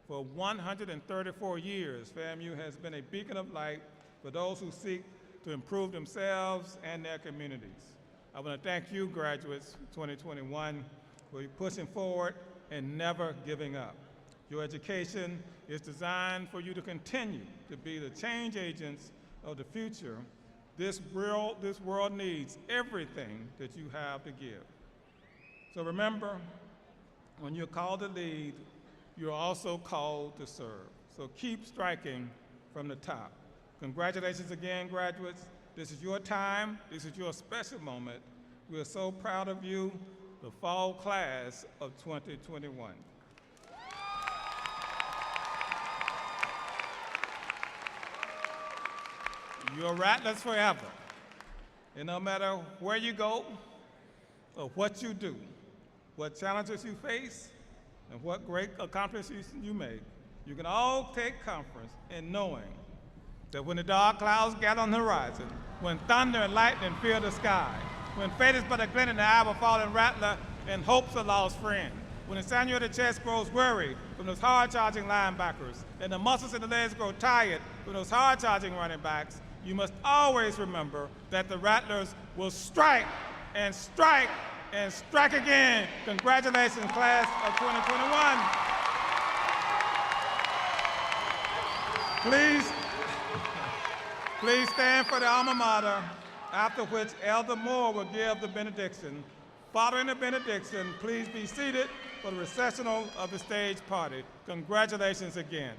For 134 years, FAMU has been a beacon of light for those who seek to improve themselves and their communities. I want to thank you, graduates, 2021, for pushing forward and never giving up. Your education is designed for you to continue to be the change agents of the future. This world needs everything that you have to give. So remember, when you're called to lead, you're also called to serve. So keep striking from the top. Congratulations again, graduates. This is your time. This is your special moment. We are so proud of you, the fall class of 2021. You're Rattlers forever. And no matter where you go or what you do, what challenges you face, and what great accomplishments you make, you can all take comfort in knowing that when the dark clouds gather on the horizon, when thunder and lightning fill the sky, when fate is but a glint in the eye of a fallen rattler and hope's a lost friend, when the sinew of the chest grows weary from those hard-charging linebackers and the muscles in the legs grow tired from those hard-charging running backs, you must always remember that the Rattlers will strike and strike and strike again. Congratulations, class of 2021. Please stand for the alma mater after which Elder Moore will give the benediction. Following the benediction, please be seated for the recessional of the stage party. Congratulations again.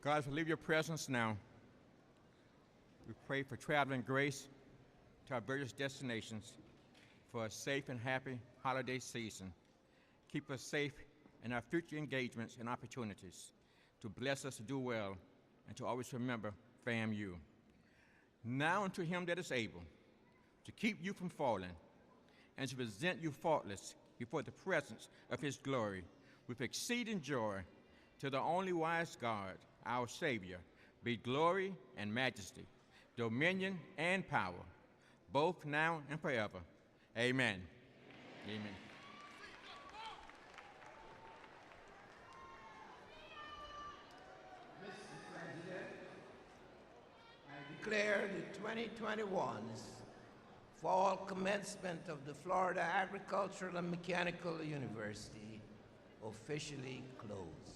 God, as we leave your presence now, we pray for traveling grace to our various destinations for a safe and happy holiday season. Keep us safe in our future engagements and opportunities, to bless us to do well and to always remember FAMU. Now unto him that is able to keep you from falling and to present you faultless before the presence of his glory with exceeding joy, to the only wise God, our Savior, be glory and majesty, dominion and power, both now and forever. Amen. Amen. Mr. President, I declare the 2021's fall commencement of the Florida Agricultural and Mechanical University officially closed.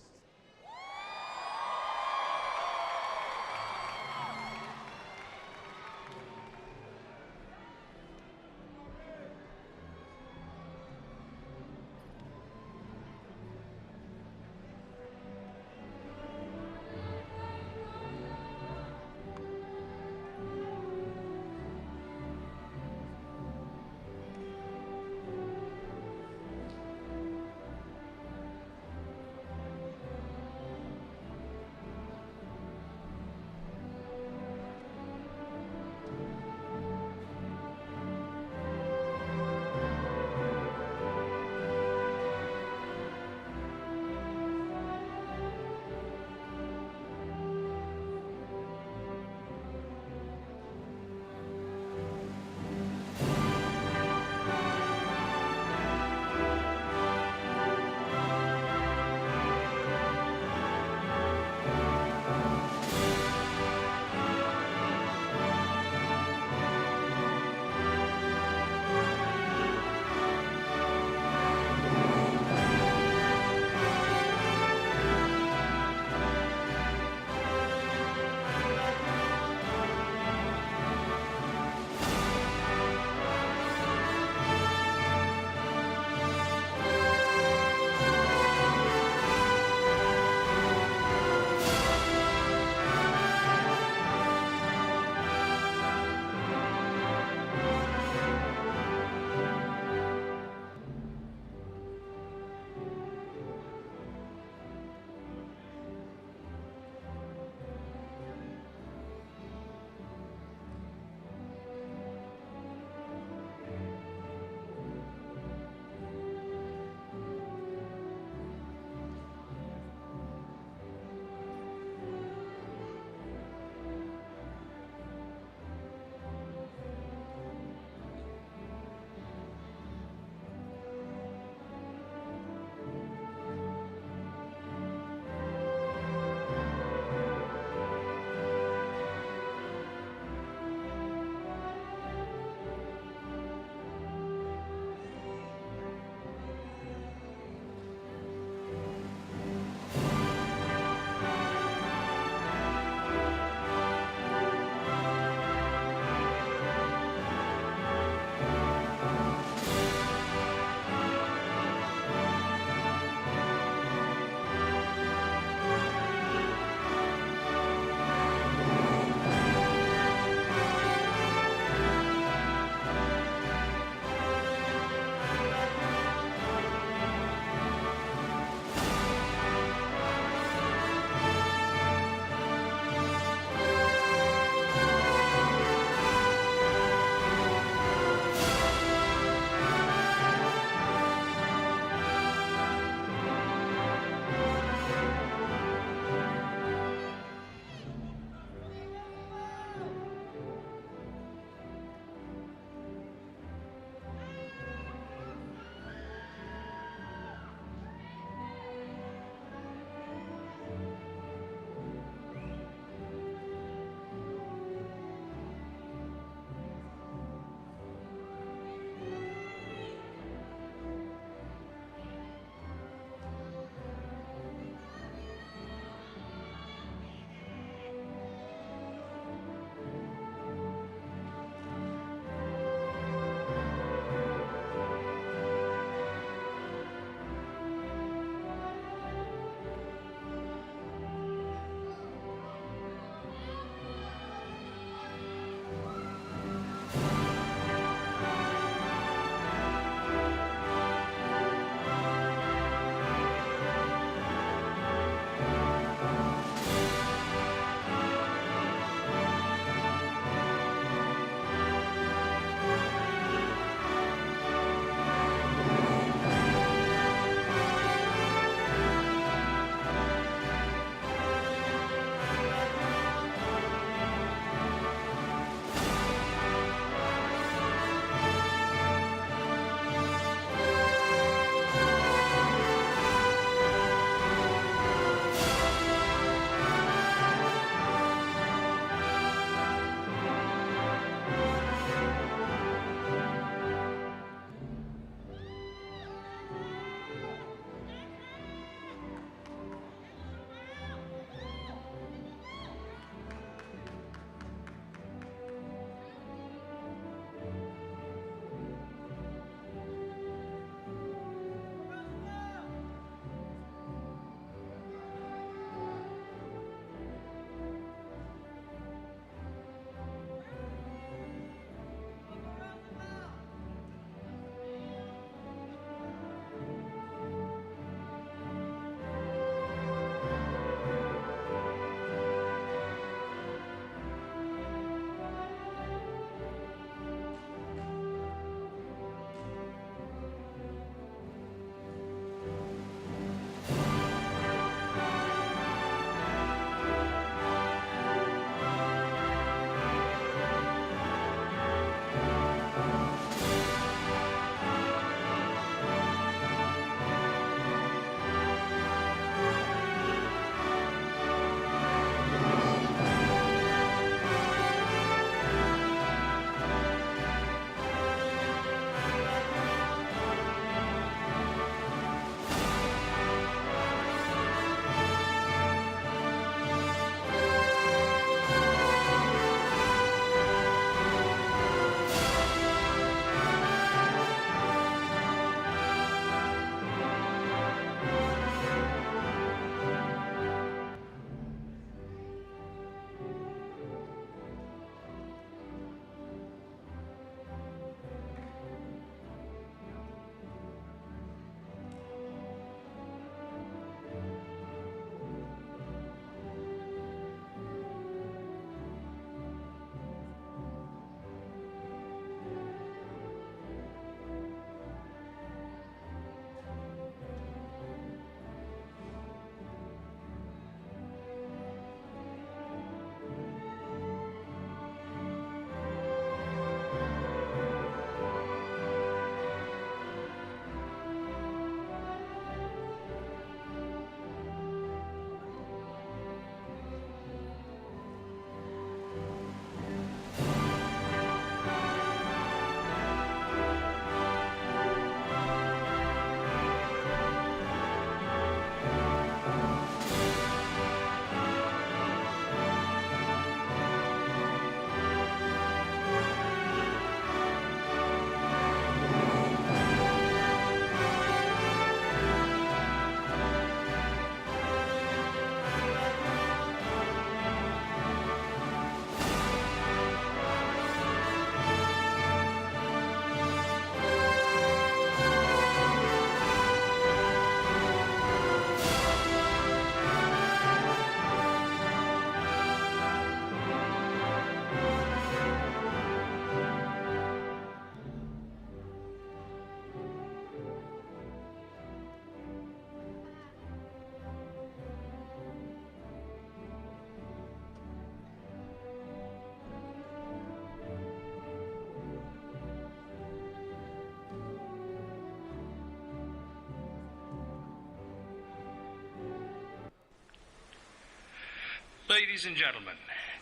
Ladies and gentlemen,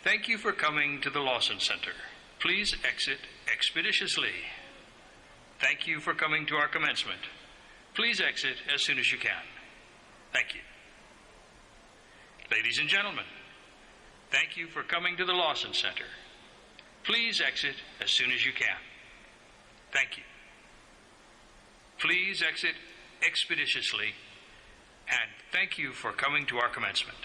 thank you for coming to the Lawson Center. Please exit expeditiously. Thank you for coming to our commencement. Please exit as soon as you can. Thank you. Ladies and gentlemen, thank you for coming to the Lawson Center. Please exit as soon as you can. Thank you. Please exit expeditiously, and thank you for coming to our commencement.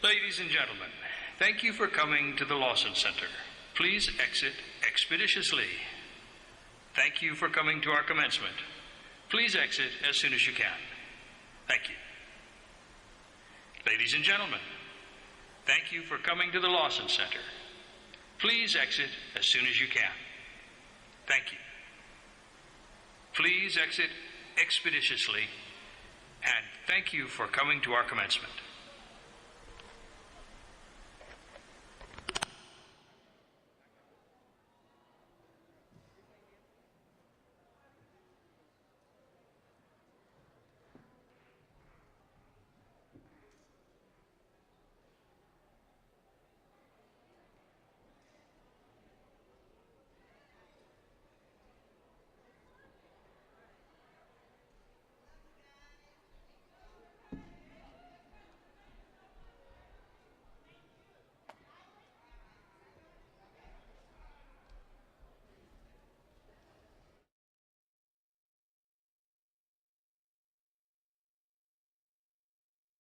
Ladies and gentlemen, thank you for coming to the Lawson Center. Please exit expeditiously. Thank you for coming to our commencement. Please exit as soon as you can. Thank you. Ladies and gentlemen, thank you for coming to the Lawson Center. Please exit as soon as you can. Thank you. Please exit expeditiously, and thank you for coming to our commencement.